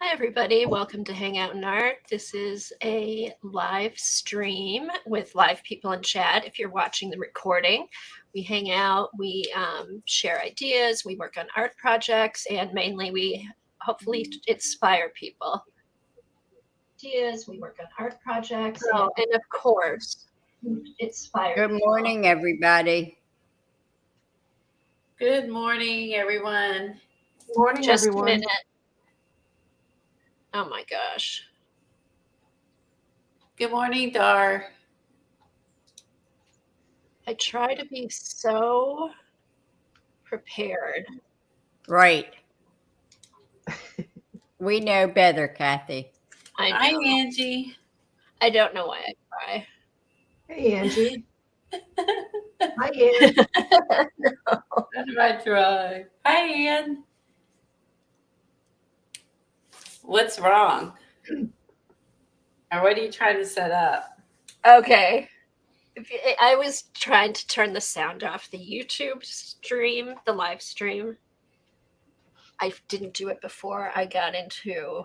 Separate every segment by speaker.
Speaker 1: Hi, everybody. Welcome to Hangout and Art. This is a live stream with live people in chat. If you're watching the recording, we hang out, we share ideas, we work on art projects, and mainly we hopefully inspire people. Ideas, we work on art projects, and of course, inspire
Speaker 2: Good
Speaker 1: people.
Speaker 2: morning, everybody.
Speaker 3: Good morning, everyone.
Speaker 4: Good morning,
Speaker 1: Just
Speaker 4: everyone.
Speaker 1: a minute. Oh my gosh.
Speaker 3: Good morning, Dar.
Speaker 1: I try to be so prepared.
Speaker 2: Right. We know better, Kathy.
Speaker 1: I
Speaker 3: Hi,
Speaker 1: know.
Speaker 3: Angie.
Speaker 1: I don't know why I cry.
Speaker 4: Hey, Angie. Hi, Ann.
Speaker 3: How do I try? Hi, Ann. What's wrong? Or what are you trying to set up?
Speaker 1: Okay. I was trying to turn the sound off the YouTube stream, the live stream. I didn't do it before I got into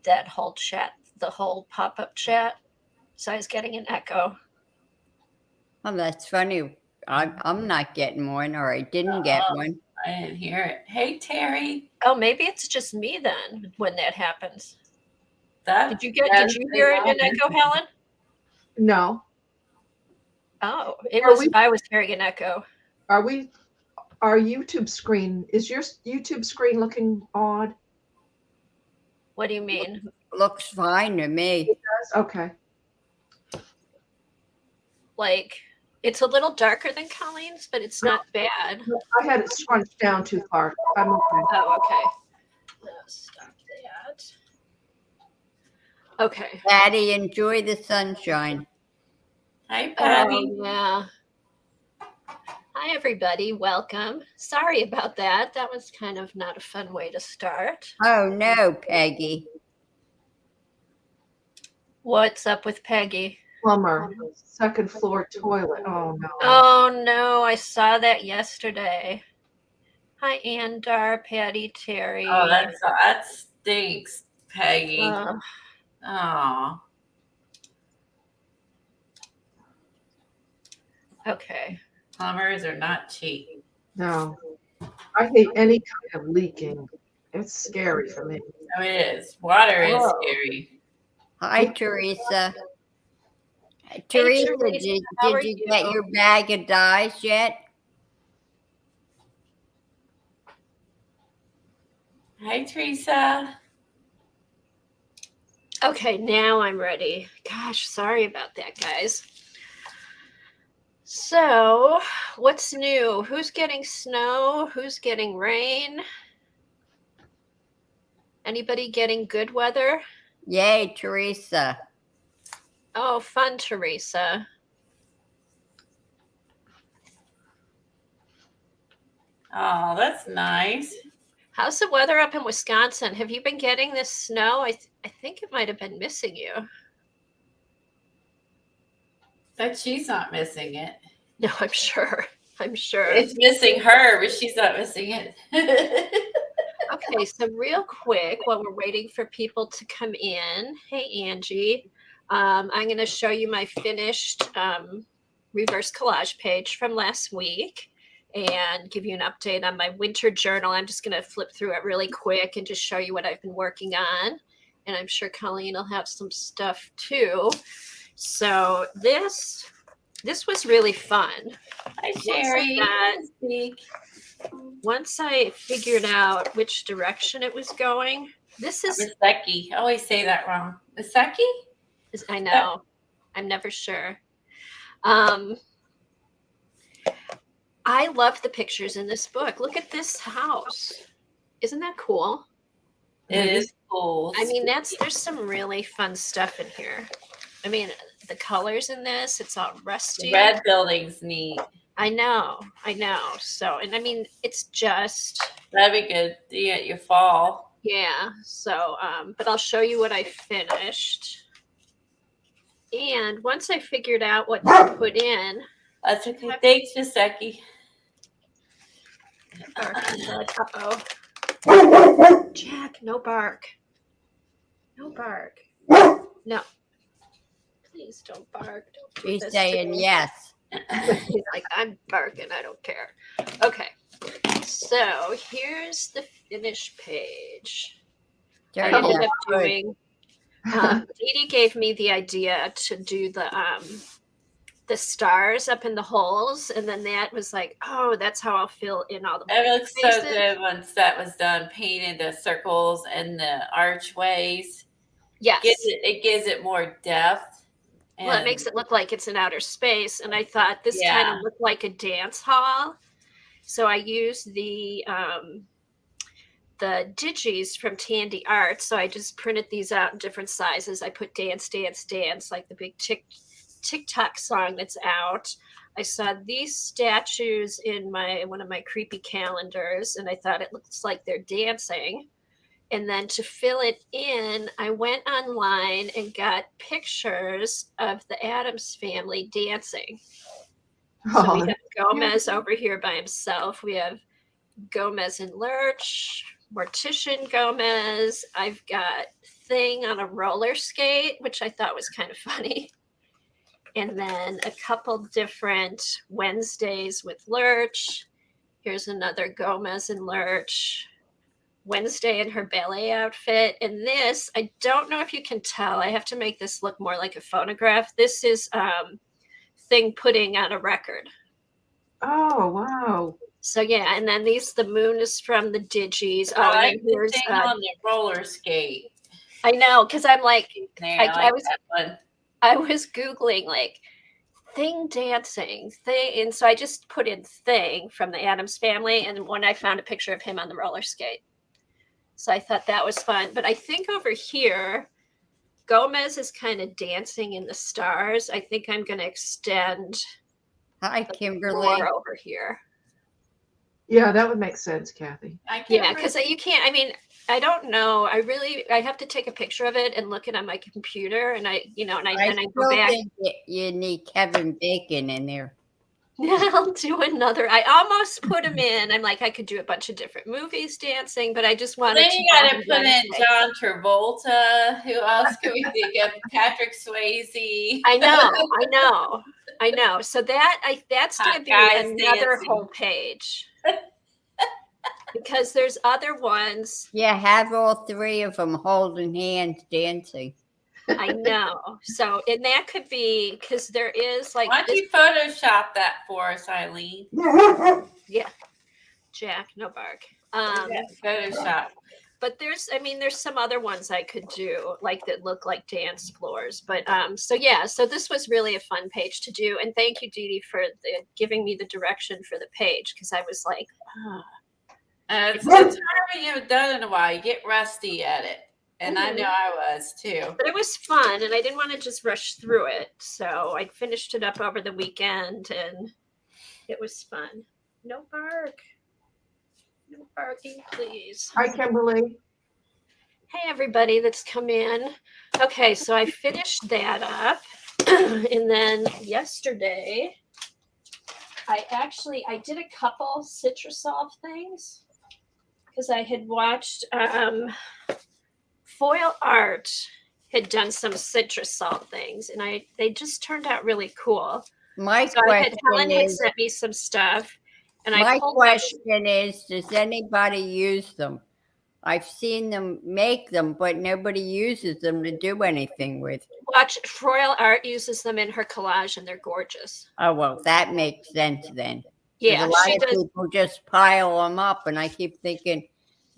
Speaker 1: that whole chat, the whole pop-up chat. So I was getting an echo.
Speaker 2: Oh, that's funny. I'm not getting one, or I didn't get one.
Speaker 3: I didn't hear it. Hey, Terry.
Speaker 1: Oh, maybe it's just me then when that happens. Did you
Speaker 3: That's
Speaker 1: hear an echo, Helen?
Speaker 4: No.
Speaker 1: Oh, I was hearing an echo.
Speaker 4: Our YouTube screen, is your YouTube screen looking odd?
Speaker 1: What do you mean?
Speaker 2: Looks fine to me.
Speaker 4: It does? Okay.
Speaker 1: Like, it's a little darker than Colleen's, but it's not bad.
Speaker 4: I had it scrunched down too far. I'm okay.
Speaker 1: Oh, okay. Stop that. Okay.
Speaker 2: Patty, enjoy the sunshine.
Speaker 3: Hi, Patty.
Speaker 1: Oh, yeah. Hi, everybody. Welcome. Sorry about that. That was kind of not a fun way to start.
Speaker 2: Oh, no, Peggy.
Speaker 1: What's up with Peggy?
Speaker 4: Plumber, second floor toilet. Oh, no.
Speaker 1: Oh, no. I saw that yesterday. Hi, Andar, Patty, Terry.
Speaker 3: Oh, that stinks, Peggy.
Speaker 1: Oh. Okay.
Speaker 3: Plumbers are not cheap.
Speaker 4: No. I hate any kind of leaking. It's scary for me.
Speaker 3: Oh, it is. Water is scary.
Speaker 2: Hi, Teresa.
Speaker 1: Hey,
Speaker 2: Teresa,
Speaker 1: Teresa, how are
Speaker 2: did you
Speaker 1: you?
Speaker 2: get your bag of dyes yet?
Speaker 3: Hi, Teresa.
Speaker 1: Okay, now I'm ready. Gosh, sorry about that, guys. So, what's new? Who's getting snow? Who's getting rain? Anybody getting good weather?
Speaker 2: Yay, Teresa.
Speaker 1: Oh, fun, Teresa.
Speaker 3: Oh, that's nice.
Speaker 1: How's the weather up in Wisconsin? Have you been getting this snow? I think it might have been missing you.
Speaker 3: But she's not missing it.
Speaker 1: No, I'm sure.
Speaker 3: It's missing her, but she's not missing it.
Speaker 1: Okay, so real quick, while we're waiting for people to come in, hey, Angie, I'm going to show you my finished reverse collage page from last week and give you an update on my winter journal. I'm just going to flip through it really quick and just show you what I've been working on. And I'm sure Colleen will have some stuff too. So this was really fun.
Speaker 3: Hi, Sherry.
Speaker 1: Once I figured out which direction it was going, this is
Speaker 3: Misaki. I always say that wrong. Misaki?
Speaker 1: I know. I'm never sure. I love the pictures in this book. Look at this house. Isn't that cool?
Speaker 3: It is cool.
Speaker 1: I mean, there's some really fun stuff in here. I mean, the colors in this, it's all rusty.
Speaker 3: The red building's neat.
Speaker 1: I know. So, and I mean, it's just.
Speaker 3: That'd be good to get your fall.
Speaker 1: Yeah. So, but I'll show you what I finished. And once I figured out what to put in.
Speaker 3: That's okay. Thanks, Misaki.
Speaker 1: Uh-oh. Jack, no bark. No bark. No. Please don't bark. Don't do
Speaker 2: She's
Speaker 1: this to
Speaker 2: saying
Speaker 1: me.
Speaker 2: yes.
Speaker 1: He's like, I'm barking. I don't care. Okay. So here's the finish page. I
Speaker 2: Turned
Speaker 1: ended
Speaker 2: out
Speaker 1: up
Speaker 2: good.
Speaker 1: doing. Dee Dee gave me the idea to do the stars up in the holes, and then that was like, oh, that's how I'll fill in all the
Speaker 3: It looks so
Speaker 1: faces.
Speaker 3: good once that was done, painting the circles and the archways.
Speaker 1: Yes.
Speaker 3: It gives it more depth.
Speaker 1: Well, it makes it look like it's in outer space, and I thought this kind
Speaker 3: Yeah.
Speaker 1: of looked like a dance hall. So I used the digis from Tandy Art. So I just printed these out in different sizes. I put dance, dance, dance, like the big TikTok song that's out. I saw these statues in one of my creepy calendars, and I thought it looks like they're dancing. And then to fill it in, I went online and got pictures of the Addams family dancing. So we have Gomez over here by himself. We have Gomez and Lurch, Mortician Gomez. I've got Thing on a roller skate, which I thought was kind of funny. And then a couple different Wednesdays with Lurch. Here's another Gomez and Lurch. Wednesday in her ballet outfit. And this, I don't know if you can tell, I have to make this look more like a phonograph. This is Thing putting on a record.
Speaker 4: Oh, wow.
Speaker 1: So yeah, and then the moon is from the digis. Oh,
Speaker 3: I
Speaker 1: and
Speaker 3: like
Speaker 1: then
Speaker 3: the
Speaker 1: here's
Speaker 3: thing on the roller skate.
Speaker 1: I know, because I'm like,
Speaker 3: I was that one.
Speaker 1: I was Googling like Thing dancing thing, and so I just put in Thing from the Addams family, and when I found a picture of him on the roller skate. So I thought that was fun. But I think over here, Gomez is kind of dancing in the stars. I think I'm going to extend
Speaker 2: Hi,
Speaker 1: the
Speaker 2: Kimberly.
Speaker 1: floor over here.
Speaker 4: Yeah, that would make sense, Kathy.
Speaker 1: Yeah, because you can't, I mean, I don't know. I have to take a picture of it and look it on my computer. And I go back.
Speaker 2: Think you need Kevin Bacon in there.
Speaker 1: I'll do another. I almost put him in. I'm like, I could do a bunch of different movies dancing, but I just wanted
Speaker 3: Then
Speaker 1: to.
Speaker 3: you got to put in John Travolta. Who else could we think of? Patrick Swayze.
Speaker 1: I know. So that's going to be another whole page. Because there's other ones.
Speaker 2: Yeah, have all three of them holding hands dancing.
Speaker 1: I know. So, and that could be because there is like.
Speaker 3: Why don't you Photoshop that for us, Eileen?
Speaker 1: Yeah, Jack, no bark.
Speaker 3: Photoshop.
Speaker 1: But there's some other ones I could do like that look like dance floors. But so this was really a fun page to do, and thank you, Dee Dee, for giving me the direction for the page because I was like,
Speaker 3: it's hard when you haven't done it in a while. You get rusty at it. And I know I was too.
Speaker 1: But it was fun, and I didn't want to just rush through it. So I finished it up over the weekend, and it was fun. No bark. No barking, please.
Speaker 4: Hi, Kimberly.
Speaker 1: Hey, everybody that's come in. Okay, so I finished that up. And then yesterday, I did a couple Citrusol things because I had watched... Foil Art had done some Citrusol things, and they just turned out really cool. Helen had sent me some stuff, and
Speaker 2: my question is, does anybody use them? I've seen them make them, but nobody uses them to do anything with.
Speaker 1: Watch, Foil Art uses them in her collage, and they're gorgeous.
Speaker 2: Oh, well, that makes sense then.
Speaker 1: Yeah,
Speaker 2: a lot of people just pile them up, and I keep thinking,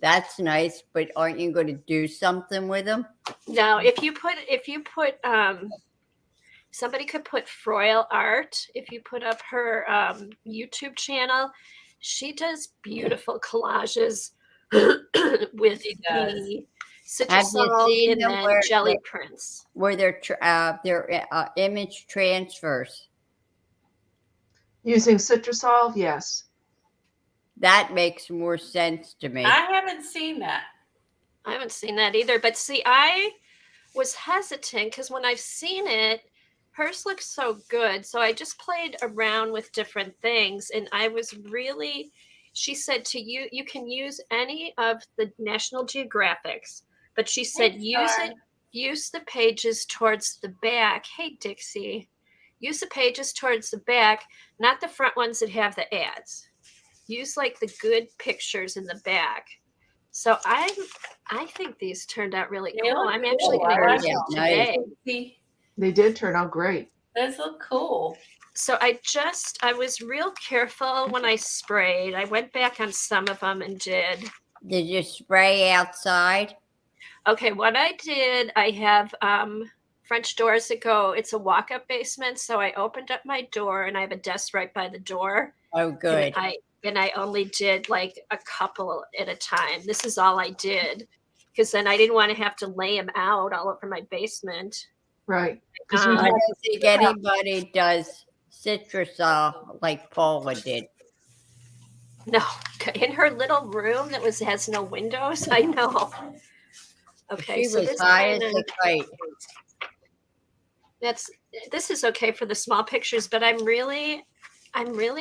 Speaker 2: that's nice, but aren't you going to do something with them?
Speaker 1: No, if you put somebody could put Foil Art, if you put up her YouTube channel, she does beautiful collages with the Citrusol and then jelly prints.
Speaker 2: Where their image transfers.
Speaker 4: Using Citrusol, yes.
Speaker 2: That makes more sense to me.
Speaker 3: I haven't seen that.
Speaker 1: I haven't seen that either. But see, I was hesitant because when I've seen it, hers looks so good. So I just played around with different things. And I was really she said to you can use any of the National Geographics, but she said use the pages towards the back. Hey, Dixie, use the pages towards the back, not the front ones that have the ads. Use like the good pictures in the back. So I think these turned out really
Speaker 3: They
Speaker 1: cool.
Speaker 3: look
Speaker 1: I'm actually
Speaker 3: cool.
Speaker 1: going to
Speaker 3: I
Speaker 1: use
Speaker 3: like
Speaker 1: them
Speaker 3: them.
Speaker 1: today.
Speaker 3: See,
Speaker 4: They did turn out great.
Speaker 3: those look cool.
Speaker 1: So I was real careful when I sprayed. I went back on some of them and did.
Speaker 2: Did you spray outside?
Speaker 1: Okay, what I did, I have French doors that go, it's a walk-up basement. So I opened up my door and I have a desk right by the door.
Speaker 2: Oh, good.
Speaker 1: And I only did like a couple at a time. This is all I did because then I didn't want to have to lay them out all over my basement.
Speaker 4: Right. Because
Speaker 2: I don't think anybody does Citrusol like Paula did.
Speaker 1: No, in her little room that has no windows. I know. Okay,
Speaker 2: She
Speaker 1: so
Speaker 2: was
Speaker 1: this
Speaker 2: high as
Speaker 1: kinda,
Speaker 2: a kite.
Speaker 1: this is okay for the small pictures, but I'm really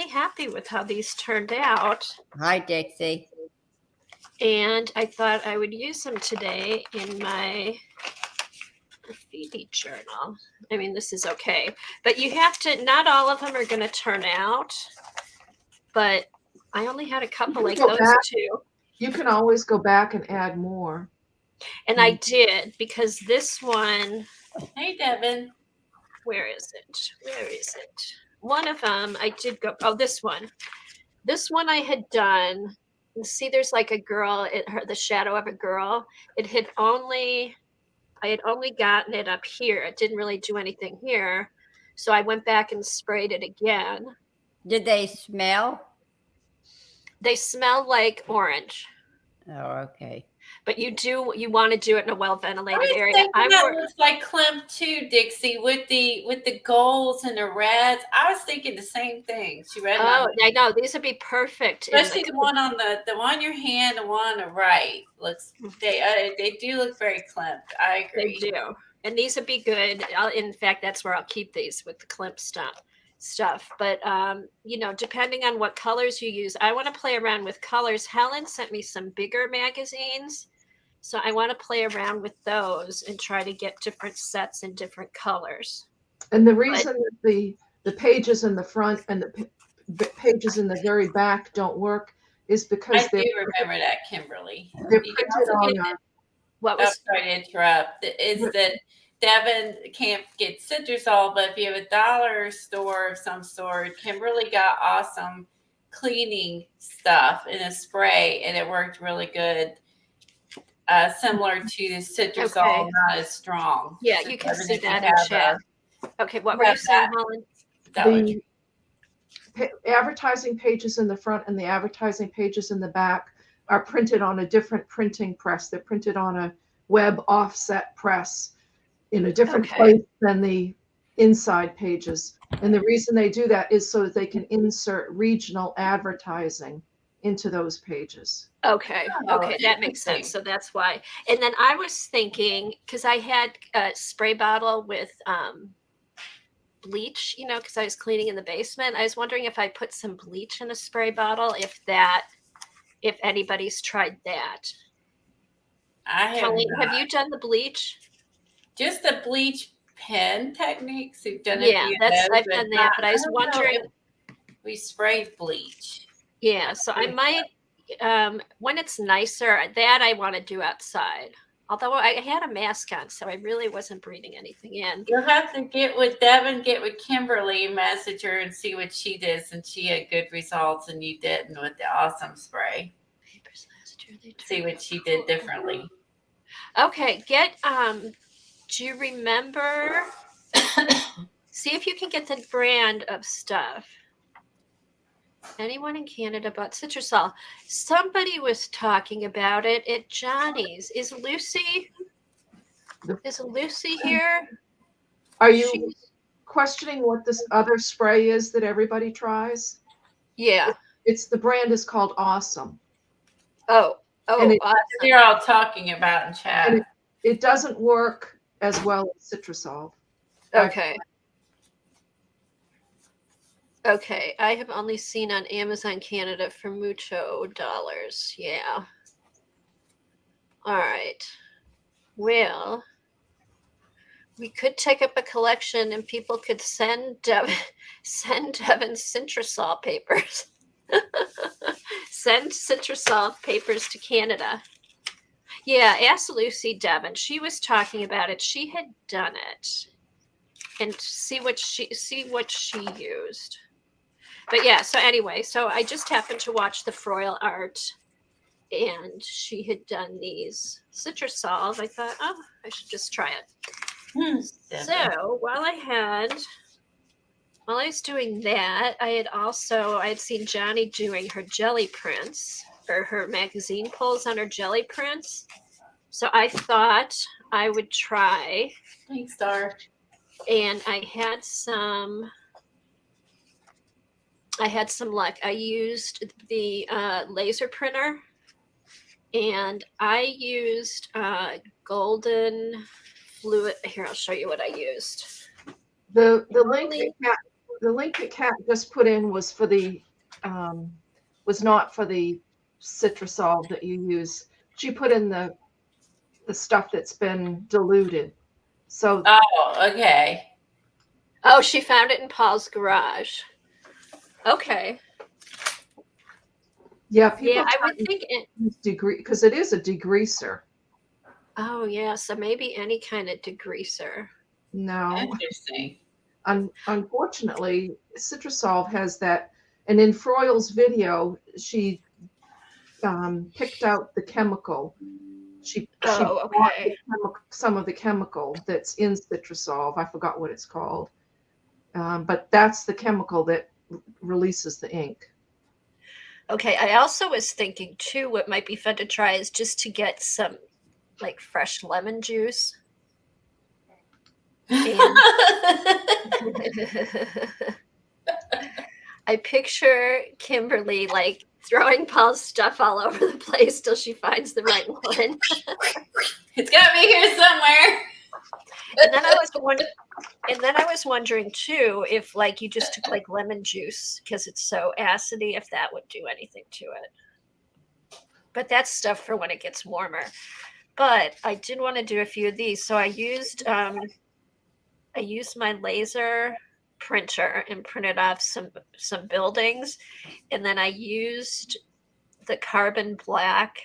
Speaker 1: happy with how these turned out.
Speaker 2: Hi, Dixie.
Speaker 1: And I thought I would use them today in my graffiti journal. I mean, this is okay, but you have to, not all of them are going to turn out, but I only had a couple like those two.
Speaker 4: You can always go back and add more.
Speaker 1: And I did, because this one,
Speaker 3: Hey, Devin.
Speaker 1: where is it? Where is it? One of them I did go, oh, this one. This one I had done, see there's like a girl, the shadow of a girl. I had only gotten it up here. It didn't really do anything here. So I went back and sprayed it again.
Speaker 2: Did they smell?
Speaker 1: They smell like orange.
Speaker 2: Oh, okay.
Speaker 1: But you want to do it in a well-ventilated area.
Speaker 3: That looks like Klimt too, Dixie, with the golds and the reds. I was thinking the same thing. She read.
Speaker 1: Oh, I know. These would be perfect.
Speaker 3: Especially the one on the one on your hand, the one on the right. Looks they do look very Klimt. I agree.
Speaker 1: They do. And these would be good. In fact, that's where I'll keep these with the Klimt stuff. But depending on what colors you use, I want to play around with colors. Helen sent me some bigger magazines, so I want to play around with those and try to get different sets in different colors.
Speaker 4: And the reason that the pages in the front and the pages in the very back don't work is because
Speaker 3: I do remember that, Kimberly.
Speaker 4: They're printed on.
Speaker 3: Sorry to interrupt. Is that Devin can't get Citrusol, but if you have a dollar store of some sort, Kimberly got awesome cleaning stuff in a spray, and it worked really good. Similar to the Citrusol, not as strong.
Speaker 1: Yeah, you can see that in chat. Okay, what were you saying, Helen?
Speaker 4: The advertising pages in the front and the advertising pages in the back are printed on a different printing press. They're printed on a web offset press in a different place than the inside pages. And the reason they do that is so that they can insert regional advertising into those pages.
Speaker 1: Okay, that makes sense. So that's why. And then I was thinking, because I had a spray bottle with bleach, because I was cleaning in the basement. I was wondering if I put some bleach in a spray bottle, if anybody's tried that. Colleen, have you done the bleach?
Speaker 3: Just the bleach pen techniques. We've done it.
Speaker 1: Yeah, I've done that, but I was wondering.
Speaker 3: We sprayed bleach.
Speaker 1: Yeah, so I might, when it's nicer, that I want to do outside. Although I had a mask on, so I really wasn't breathing anything in.
Speaker 3: You'll have to get with Devin, get with Kimberly, message her, and see what she did, since she had good results and you didn't with the awesome spray. See what she did differently.
Speaker 1: Okay, do you remember? See if you can get the brand of stuff. Anyone in Canada bought Citrusol? Somebody was talking about it at Johnny's. Is Lucy here?
Speaker 4: Are you questioning what this other spray is that everybody tries?
Speaker 1: Yeah.
Speaker 4: The brand is called Awesome.
Speaker 1: Oh, awesome.
Speaker 3: They're all talking about in chat.
Speaker 4: And it doesn't work as well as Citrusol.
Speaker 1: Okay. Okay, I have only seen on Amazon Canada for mucho dollars. Yeah. All right. Well, we could take up a collection and people could send Devin, send Devin Citrusol papers. Send Citrusol papers to Canada. Yeah, ask Lucy Devin. She was talking about it. She had done it. And see what she used. But yeah, so anyway, so I just happened to watch the Froyle art and she had done these Citrusols. I thought, oh, I should just try it. So while I was doing that, I had seen Johnny doing her jelly prints or her magazine pulls on her jelly prints. So I thought I would try.
Speaker 3: Thanks, Star.
Speaker 1: And I had some luck. I used the laser printer and I used golden fluid. Here, I'll show you what I used.
Speaker 4: The link that Kat just put in was for the was not for the Citrusol that you use. She put in the stuff that's been diluted. So
Speaker 3: oh, okay.
Speaker 1: Oh, she found it in Paul's garage. Okay.
Speaker 4: Yeah, people.
Speaker 1: Yeah, I would think it.
Speaker 4: Degree because it is a degreaser.
Speaker 1: Oh yeah, so maybe any kind of degreaser.
Speaker 4: No.
Speaker 3: Interesting.
Speaker 4: Unfortunately, Citrusol has that, and in Froyle's video, she picked out the chemical. She bought some of the chemical that's in Citrusol. I forgot what it's called, but that's the chemical that releases the ink.
Speaker 1: Okay, I also was thinking too, what might be fun to try is just to get some like fresh lemon juice. And I picture Kimberly like throwing Paul's stuff all over the place till she finds the right one.
Speaker 3: It's gotta be here somewhere.
Speaker 1: And then I was wondering too if like you just took like lemon juice because it's so acidy, if that would do anything to it. But that's stuff for when it gets warmer. But I did want to do a few of these, so I used my laser printer and printed off some buildings, and then I used the carbon black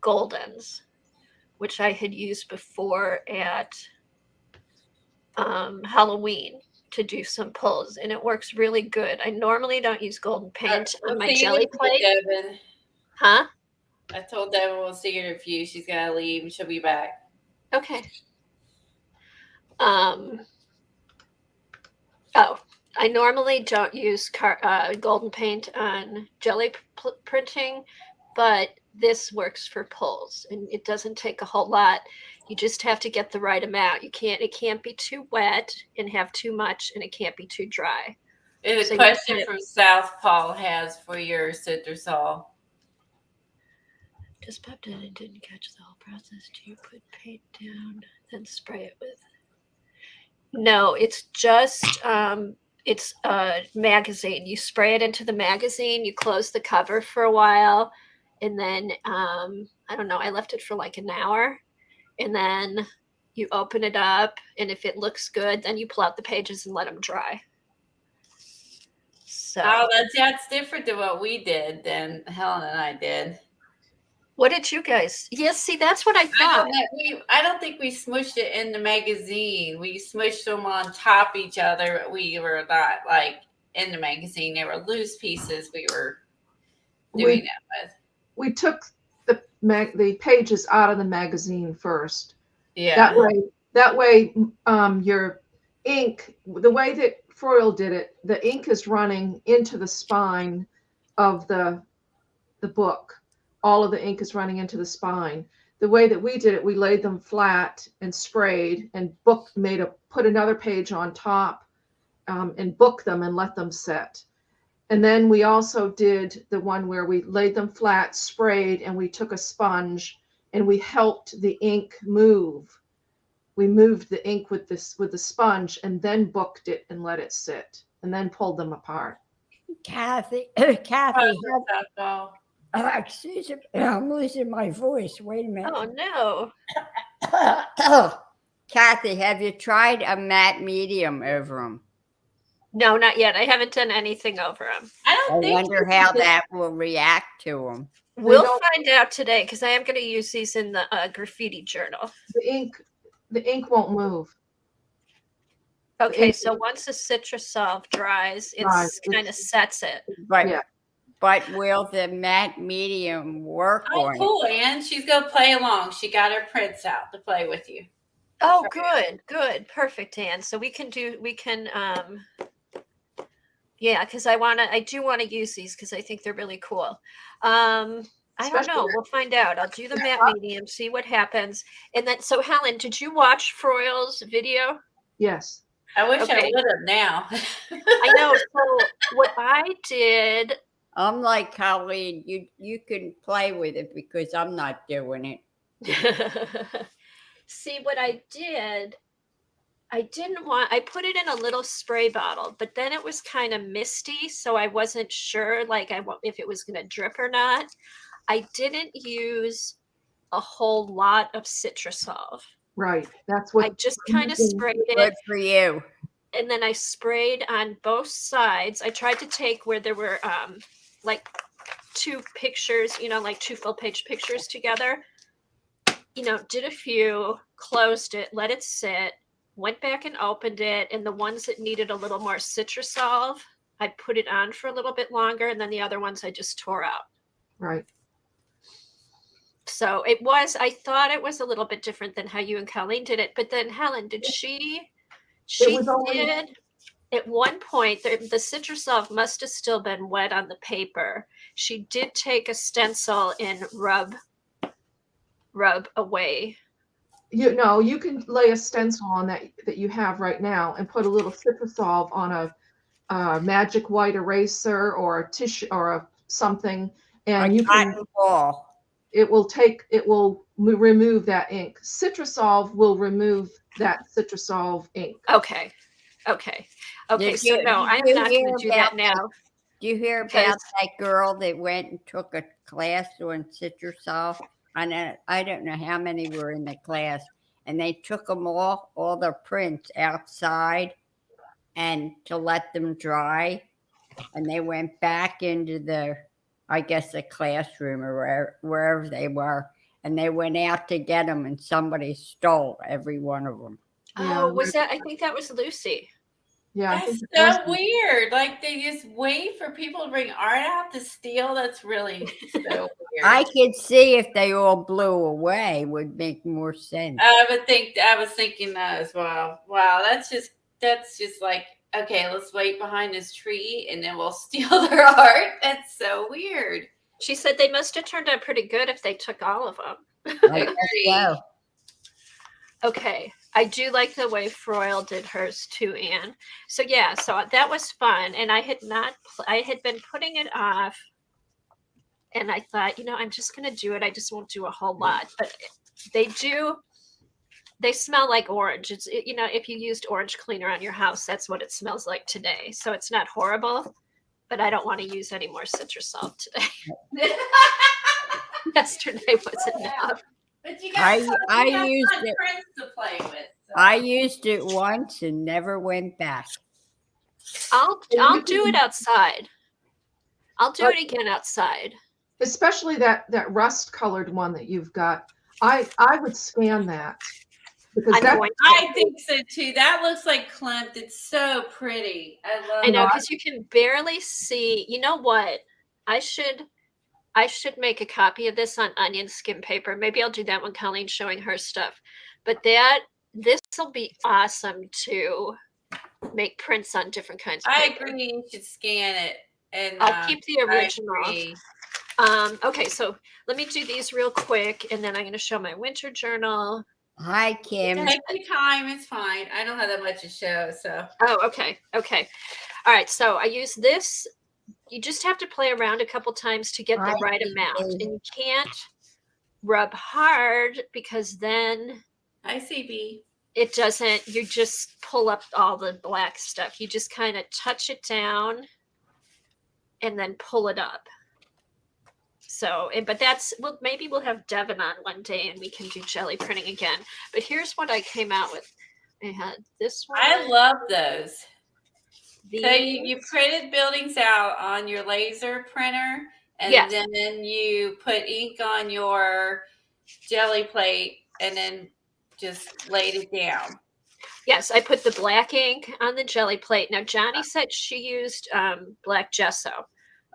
Speaker 1: Goldens, which I had used before at Halloween to do some pulls, and it works really good. I normally don't use golden paint on my jelly plate.
Speaker 3: Devin.
Speaker 1: Huh?
Speaker 3: I told Devin we'll see her in a few. She's gonna leave and she'll be back.
Speaker 1: Okay. I normally don't use golden paint on jelly printing, but this works for pulls, and it doesn't take a whole lot. You just have to get the right amount. It can't be too wet and have too much, and it can't be too dry.
Speaker 3: There's a question from South Paul has for your Citrusol.
Speaker 1: Just popped in and didn't catch the whole process. Do you put paint down, then spray it with? No, it's just it's a magazine. You spray it into the magazine, you close the cover for a while, and then I don't know, I left it for like an hour, and then you open it up, and if it looks good, then you pull out the pages and let them dry. So
Speaker 3: that's different than what we did than Helen and I did.
Speaker 1: What did you guys? Yes, see, that's what I thought.
Speaker 3: I don't think we smushed it in the magazine. We smushed them on top of each other, but we were not like in the magazine. They were loose pieces we were doing that with.
Speaker 4: We took the pages out of the magazine first.
Speaker 3: Yeah.
Speaker 4: That way, your ink, the way that Froyle did it, the ink is running into the spine of the book. All of the ink is running into the spine. The way that we did it, we laid them flat and sprayed and put another page on top and booked them and let them set. And then we also did the one where we laid them flat, sprayed, and we took a sponge and we helped the ink move. We moved the ink with the sponge and then booked it and let it sit and then pulled them apart.
Speaker 2: Kathy,
Speaker 3: Oh,
Speaker 2: Kathy,
Speaker 3: softball.
Speaker 2: excuse me, I'm losing my voice. Wait a minute.
Speaker 1: Oh no.
Speaker 2: Kathy, have you tried a matte medium over them?
Speaker 1: No, not yet. I haven't done anything over them.
Speaker 3: I
Speaker 2: I
Speaker 3: don't think
Speaker 2: wonder how that will react to them.
Speaker 1: We'll
Speaker 4: don't-
Speaker 1: find out today because I am going to use these in the graffiti journal.
Speaker 4: The ink won't move.
Speaker 1: Okay,
Speaker 4: ink-
Speaker 1: so once the Citrusol dries,
Speaker 4: Dries,
Speaker 1: it's kind of sets it.
Speaker 2: But
Speaker 4: Yeah.
Speaker 2: but will the matte medium work
Speaker 3: Oh,
Speaker 2: on it?
Speaker 3: cool, Ann. She's gonna play along. She got her prints out to play with you.
Speaker 1: Oh,
Speaker 3: That's
Speaker 1: good, perfect, Anne. So yeah, because I do want to use these because I think they're really cool. I don't
Speaker 4: Especially
Speaker 1: know. We'll find out. I'll do the matte medium, see what happens. And then, so Helen, did you watch Froyle's video?
Speaker 4: Yes.
Speaker 3: I wish I
Speaker 1: Okay.
Speaker 3: would have now.
Speaker 1: I know. So what I did,
Speaker 2: I'm like Colleen, you can play with it because I'm not doing it.
Speaker 1: see what I did. I put it in a little spray bottle, but then it was kind of misty, so I wasn't sure if it was going to drip or not. I didn't use a whole lot of Citrusol.
Speaker 4: Right. That's
Speaker 1: I
Speaker 4: what
Speaker 1: just kind of sprayed
Speaker 2: Good
Speaker 1: it,
Speaker 2: for you.
Speaker 1: and then I sprayed on both sides. I tried to take where there were like two pictures, like two full page pictures together. Did a few, closed it, let it sit, went back and opened it, and the ones that needed a little more Citrusol, I put it on for a little bit longer, and then the other ones I just tore out.
Speaker 4: right.
Speaker 1: So I thought it was a little bit different than how you and Colleen did it. But then Helen, she
Speaker 4: was only-
Speaker 1: did at one point, the Citrusol must have still been wet on the paper. She did take a stencil and rub away.
Speaker 4: You can lay a stencil on that you have right now and put a little Citrusol on a magic white eraser or a tissue or something, and you can.
Speaker 2: Cotton ball.
Speaker 4: It will remove that ink. Citrusol will remove that Citrusol ink.
Speaker 1: Okay. So no, I'm not going to do that now.
Speaker 2: Do you hear
Speaker 1: Because-
Speaker 2: about that girl that went and took a class on Citrusol? I don't know how many were in the class, and they took them all their prints outside and to let them dry, and they went back into the classroom or wherever they were, and they went out to get them, and somebody stole every one of them.
Speaker 4: Yeah.
Speaker 1: Oh, I think that was Lucy.
Speaker 4: Yeah, I
Speaker 3: That's
Speaker 4: think
Speaker 3: so weird. Like they just wait for people to bring art out to steal. That's really so weird.
Speaker 2: I could see if they all blew away would make more sense.
Speaker 3: I was thinking that as well. Wow, that's just like, okay, let's wait behind this tree and then we'll steal their art. That's so weird.
Speaker 1: She said they must have turned out pretty good if they took all of them.
Speaker 2: I guess so.
Speaker 1: Okay. I do like the way Froyle did hers too, Anne. So yeah, so that was fun. And I had been putting it off, and I thought, I'm just going to do it. I just won't do a whole lot, but they smell like orange. It's, if you used orange cleaner on your house, that's what it smells like today. So it's not horrible, but I don't want to use any more Citrusol today. Yesterday wasn't enough.
Speaker 3: But you
Speaker 2: I
Speaker 3: got
Speaker 2: used
Speaker 3: fun
Speaker 2: it.
Speaker 3: prints to play with. So.
Speaker 2: I used it once and never went back.
Speaker 1: I'll do it outside. I'll do it again outside.
Speaker 4: especially that rust colored one that you've got. I would scan that because
Speaker 3: I think so too. That looks like Klimt. It's so pretty.
Speaker 1: I know, because you can barely see. You know what? I should make a copy of this on onion skin paper. Maybe I'll do that when Colleen's showing her stuff. But this will be awesome to make prints on different kinds of paper.
Speaker 3: I agree. You should scan it, and
Speaker 1: I'll keep the original.
Speaker 3: I agree.
Speaker 1: Okay, so let me do these real quick, and then I'm going to show my winter journal.
Speaker 2: Hi, Kim.
Speaker 3: Take your time. It's fine. I don't have that much to show, so.
Speaker 1: Oh, okay. All right, so I use this. You just have to play around a couple times to get the right amount, and you can't rub hard because then
Speaker 3: I see B.
Speaker 1: it doesn't. You just pull up all the black stuff. You just kind of touch it down and then pull it up. So, but that's, well, maybe we'll have Devin on one day and we can do jelly printing again. But here's what I came out with. I had this one.
Speaker 3: I love those.
Speaker 1: These.
Speaker 3: So you printed buildings out on your laser printer, and
Speaker 1: Yes.
Speaker 3: then you put ink on your jelly plate and then just laid it down.
Speaker 1: Yes, I put the black ink on the jelly plate. Now, Johnny said she used black gesso.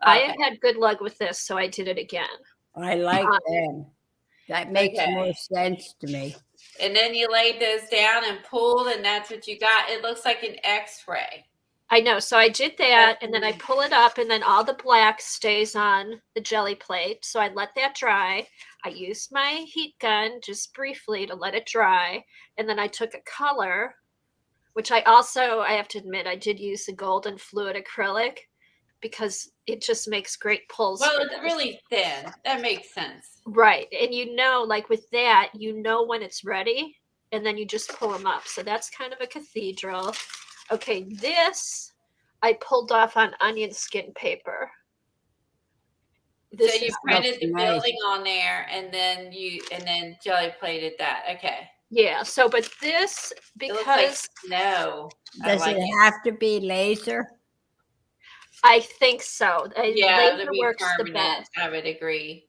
Speaker 1: I have had good luck with this, so I did it again.
Speaker 2: I like them. That makes more sense to me.
Speaker 3: And then you laid those down and pulled, and that's what you got. It looks like an X-ray.
Speaker 1: I know. So I did that, and then I pull it up, and then all the black stays on the jelly plate. So I let that dry. I used my heat gun just briefly to let it dry. And then I took a color, which I have to admit, I did use the golden fluid acrylic because it just makes great pulls.
Speaker 3: Well, it's really thin. That makes sense.
Speaker 1: Right. And like with that, when it's ready, and then you just pull them up. So that's kind of a cathedral. Okay, this I pulled off on onion skin paper.
Speaker 3: So you printed the building on there, and then jelly plated that. Okay.
Speaker 1: Yeah. So, but this, because
Speaker 3: it looks like
Speaker 2: does it have to be laser?
Speaker 1: I think so.
Speaker 3: Yeah,
Speaker 1: laser works the best.
Speaker 3: I would agree.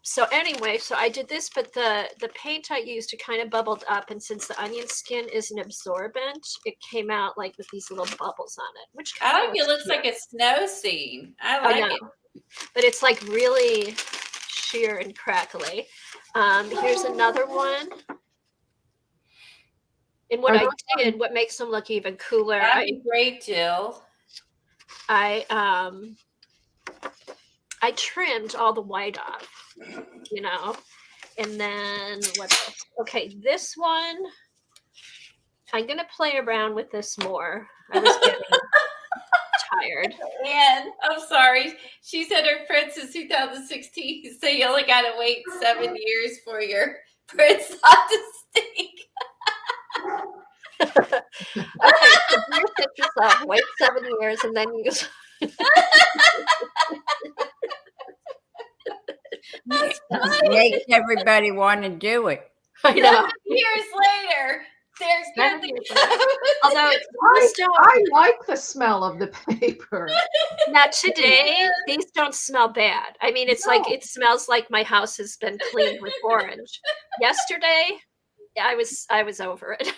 Speaker 1: So anyway, so I did this, but the paint I used to kind of bubbled up, and since the onion skin is an absorbent, it came out like with these little bubbles on it, which
Speaker 3: I like it. Looks like a snow scene. I like it,
Speaker 1: but it's like really sheer and crackly. Here's another one. And what I did, what makes them look even cooler.
Speaker 3: That'd be great, Jill.
Speaker 1: I trimmed all the white off, and then what else? Okay, this one, I'm going to play around with this more. I was getting tired.
Speaker 3: And I'm sorry. She said her prints is 2016, so you only got to wait 7 years for your prints not to stink.
Speaker 1: Okay, so you set yourself, wait 7 years, and then you
Speaker 2: makes everybody want to do it.
Speaker 1: I know.
Speaker 3: 7 years later, there's nothing.
Speaker 1: Although
Speaker 4: I like the smell of the paper.
Speaker 1: Now today, these don't smell bad. I mean, it's like it smells like my house has been cleaned with orange. Yesterday, I was over it.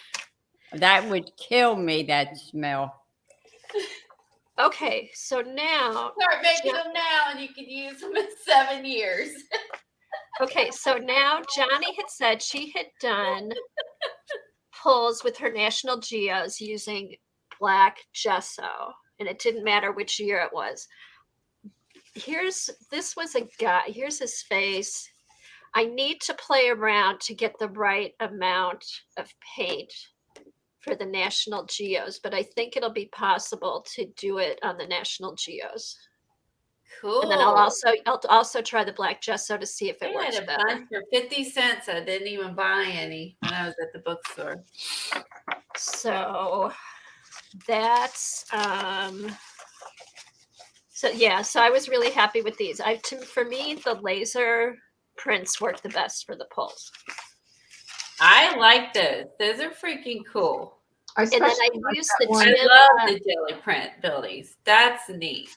Speaker 2: That would kill me, that smell.
Speaker 1: Okay, so now
Speaker 3: Start making them now, and you can use them in 7 years.
Speaker 1: Okay, so now Johnny had said she had done pulls with her National Geos using black gesso, and it didn't matter which year it was. This was a guy. Here's his face. I need to play around to get the right amount of paint for the National Geos, but I think it'll be possible to do it on the National Geos.
Speaker 3: Cool.
Speaker 1: And then I'll also try the black gesso to see if it works
Speaker 3: had a
Speaker 1: better.
Speaker 3: bunch for 50 cents. I didn't even buy any when I was at the bookstore.
Speaker 1: So that's so I was really happy with these. For me, the laser prints work the best for the pulls.
Speaker 3: I like those. Those are freaking cool.
Speaker 1: And then I use the
Speaker 3: I love the jelly print buildings. That's neat.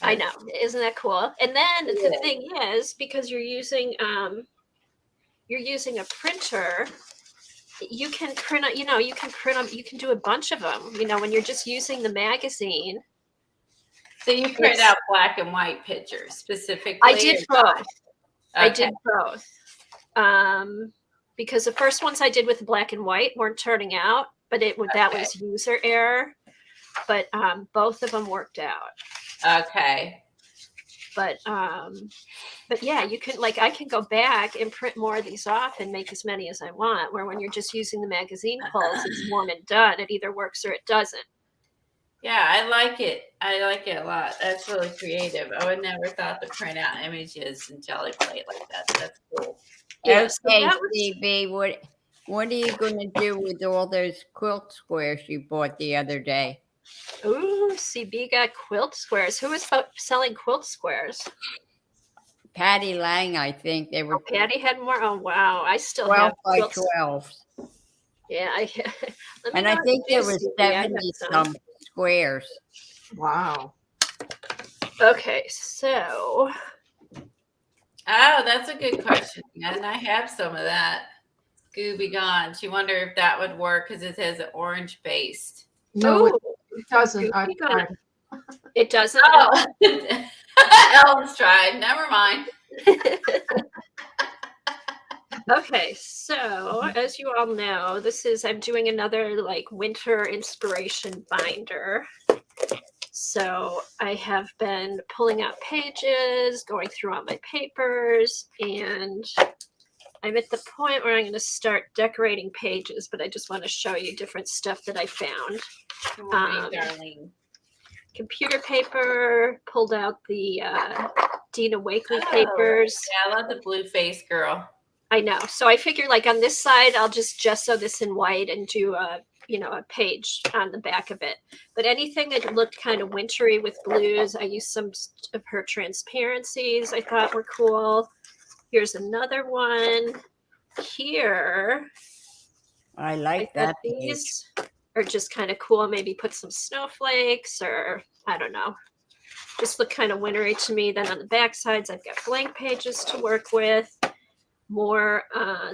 Speaker 1: I know. Isn't that cool? And then the thing is, because you're using a printer, you can print, you can print them, you can do a bunch of them, when you're just using the magazine.
Speaker 3: So you print out black and white pictures specifically?
Speaker 1: I did both.
Speaker 3: Okay.
Speaker 1: I did both. Because the first ones I did with black and white weren't turning out, but that was user error. But both of them worked out.
Speaker 3: Okay.
Speaker 1: But yeah, you can I can go back and print more of these off and make as many as I want. Where when you're just using the magazine pulls, it's one and done. It either works or it doesn't.
Speaker 3: Yeah, I like it. I like it a lot. That's really creative. I would never thought to print out images in jelly plate like that. That's cool.
Speaker 2: Okay, CB, what are you going to do with all those quilt squares you bought the other day?
Speaker 1: Ooh, CB got quilt squares. Who was selling quilt squares?
Speaker 2: Patty Lang, I think they were
Speaker 1: Patty had more. Oh wow, I still
Speaker 2: 12
Speaker 1: have
Speaker 2: by
Speaker 1: quilt.
Speaker 2: 12.
Speaker 1: Yeah, let me
Speaker 2: And
Speaker 1: know
Speaker 2: I
Speaker 1: what
Speaker 2: think
Speaker 1: you
Speaker 2: there
Speaker 1: do,
Speaker 2: was
Speaker 1: CB. I have
Speaker 2: 70
Speaker 1: some.
Speaker 2: some squares.
Speaker 4: Wow.
Speaker 1: Okay, so
Speaker 3: Oh, that's a good question. And I have some of that. Gooby Gone. She wondered if that would work because it has an orange based.
Speaker 4: No,
Speaker 1: ooh,
Speaker 4: it doesn't. I
Speaker 1: Goofy Gone.
Speaker 4: tried.
Speaker 1: It doesn't.
Speaker 3: Oh, Ellen's tried. Never mind.
Speaker 1: Okay, so as you all know, I'm doing another like winter inspiration binder. So I have been pulling out pages, going through all my papers, and I'm at the point where I'm going to start decorating pages, but I just want to show you different stuff that I found.
Speaker 3: Darling.
Speaker 1: Computer paper, pulled out the Dina Wakley papers.
Speaker 3: Yeah, I love the blue face girl.
Speaker 1: I know. So I figured like on this side, I'll just gesso this in white and do a page on the back of it. But anything that looked kind of wintry with blues, I used some of her transparencies I thought were cool. Here's another one. Here,
Speaker 2: I like that.
Speaker 1: these are just kind of cool. Maybe put some snowflakes or I don't know. Just look kind of wintry to me. Then on the back sides, I've got blank pages to work with. More,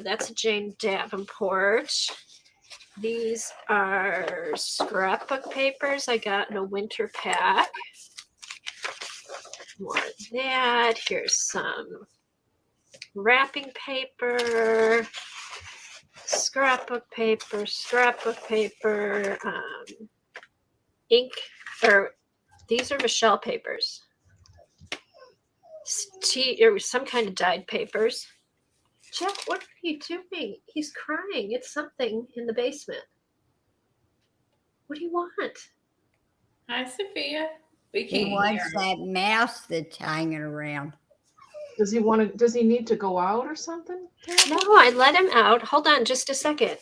Speaker 1: that's a Jane Davenport. These are scrapbook papers I got in a winter pack. More of that. Here's some wrapping paper, scrapbook paper, ink, or these are Michelle papers. Or some kind of dyed papers. Jeff, what are you doing? He's crying. It's something in the basement. What do you want?
Speaker 3: Hi, Sophia. We
Speaker 2: He
Speaker 3: can't
Speaker 2: wants
Speaker 3: hear.
Speaker 2: that mouse that's hanging around.
Speaker 4: Does he need to go out or something?
Speaker 1: No, I let him out. Hold on just a second.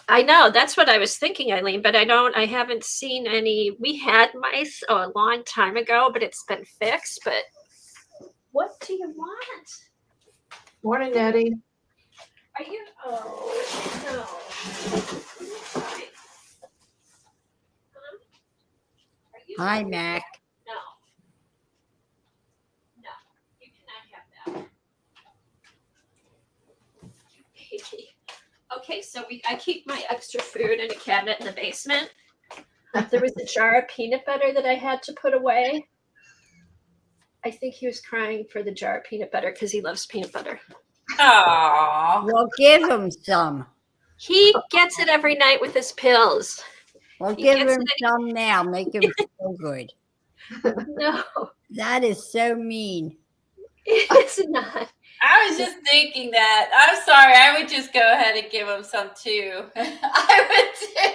Speaker 1: I know that's what I was thinking, Eileen, but I haven't seen any. We had mice a long time ago, but it's been fixed. But what do you want?
Speaker 4: Morning, Nettie.
Speaker 1: Are you? Oh, no. Are you
Speaker 2: Hi, Mac.
Speaker 1: No. No, you cannot have that. Okay, so I keep my extra food in a cabinet in the basement. There was a jar of peanut butter that I had to put away. I think he was crying for the jar of peanut butter because he loves peanut butter.
Speaker 3: Aww.
Speaker 2: Well, give him some.
Speaker 1: He gets it every night with his pills.
Speaker 2: Well,
Speaker 1: He
Speaker 2: give
Speaker 1: gets
Speaker 2: him
Speaker 1: it
Speaker 2: some now. Make him feel good.
Speaker 1: No,
Speaker 2: That is so mean.
Speaker 1: it's not.
Speaker 3: I was just thinking that. I'm sorry. I would just go ahead and give him some too. I would too.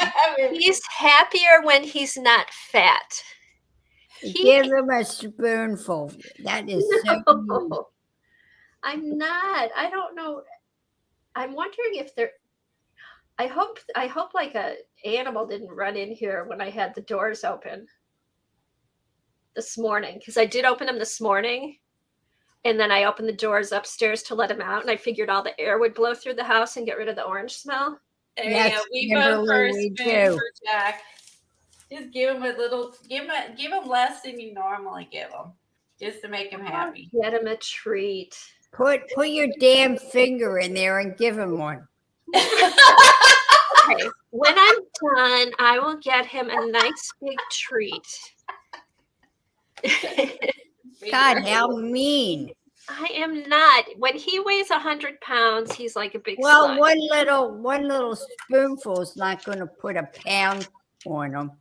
Speaker 3: I mean,
Speaker 1: He's happier when he's not fat.
Speaker 2: Give him a spoonful. That is so mean.
Speaker 1: No, I'm not. I don't know. I'm wondering if there. I hope like a animal didn't run in here when I had the doors open this morning, because I did open them this morning, and then I opened the doors upstairs to let him out, and I figured all the air would blow through the house and get rid of the orange smell.
Speaker 3: there
Speaker 2: Yes,
Speaker 3: you go. We vote for a
Speaker 2: Kimberly, we
Speaker 3: spoon
Speaker 2: do.
Speaker 3: for Jack. Just give him a little. Give him less than you normally give him, just to make him happy.
Speaker 1: Get him a treat.
Speaker 2: Put your damn finger in there and give him one.
Speaker 1: Okay, when I'm done, I will get him a nice big treat.
Speaker 2: God, how mean.
Speaker 1: I am not. When he weighs 100 pounds, he's like a big
Speaker 2: Well,
Speaker 1: slug.
Speaker 2: one little spoonful is not going to put a pound on him.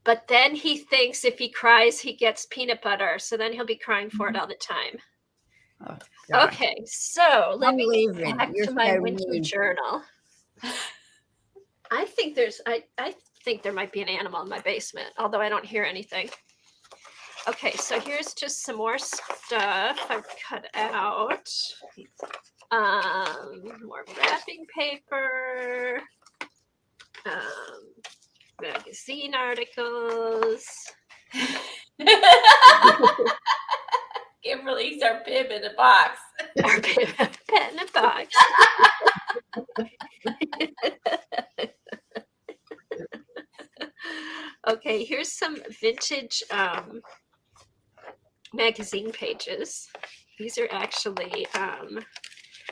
Speaker 1: But then he thinks if he cries, he gets peanut butter. So then he'll be crying for it all the time.
Speaker 2: Oh, God.
Speaker 1: Okay, so let me
Speaker 2: leave
Speaker 1: get
Speaker 2: it.
Speaker 1: back
Speaker 2: You're
Speaker 1: to my
Speaker 2: so
Speaker 1: winter
Speaker 2: mean.
Speaker 1: journal. I think I think there might be an animal in my basement, although I don't hear anything. Okay, so here's just some more stuff I've cut out. More wrapping paper. magazine articles.
Speaker 3: Kimberly's our pib in a box.
Speaker 1: Our pet in a box. Okay, here's some vintage magazine pages. These are actually,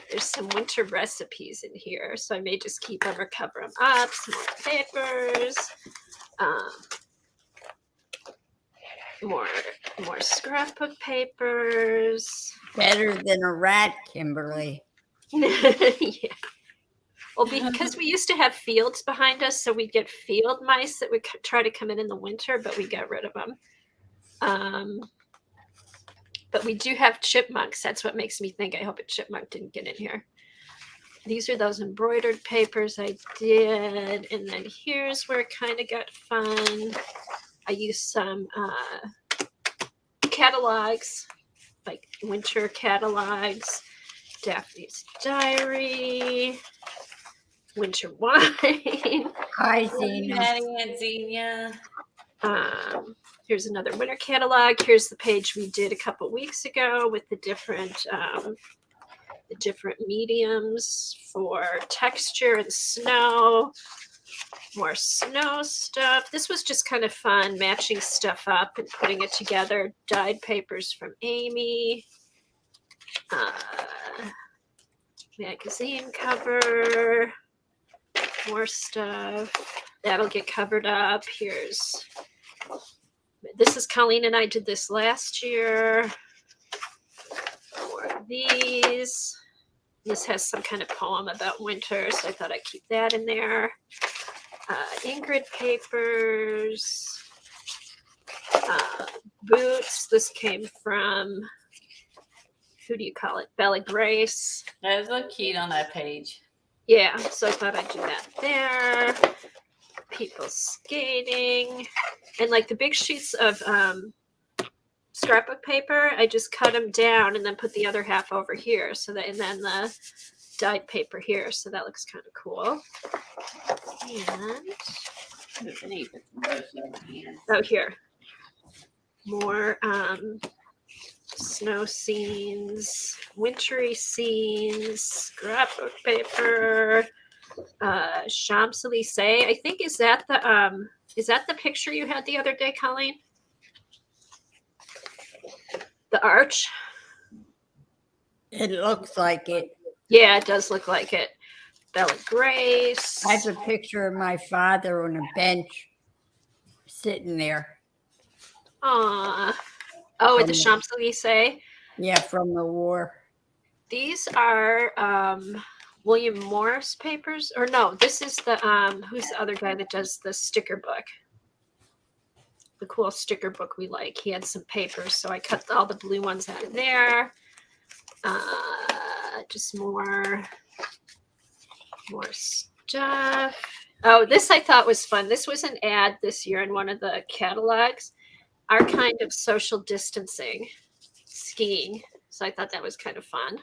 Speaker 1: there's some winter recipes in here, so I may just keep them or cover them up. Some more papers, more scrapbook papers.
Speaker 2: Better than a rat, Kimberly.
Speaker 1: Yeah. Well, because we used to have fields behind us, so we'd get field mice that would try to come in the winter, but we got rid of them. But we do have chipmunks. That's what makes me think I hope a chipmunk didn't get in here. These are those embroidered papers I did. And then here's where it kind of got fun. I used some catalogs, like winter catalogs, Daphne's Diary, winter wine.
Speaker 2: Hi, Zena.
Speaker 3: Maddie and Xenia.
Speaker 1: Here's another winter catalog. Here's the page we did a couple weeks ago with the different mediums for texture and snow. More snow stuff. This was just kind of fun, matching stuff up and putting it together. Dyed papers from Amy. Magazine cover. More stuff. That'll get covered up. This is Colleen and I did this last year. More of these. This has some kind of poem about winter, so I thought I'd keep that in there. Ingrid papers. Boots. This came from, who do you call it? Bella Grace.
Speaker 3: Those look cute on that page.
Speaker 1: Yeah, so I thought I'd do that there. People skating. And like the big sheets of scrapbook paper, I just cut them down and then put the other half over here. So that, and then the dyed paper here. So that looks kind of cool. And oh, here. More snow scenes, wintry scenes, scrapbook paper, Champs-Élysées. I think is that the picture you had the other day, Colleen? The arch?
Speaker 2: It looks like it.
Speaker 1: Yeah, it does look like it. Bella Grace.
Speaker 2: I have a picture of my father on a bench sitting there.
Speaker 1: Aw. Oh, at the Champs-Élysées.
Speaker 2: Yeah, from the war.
Speaker 1: These are William Morris papers. Or no, this is the who's the other guy that does the sticker book? The cool sticker book we like. He had some papers, so I cut all the blue ones out of there. Just more stuff. Oh, this I thought was fun. This was an ad this year in one of the catalogs. Our kind of social distancing skiing. So I thought that was kind of fun.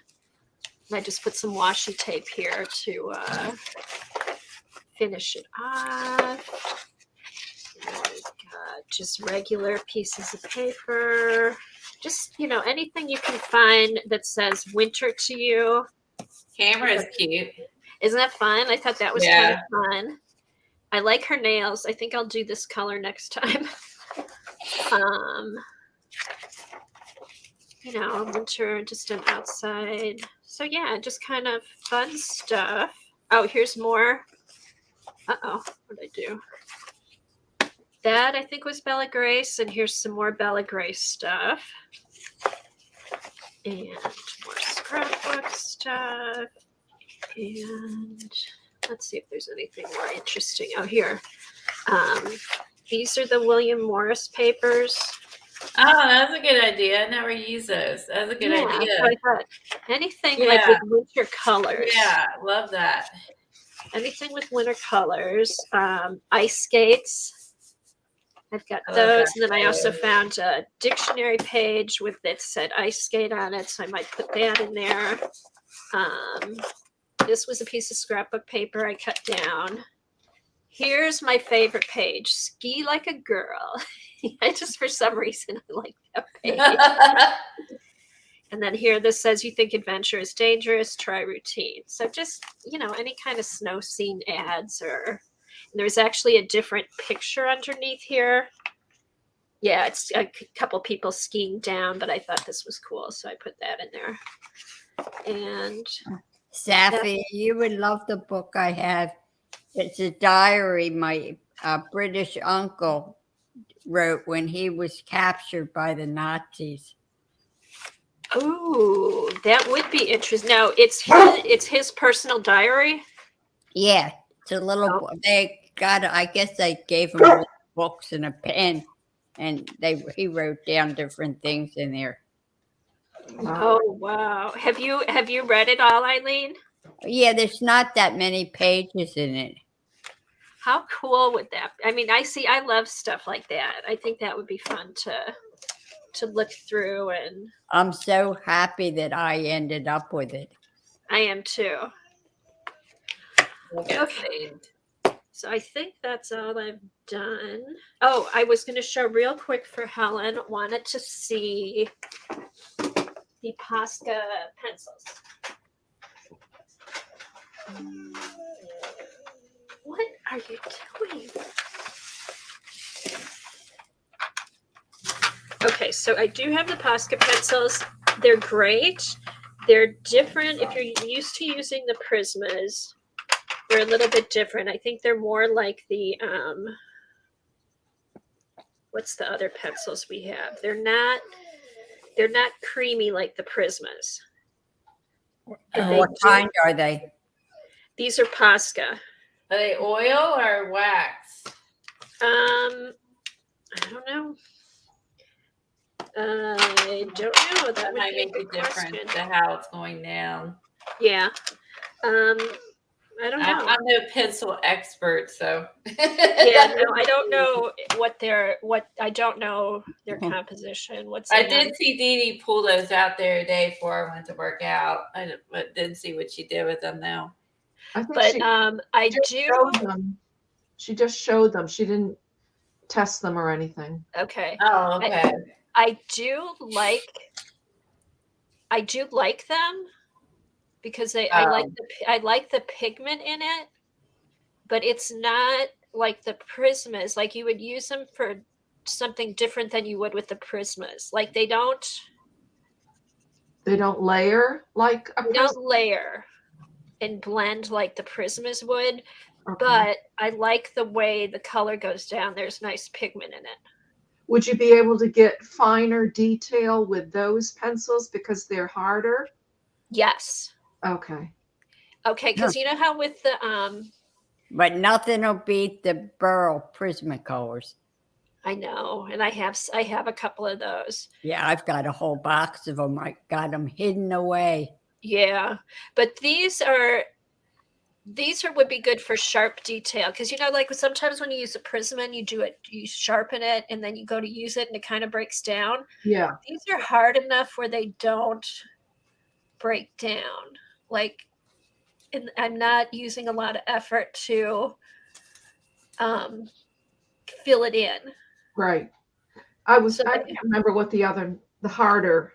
Speaker 1: And I just put some washi tape here to finish it off. And we've got just regular pieces of paper. Just, anything you can find that says winter to you.
Speaker 3: Camera is cute.
Speaker 1: Isn't that fun? I thought that was kind of fun. I like her nails. I think I'll do this color next time. Winter, just an outside. So yeah, just kind of fun stuff. Oh, here's more. Uh-oh, what did I do? That I think was Bella Grace, and here's some more Bella Grace stuff. And more scrapbook stuff. And let's see if there's anything more interesting. Oh, here. These are the William Morris papers.
Speaker 3: Oh, that's a good idea. I never use those. That's a good idea.
Speaker 1: So I thought anything like with winter colors.
Speaker 3: Yeah, love that.
Speaker 1: Anything with winter colors. Ice skates. I've got those. And then I also found a dictionary page with that said ice skate on it. So I might put that in there. This was a piece of scrapbook paper I cut down. Here's my favorite page, Ski Like a Girl. I just, for some reason, I like that page. And then here, this says, you think adventure is dangerous, try routine. So just, any kind of snow scene ads, or there's actually a different picture underneath here. Yeah, it's a couple people skiing down, but I thought this was cool, so I put that in there. And
Speaker 2: Safi, you would love the book I have. It's a diary my British uncle wrote when he was captured by the Nazis.
Speaker 1: oh, that would be interesting. Now, it's his personal diary.
Speaker 2: Yeah, it's a little book. They got it. I guess they gave him all books and a pen, and he wrote down different things in there.
Speaker 1: Oh wow! Have you read it all, Eileen?
Speaker 2: Yeah, there's not that many pages in it.
Speaker 1: How cool would that be? I mean, I love stuff like that. I think that would be fun to look through, and
Speaker 2: I'm so happy that I ended up with it.
Speaker 1: I am too.
Speaker 3: Okay.
Speaker 1: So I think that's all I've done. Oh, I was going to show real quick for Helen. Wanted to see the Posca pencils. What are you doing? Okay, so I do have the Posca pencils. They're great. They're different. If you're used to using the Prismas, they're a little bit different. I think they're more like the what's the other pencils we have? They're not creamy like the Prismas.
Speaker 2: What kind are they?
Speaker 1: These are Posca.
Speaker 3: Are they oil or wax?
Speaker 1: I don't know. I don't know.
Speaker 3: That might make a difference to how it's going down.
Speaker 1: Yeah. I don't know.
Speaker 3: I'm no pencil expert, so.
Speaker 1: Yeah, no, I don't know I don't know their composition.
Speaker 3: I did see Dee Dee pull those out there today before I went to work out. I didn't see what she did with them though.
Speaker 4: I think
Speaker 1: But
Speaker 4: she just showed them. She didn't test them or anything.
Speaker 1: Okay.
Speaker 3: Oh, okay.
Speaker 1: I do like them because I like the pigment in it, but it's not like the Prismas. Like you would use them for something different than you would with the Prismas. Like they don't
Speaker 4: layer like a
Speaker 1: they don't layer and blend like the Prismas would.
Speaker 4: Okay.
Speaker 1: But I like the way the color goes down. There's nice pigment in it.
Speaker 4: Would you be able to get finer detail with those pencils because they're harder?
Speaker 1: Yes.
Speaker 4: Okay.
Speaker 1: Okay, because you know how with the
Speaker 2: But nothing will beat the Burl Prismacolors.
Speaker 1: I know, and I have a couple of those.
Speaker 2: Yeah, I've got a whole box of them. I got them hidden away.
Speaker 1: Yeah, but these would be good for sharp detail because like sometimes when you use a Prisma and you sharpen it and then you go to use it and it kind of breaks down.
Speaker 4: Yeah.
Speaker 1: These are hard enough where they don't break down. Like, and I'm not using a lot of effort to fill it in.
Speaker 4: Right. I can't remember what the harder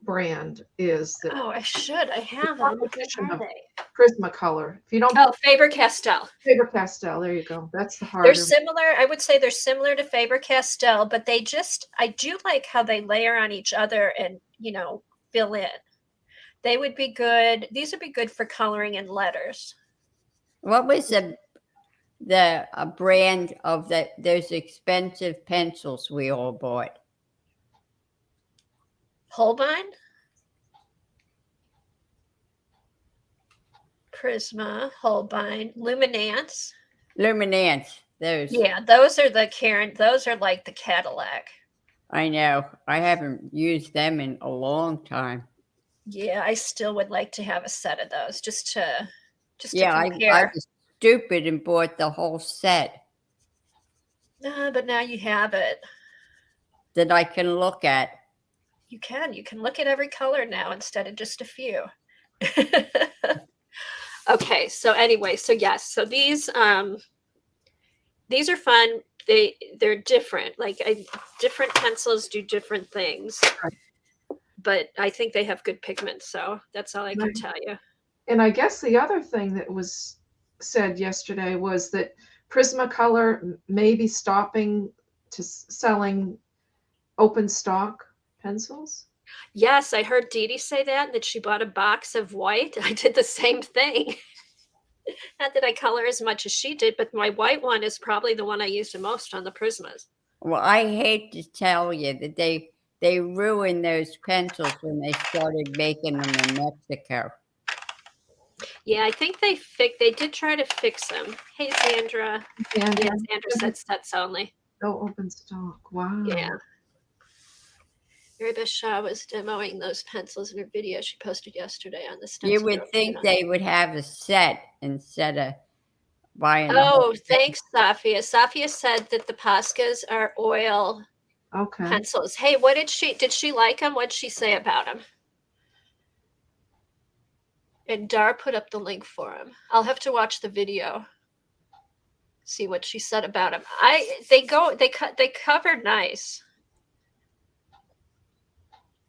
Speaker 4: brand is.
Speaker 1: I should. I have them. What are they?
Speaker 4: Prismacolor. If you don't.
Speaker 1: Oh, Faber-Castell.
Speaker 4: Faber-Castell. There you go. That's the harder.
Speaker 1: They're similar. I would say they're similar to Faber-Castell, but I do like how they layer on each other and, fill in. They would be good. These would be good for coloring in letters.
Speaker 2: What was the brand of those expensive pencils we all bought?
Speaker 1: Holbein, Prisma, Holbein, Luminance.
Speaker 2: Those.
Speaker 1: Yeah, those are those are like the Cadillac.
Speaker 2: I know. I haven't used them in a long time.
Speaker 1: Yeah, I still would like to have a set of those just to compare.
Speaker 2: I was stupid and bought the whole set.
Speaker 1: But now you have it.
Speaker 2: That I can look at.
Speaker 1: You can look at every color now instead of just a few. Okay, so anyway, so yes, so these These are fun. They're different. Like different pencils do different things.
Speaker 4: Right.
Speaker 1: But I think they have good pigment, so that's all I can
Speaker 4: Right.
Speaker 1: tell you.
Speaker 4: And I guess the other thing that was said yesterday was that Prismacolor may be stopping to selling open stock pencils.
Speaker 1: Yes, I heard Dee Dee say that she bought a box of white. I did the same thing. Not that I color as much as she did, but my white one is probably the one I use the most on the Prismas.
Speaker 2: Well, I hate to tell you that they ruined those pencils when they started making them in Mexico.
Speaker 1: Yeah, I think they did try to fix them. Hey, Sandra.
Speaker 4: And
Speaker 1: Yeah, Sandra said sets only.
Speaker 4: no open stock. Wow.
Speaker 1: Yeah. Mary Beth Shaw was demoing those pencils in her video she posted yesterday on the Stencil
Speaker 2: You would
Speaker 1: Club.
Speaker 2: think they would have a set instead of buying.
Speaker 1: Oh, thanks, Safia. Safia said that the Poscas are oil
Speaker 4: Okay.
Speaker 1: pencils. Hey, what did she like them? What'd she say about them? And Dar put up the link for him. I'll have to watch the video. See what she said about them. They cover nice.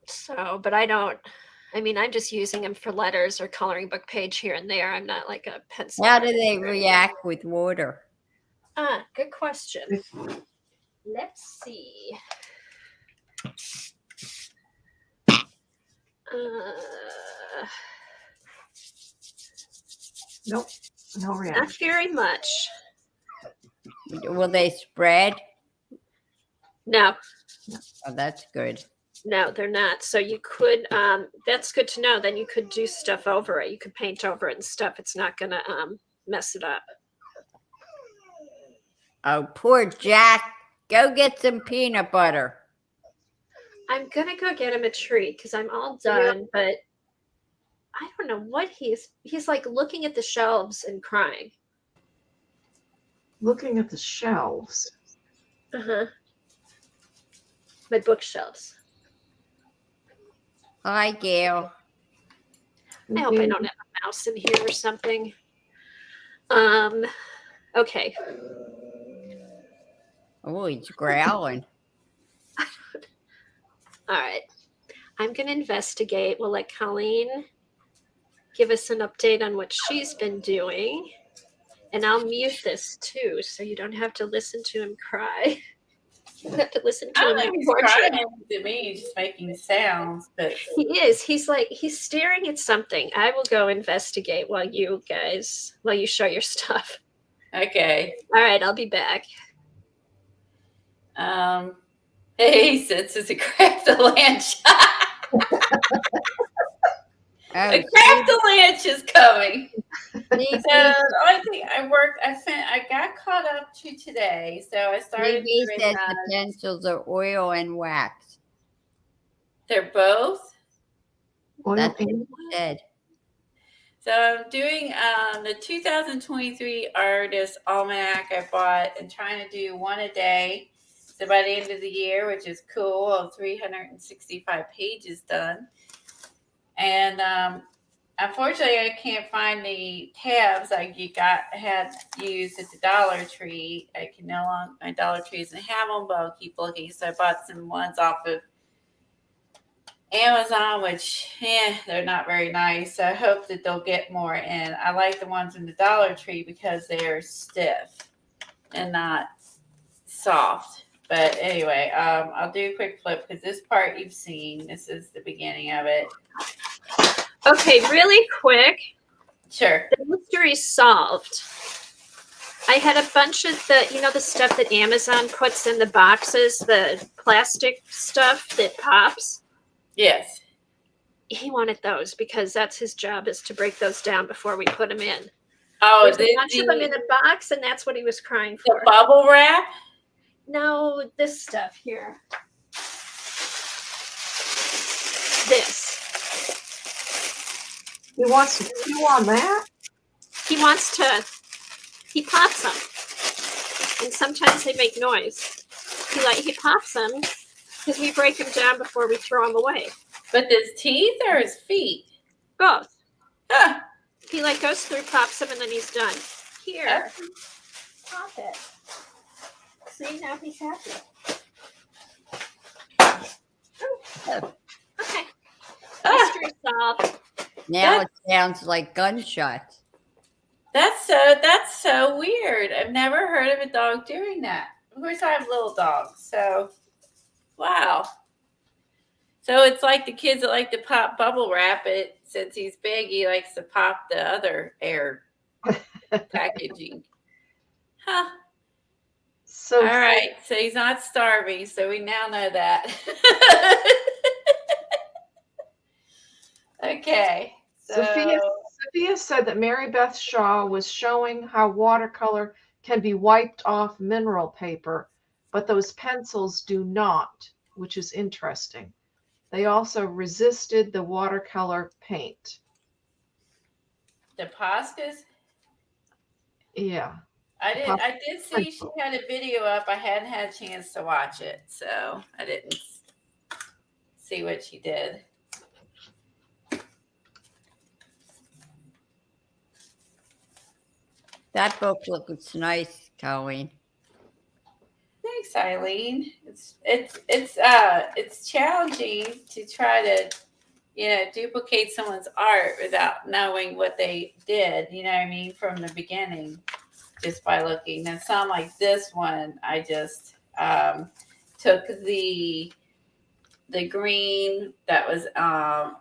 Speaker 1: So, but I'm just using them for letters or coloring book page here and there. I'm not like a pencil.
Speaker 2: How do they react with water?
Speaker 1: Good question. Let's see.
Speaker 4: Nope. No
Speaker 1: Not
Speaker 4: reaction.
Speaker 1: very much.
Speaker 2: Will they spread?
Speaker 1: No,
Speaker 2: Oh, that's good.
Speaker 1: no, they're not. So you could, that's good to know. Then you could do stuff over it. You could paint over it and stuff. It's not going to mess it up.
Speaker 2: Oh, poor Jack. Go get some peanut butter.
Speaker 1: I'm going to go get him a treat because I'm all done, but I don't know what he's like looking at the shelves and crying.
Speaker 4: Looking at the shelves.
Speaker 1: Uh-huh. My bookshelves.
Speaker 2: Hi, Gail.
Speaker 1: I hope I don't have a mouse in here or something. Okay.
Speaker 2: Oh, he's growling.
Speaker 1: All right. I'm going to investigate. We'll let Colleen give us an update on what she's been doing. And I'll mute this too, so you don't have to listen to him cry. You have to listen to him.
Speaker 3: He's crying to me, he's just making sounds, but
Speaker 1: He is. He's staring at something. I will go investigate while you show your stuff.
Speaker 3: okay.
Speaker 1: All right, I'll be back.
Speaker 3: Hey, since it's a craft the lunch. A craft the lunch is coming. I think I got caught up to today, so I started
Speaker 2: Maybe
Speaker 3: doing
Speaker 2: says
Speaker 3: that.
Speaker 2: the pencils are oil and wax.
Speaker 3: They're both.
Speaker 4: Oil
Speaker 2: That's what
Speaker 4: and
Speaker 2: he said.
Speaker 3: So I'm doing the 2023 Artist Almanac I bought and trying to do one a day. So by the end of the year, which is cool, I'll have 365 pages done. And unfortunately, I can't find the tabs I had used at the Dollar Tree. I can no longer, my Dollar Tree doesn't have them, but I'll keep looking. So I bought some ones off of Amazon, which they're not very nice. So I hope that they'll get more in. I like the ones in the Dollar Tree because they're stiff and not soft. But anyway, I'll do a quick flip because this part you've seen. This is the beginning of it.
Speaker 1: Okay, really quick.
Speaker 3: Sure.
Speaker 1: The mystery's solved. I had a bunch of the stuff that Amazon puts in the boxes, the plastic stuff that pops.
Speaker 3: Yes.
Speaker 1: He wanted those because that's his job, is to break those down before we put them in.
Speaker 3: Oh,
Speaker 1: There's a bunch of them in a box, and that's what he was crying for.
Speaker 3: The bubble wrap?
Speaker 1: No, this stuff here. This.
Speaker 4: he wants to chew on that?
Speaker 1: He pops them. And sometimes they make noise. He pops them because we break them down before we throw them away.
Speaker 3: But his teeth or his feet?
Speaker 1: Both.
Speaker 3: Ah,
Speaker 1: He goes through, pops them, and then he's done. Here. Pop it. See, now he's happy.
Speaker 2: Oh,
Speaker 1: Okay.
Speaker 3: Ah,
Speaker 1: Mystery solved.
Speaker 2: now it sounds like gunshots.
Speaker 3: that's so weird. I've never heard of a dog doing that. Of course, I have little dogs, so wow. So it's like the kids that like to pop bubble wrap it. Since he's big, he likes to pop the other air packaging. Huh.
Speaker 4: So
Speaker 3: All right. So he's not starving. So we now know that. Okay. So
Speaker 4: Sophia said that Mary Beth Shaw was showing how watercolor can be wiped off mineral paper, but those pencils do not, which is interesting. They also resisted the watercolor paint.
Speaker 3: the Poscas.
Speaker 4: Yeah.
Speaker 3: I did see she had a video up. I hadn't had a chance to watch it, so I didn't see what she did.
Speaker 2: That book looks nice, Colleen.
Speaker 3: Thanks, Eileen. It's challenging to try to duplicate someone's art without knowing what they did. You know what I mean, from the beginning, just by looking. And some like this one, I just took the green that was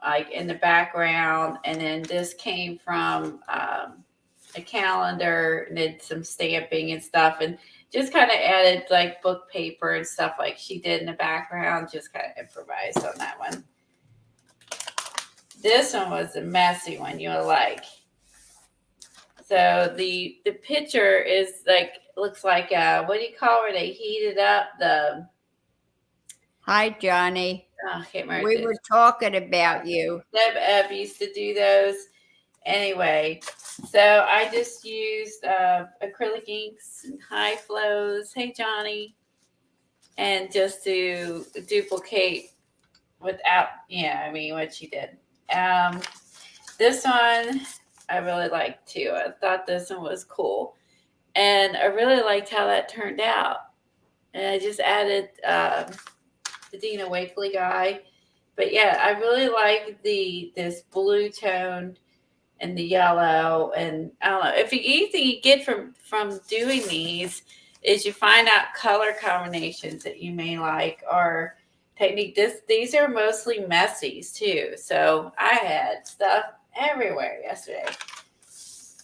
Speaker 3: like in the background, and then this came from a calendar and did some stamping and stuff, and just kind of added like book paper and stuff like she did in the background. Just kind of improvised on that one. This one was a messy one, you'll like. So the picture is like, looks like what do you call where they heated up the?
Speaker 2: Hi, Johnny.
Speaker 3: Oh, I can't remember.
Speaker 2: We were talking about you.
Speaker 3: Deb used to do those. Anyway, so I just used acrylic inks and high flows. Hey, Johnny. And just to duplicate without, I mean, what she did. This one I really liked too. I thought this one was cool. And I really liked how that turned out. And I just added the Dina Wakley guy. But yeah, I really like this blue tone and the yellow, and I don't know. If anything you get from doing these is you find out color combinations that you may like, or technique. These are mostly messies too. So I had stuff everywhere yesterday.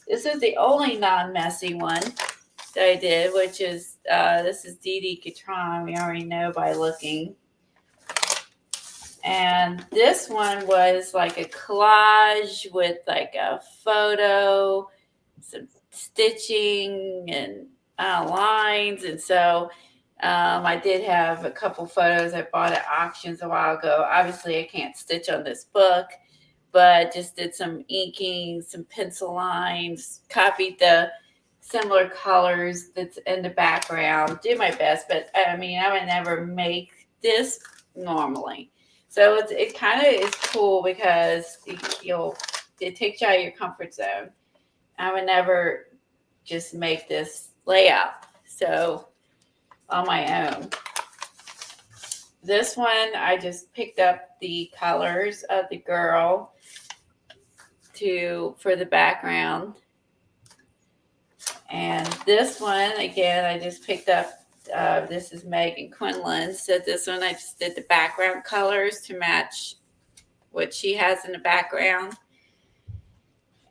Speaker 3: This is the only non-messy one that I did, which is this is Dee Dee Catron. We already know by looking. And this one was like a collage with like a photo, some stitching, and lines. And so I did have a couple photos I bought at auctions a while ago. Obviously, I can't stitch on this book, but just did some inking, some pencil lines, copied the similar colors that's in the background. Do my best, but I mean, I would never make this normally. So it kind of is cool because it takes you out of your comfort zone. I would never just make this layout. So on my own. This one, I just picked up the colors of the girl for the background. And this one, again, I just picked up. This is Megan Quinlan. So this one, I just did the background colors to match what she has in the background.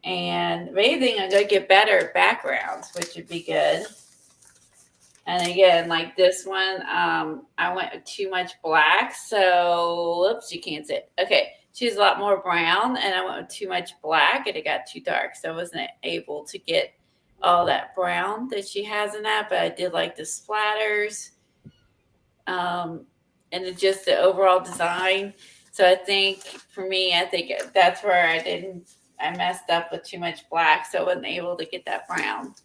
Speaker 3: And maybe I'm going to get better backgrounds, which would be good. And again, like this one, I went with too much black. So, whoops, you can't see it. Okay, she's a lot more brown, and I went with too much black, and it got too dark. So I wasn't able to get all that brown that she has in that, but I did like the splatters and just the overall design. So I think for me, I think that's where I messed up with too much black, so I wasn't able to get that brown.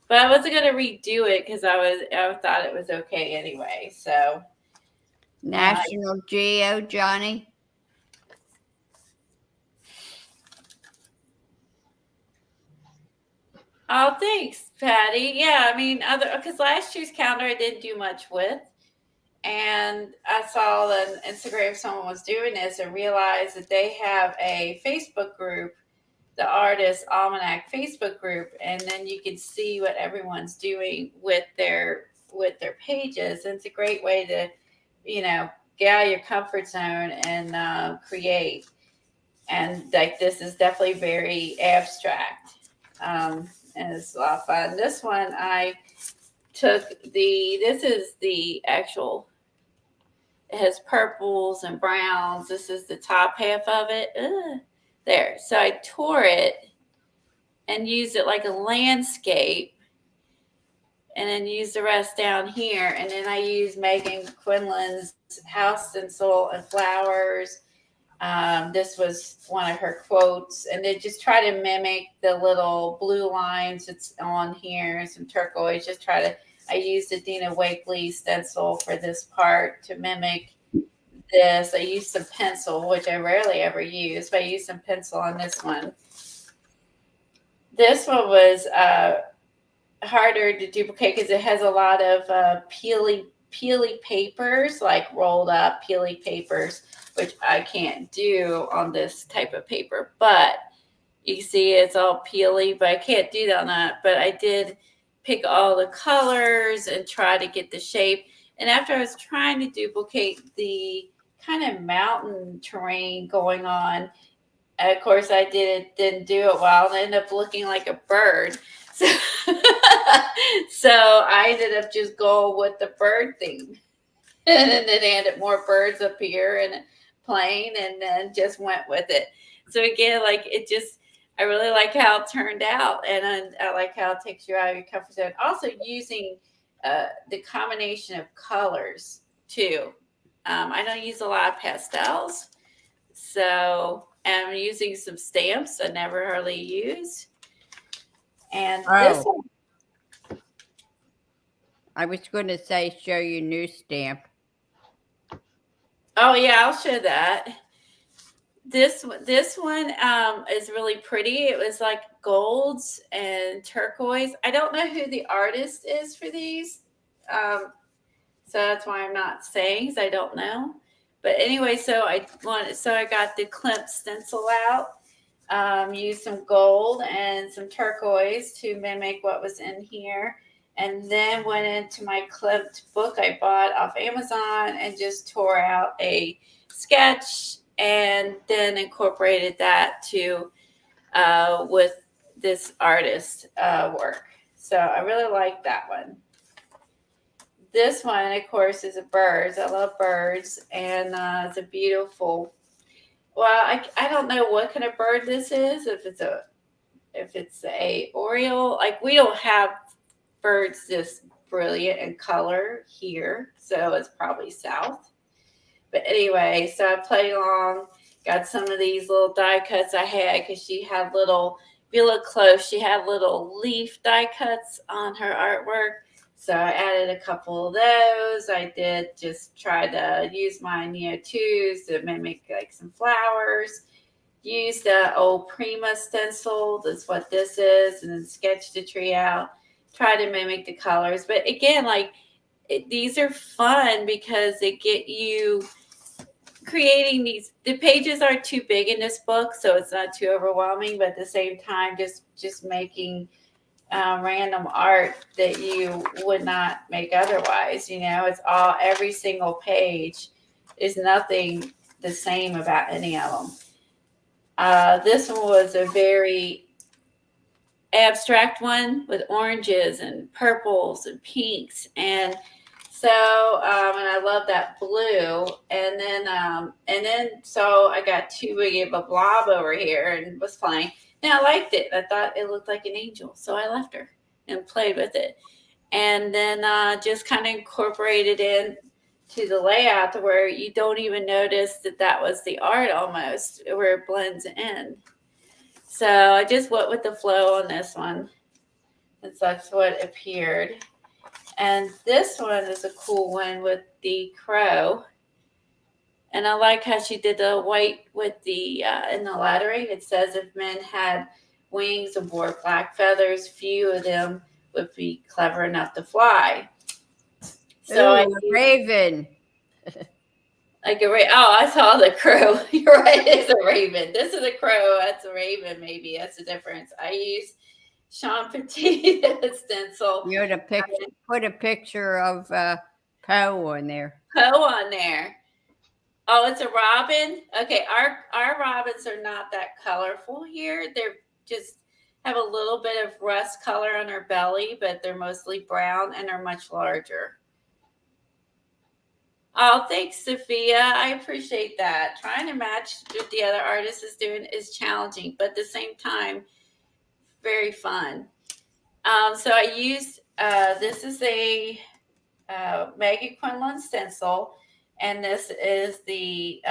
Speaker 3: But I wasn't going to redo it because I thought it was okay anyway. So
Speaker 2: National Geo, Johnny.
Speaker 3: Oh, thanks, Patty. Yeah, I mean, because last year's calendar I didn't do much with, and I saw on Instagram someone was doing this and realized that they have a Facebook group, the Artist Almanac Facebook group, and then you can see what everyone's doing with their pages. And it's a great way to, get out of your comfort zone and create. And like this is definitely very abstract, and it's a lot of fun. This one I took this is the actual. It has purples and browns. This is the top half of it. There. So I tore it and used it like a landscape, and then used the rest down here. And then I used Megan Quinlan's house stencil and flowers. This was one of her quotes, and they just try to mimic the little blue lines that's on here, some turquoise. I used the Dina Wakely stencil for this part to mimic this. I used some pencil, which I rarely ever use, but I used some pencil on this one. This one was harder to duplicate because it has a lot of peely papers, like rolled up peely papers, which I can't do on this type of paper. But you see it's all peely, but I can't do that on that. But I did pick all the colors and try to get the shape. And after I was trying to duplicate the kind of mountain terrain going on, of course I didn't do it well, and ended up looking like a bird. So, so I ended up just going with the bird theme, and then added more birds up here and plane, and then just went with it. So again, I really like how it turned out, and I like how it takes you out of your comfort zone. Also using the combination of colors too. I don't use a lot of pastels, so I'm using some stamps I never hardly use. And this one,
Speaker 2: I was going to say, show you new stamp.
Speaker 3: oh yeah, I'll show that. This one is really pretty. It was like golds and turquoise. I don't know who the artist is for these, so that's why I'm not saying, because I don't know. But anyway, so I got the Klimt stencil out, used some gold and some turquoise to mimic what was in here, and then went into my Klimt book I bought off Amazon and just tore out a sketch, and then incorporated that to with this artist work. So I really like that one. This one, of course, is a birds. I love birds, and it's a beautiful. Well, I don't know what kind of bird this is. If it's a oriole, like we don't have birds this brilliant in color here, so it's probably south. But anyway, so I played along, got some of these little die cuts I had, because she had little, if you look close, she had little leaf die cuts on her artwork. So I added a couple of those. I did just try to use my Neo-2s to mimic like some flowers. Use the old Prima stencil, that's what this is, and then sketched the tree out. Try to mimic the colors. But again, these are fun because they get you creating these. The pages aren't too big in this book, so it's not too overwhelming, but at the same time, just making random art that you would not make otherwise. It's all, every single page is nothing the same about any of them. This one was a very abstract one with oranges and purples and pinks, and so and I love that blue. And then so I got too big of a blob over here and was playing. Now I liked it. I thought it looked like an angel, so I left her and played with it, and then just kind of incorporated in to the layout to where you don't even notice that was the art, almost where it blends in. So I just went with the flow on this one, and so that's what appeared. And this one is a cool one with the crow. And I like how she did the white with the in the lettering. It says, if men had wings and wore black feathers. Few of them would be clever enough to fly. So
Speaker 2: Ooh, raven.
Speaker 3: Like a raven. Oh, I saw the crow. You're right. It's a raven. This is a crow. That's a raven. Maybe that's the difference. I use Sean Petit stencil.
Speaker 2: You had a picture. Put a picture of Poe on there.
Speaker 3: Poe on there. Oh, it's a robin. Okay, our robins are not that colorful here. They're just have a little bit of rust color on their belly, but they're mostly brown and are much larger. Oh, thanks, Sophia. I appreciate that. Trying to match what the other artist is doing is challenging, but at the same time, very fun. So I used, this is a Maggie Quinlan stencil, and this is the,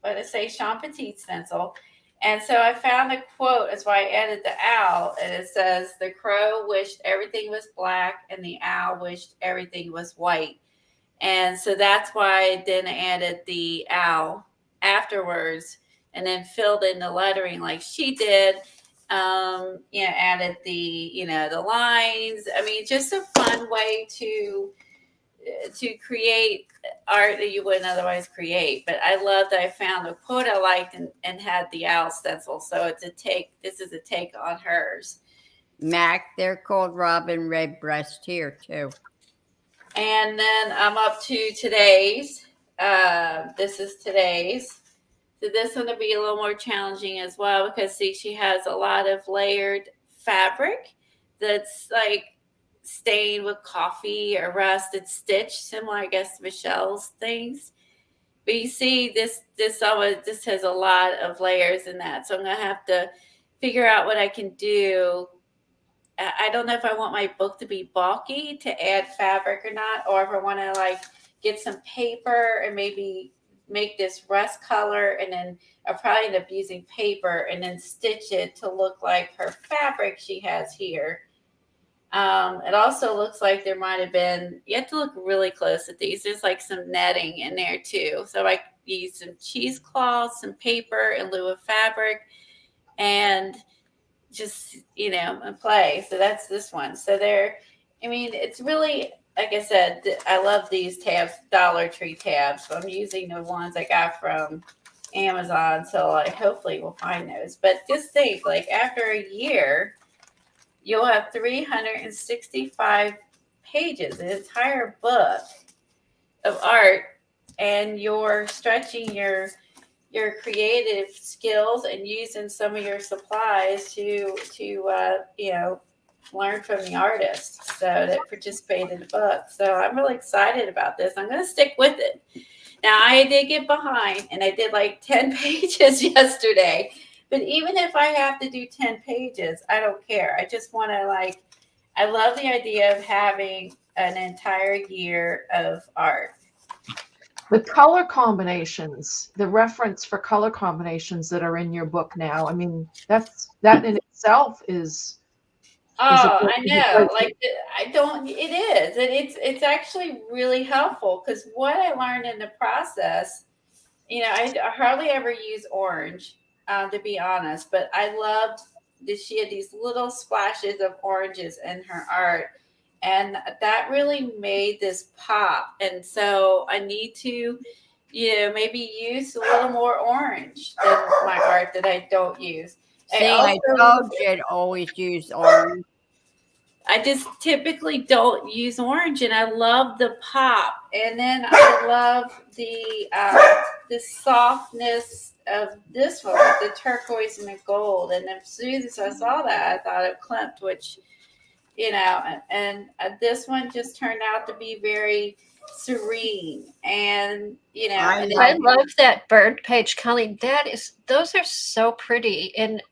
Speaker 3: what did I say, Sean Petit stencil. And so I found a quote, that's why I added the owl, and it says, "The crow wished everything was black, and the owl wished everything was white." And so that's why I then added the owl afterwards and then filled in the lettering like she did. Added the, the lines. I mean, just a fun way to create art that you wouldn't otherwise create. But I love that I found a quote I liked and had the owl stencil. So this is a take on hers.
Speaker 2: Mac, they're called robin redbreast here too.
Speaker 3: And then I'm up to today's. This is today's. So this one will be a little more challenging as well because, see, she has a lot of layered fabric that's like stained with coffee or rust. It's stitched, similar, I guess, to Michelle's things. But you see, this has a lot of layers in that. So I'm going to have to figure out what I can do. I don't know if I want my book to be bulky to add fabric or not, or if I want to like get some paper and maybe make this rust color, and then I'll probably end up using paper and then stitch it to look like her fabric she has here. It also looks like there might have been, you have to look really close at these. There's like some netting in there too. So I used some cheesecloth, some paper in lieu of fabric, and just, and play. So that's this one. So it's really, like I said, I love these tabs, Dollar Tree tabs. So I'm using the ones I got from Amazon. So I hopefully will find those. But just think, like after a year, you'll have 365 pages, an entire book of art, and you're stretching your creative skills and using some of your supplies to learn from the artists that participate in the book. So I'm really excited about this. I'm going to stick with it. Now, I did get behind, and I did like 10 pages yesterday. But even if I have to do 10 pages, I don't care. I just want to I love the idea of having an entire year of art.
Speaker 4: The color combinations, the reference for color combinations that are in your book now, I mean, that in itself is.
Speaker 3: Oh, I know. It is. And it's actually really helpful because what I learned in the process, I hardly ever use orange, to be honest, but I loved that she had these little splashes of oranges in her art. And that really made this pop. And so I need to, maybe use a little more orange than my art that I don't use.
Speaker 2: I told you I'd always use orange.
Speaker 3: I just typically don't use orange, and I love the pop. And then I love the softness of this one, the turquoise and the gold. And as soon as I saw that, I thought of Klimt, which, and this one just turned out to be very serene. And,
Speaker 1: I love that bird page, Colleen. Those are so pretty. And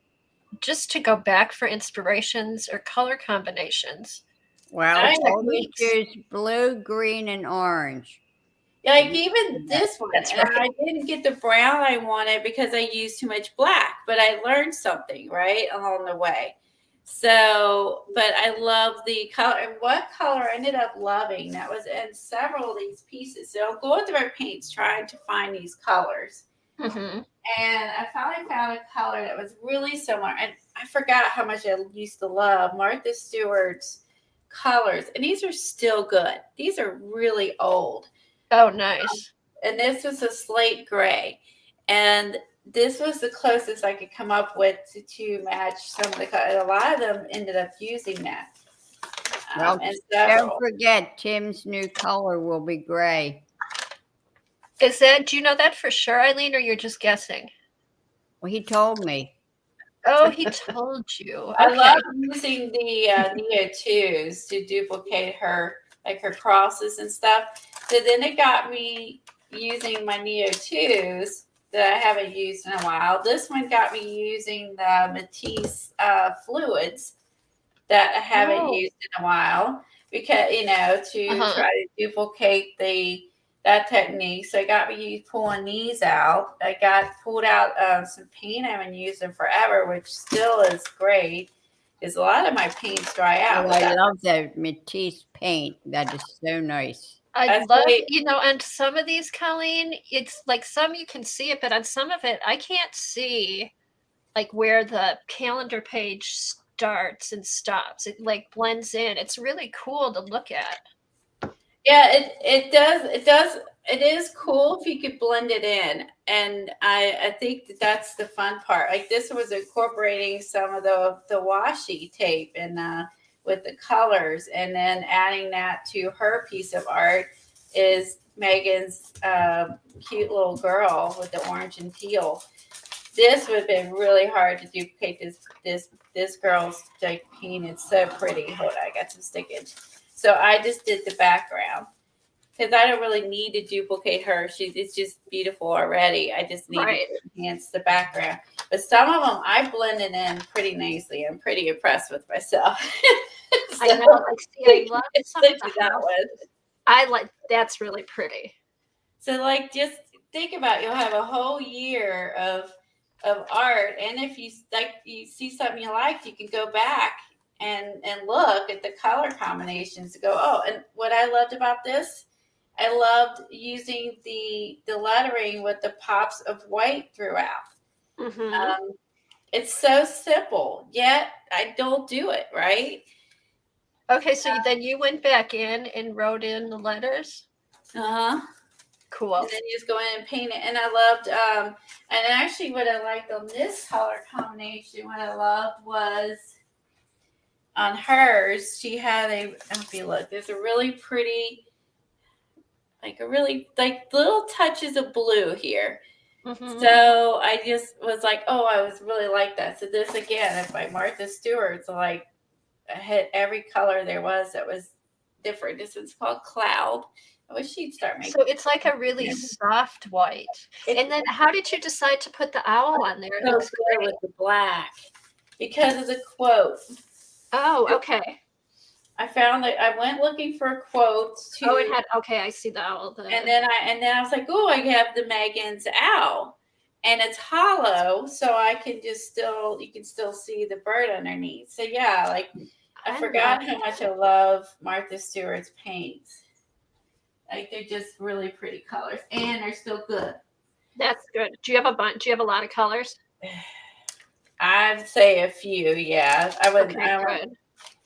Speaker 1: just to go back for inspirations or color combinations.
Speaker 2: Well, I always use blue, green, and orange.
Speaker 3: Like even this one, and I didn't get the brown I wanted because I used too much black, but I learned something right along the way. So, but I love the color, and what color I ended up loving that was in several of these pieces. So I'm going through our paints trying to find these colors. Mm-hmm. And I finally found a color that was really similar. And I forgot how much I used to love Martha Stewart's colors, and these are still good. These are really old.
Speaker 1: Oh, nice.
Speaker 3: And this was a slate gray, and this was the closest I could come up with to match some of the colors. A lot of them ended up using that.
Speaker 2: Well,
Speaker 3: And
Speaker 2: don't
Speaker 3: several.
Speaker 2: forget, Tim's new color will be gray.
Speaker 1: Is that, do you know that for sure, Eileen, or you're just guessing?
Speaker 2: Well, he told me.
Speaker 1: Oh, he told you.
Speaker 3: I
Speaker 1: Okay.
Speaker 3: love using the Neo 2s to duplicate her, like her crosses and stuff. So then it got me using my Neo 2s that I haven't used in a while. This one got me using the Matisse fluids that I haven't used in a while, because, you know, to try to duplicate that technique. So it got me pulling these out. I pulled out some paint I haven't used in forever, which still is great, because a lot of my paints dry out.
Speaker 2: Oh, I love that Matisse paint. That is so nice.
Speaker 1: I love, you know, and some of these, Colleen, it's like some you can see it, but on some of it, I can't see like where the calendar page starts and stops. It like blends in. It's really cool to look at.
Speaker 3: Yeah, it is cool if you could blend it in. And I think that's the fun part. Like this was incorporating some of the washi tape and with the colors, and then adding that to her piece of art is Megan's cute little girl with the orange and teal. This would have been really hard to duplicate. This girl's like paint. It's so pretty. Hold on, I got some stickage. So I just did the background, because I don't really need to duplicate her. It's just beautiful already. I just need to enhance the background. But some of them I blended in pretty nicely. I'm pretty impressed with myself.
Speaker 1: So, I know. Like, see, I love some of
Speaker 3: that one.
Speaker 1: I like, that's really pretty.
Speaker 3: So like, just think about, you'll have a whole year of art, and if you see something you like, you can go back and look at the color combinations to go, oh, and what I loved about this, I loved using the lettering with the pops of white throughout. It's so simple, yet I don't do it right.
Speaker 1: Okay, so then you went back in and wrote in the letters. Cool.
Speaker 3: And then you just go in and paint it. And I loved, and actually what I liked on this color combination, what I loved was on hers, she had if you look, there's a really pretty, like little touches of blue here. So I just was like, oh, I was really like that. So this again is by Martha Stewart. So like I hit every color there was that was different. This one's called Cloud. I wish she'd start making.
Speaker 1: So it's like a really soft white. And then how did you decide to put the owl on there? It looks great
Speaker 3: with the black, because of the quote.
Speaker 1: Oh, okay.
Speaker 3: I found that I went looking for quotes.
Speaker 1: Oh, it had, okay, I see the owl.
Speaker 3: And then I was like, oh, I have the Megan's owl, and it's hollow, so I can you can still see the bird underneath. So yeah, like I forgot how much I love Martha Stewart's paints. Like they're just really pretty colors, and they're still good.
Speaker 1: That's good. Do you have a bunch? Do you have a lot of colors?
Speaker 3: I'd say a few. Yeah, I would.
Speaker 1: Okay, good.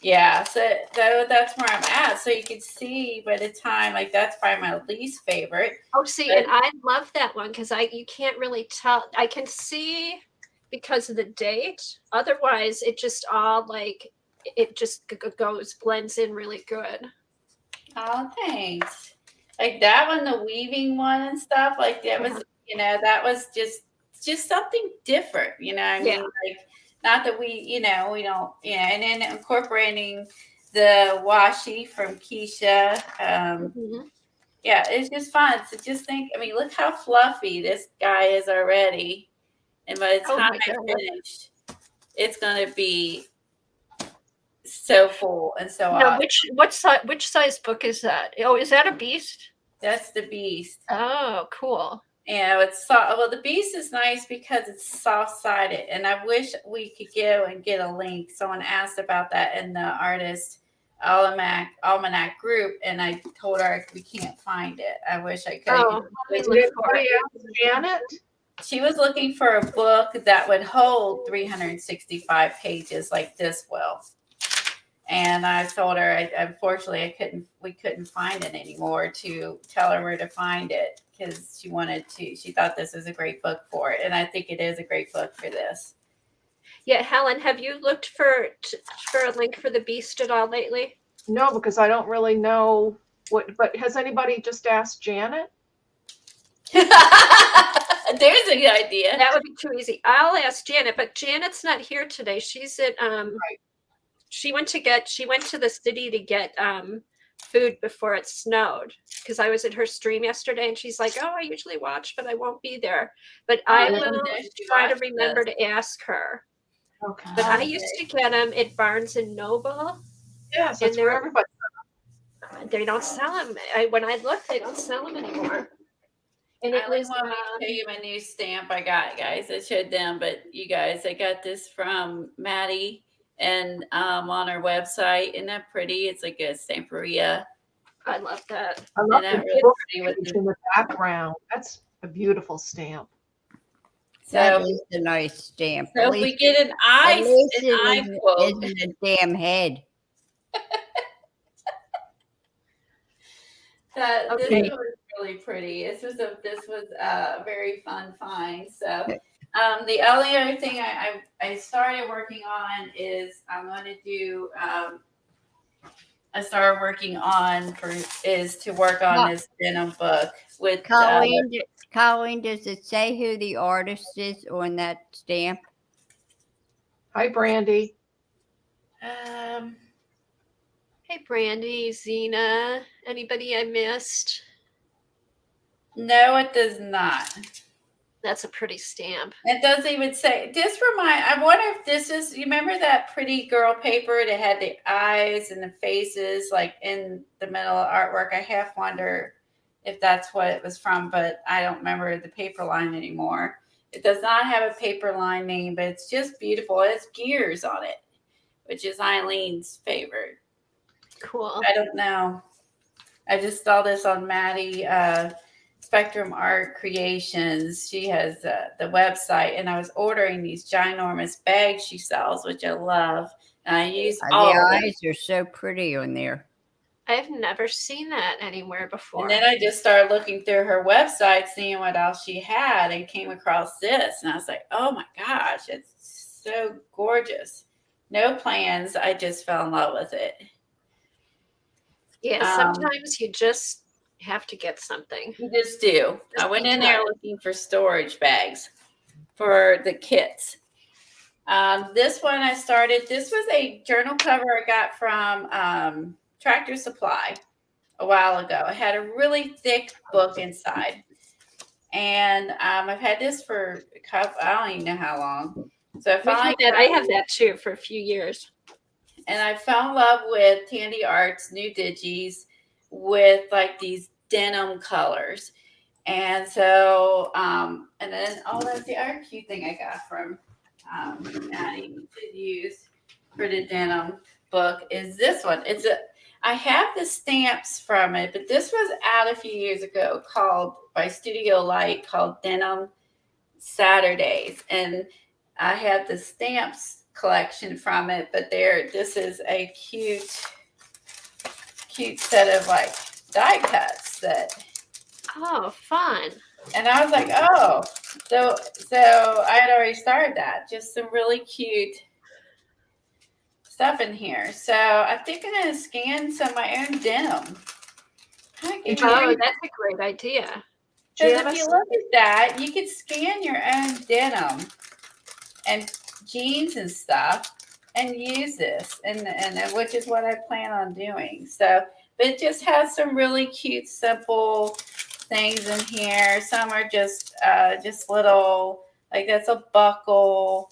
Speaker 3: Yeah, so that's where I'm at. So you can see by the time, like that's probably my least favorite.
Speaker 1: Oh, see, and I love that one because you can't really tell. I can see because of the date. Otherwise, it just all like it just blends in really good.
Speaker 3: Oh, thanks. Like that one, the weaving one and stuff, like that was, that was just something different, I mean, like, not that we don't, and then incorporating the washi from Keisha. Yeah, it's just fun. So just think, I mean, look how fluffy this guy is already. And by the time I finish, it's going to be so full and so awesome.
Speaker 1: Which size book is that? Oh, is that a Beast?
Speaker 3: That's the Beast.
Speaker 1: Oh, cool.
Speaker 3: It's soft. Well, the Beast is nice because it's soft-sided, and I wish we could go and get a link. Someone asked about that in the artist almanac group, and I told her we can't find it. I wish I could.
Speaker 1: Oh,
Speaker 4: Janet?
Speaker 3: she was looking for a book that would hold 365 pages like this will. And I told her, unfortunately, we couldn't find it anymore to tell her where to find it because she thought this was a great book for it. And I think it is a great book for this.
Speaker 1: Yeah, Helen, have you looked for a link for the Beast at all lately?
Speaker 4: No, because I don't really know but has anybody just asked Janet?
Speaker 3: There's a good idea.
Speaker 1: That would be too easy. I'll ask Janet, but Janet's not here today. She's at
Speaker 4: Right.
Speaker 1: she went to the city to get food before it snowed because I was at her stream yesterday and she's like, oh, I usually watch, but I won't be there. But I will try to remember to ask her.
Speaker 4: Okay.
Speaker 1: But I used to get them at Barnes and Noble.
Speaker 4: Yes, that's where everybody.
Speaker 1: They don't sell them. When I looked, they don't sell them anymore. And it was.
Speaker 3: Want me to show you my new stamp I got, guys. I showed them, but you guys, I got this from Maddie and on our website. Isn't that pretty? It's like a stamperia.
Speaker 1: I love that.
Speaker 4: I love
Speaker 3: And
Speaker 4: the
Speaker 3: really
Speaker 4: book
Speaker 3: pretty with
Speaker 4: page in the background. That's a beautiful stamp.
Speaker 2: That
Speaker 3: So,
Speaker 2: is a nice stamp.
Speaker 3: so
Speaker 2: At
Speaker 3: if we
Speaker 2: least-
Speaker 3: get an
Speaker 2: at
Speaker 3: eye
Speaker 2: least it
Speaker 3: quote.
Speaker 2: isn't a damn head.
Speaker 3: This
Speaker 1: Okay.
Speaker 3: was really pretty. This was a very fun find. So the only other thing I started working on is I'm going to do I started working on to work on this denim book with
Speaker 2: Colleen, does it say who the artist is on that stamp?
Speaker 4: Hi, Brandy.
Speaker 1: Hey, Brandy, Zena, anybody I missed?
Speaker 3: No, it does not.
Speaker 1: That's a pretty stamp.
Speaker 3: It doesn't even say. I wonder if this is. You remember that pretty girl paper that had the eyes and the faces like in the middle of artwork? I half wonder if that's what it was from, but I don't remember the paper line anymore. It does not have a paper line name, but it's just beautiful. It has gears on it, which is Eileen's favorite.
Speaker 1: Cool.
Speaker 3: I don't know. I just saw this on Maddie Spectrum Art Creations. She has the website, and I was ordering these ginormous bags she sells, which I love. And I use all
Speaker 2: The
Speaker 3: of them.
Speaker 2: eyes are so pretty on there.
Speaker 1: I've never seen that anywhere before.
Speaker 3: And then I just started looking through her website, seeing what else she had, and came across this. And I was like, oh my gosh, it's so gorgeous. No plans. I just fell in love with it.
Speaker 1: Yeah, sometimes you just have to get something.
Speaker 3: You just do. I went in there looking for storage bags for the kits. This one I started. This was a journal cover I got from Tractor Supply a while ago. It had a really thick book inside. And I've had this for a couple, I don't even know how long. So
Speaker 1: I have that too for a few years.
Speaker 3: And I fell in love with Tandy Art's new digis with like these denim colors. And so, and then, that's the other cute thing I got from Maddie to use for the denim book is this one. I have the stamps from it, but this was out a few years ago by Studio Light called Denim Saturdays. And I have the stamps collection from it, but this is a cute set of like die cuts
Speaker 1: Oh, fun.
Speaker 3: and I was like, oh, so I had already started that. Just some really cute stuff in here. So I think I'm gonna scan some of my own denim.
Speaker 1: Oh, that's a great idea.
Speaker 3: Because if you look at that, you could scan your own denim and jeans and stuff and use this, and which is what I plan on doing. So, but it just has some really cute, simple things in here. Some are just little, like that's a buckle.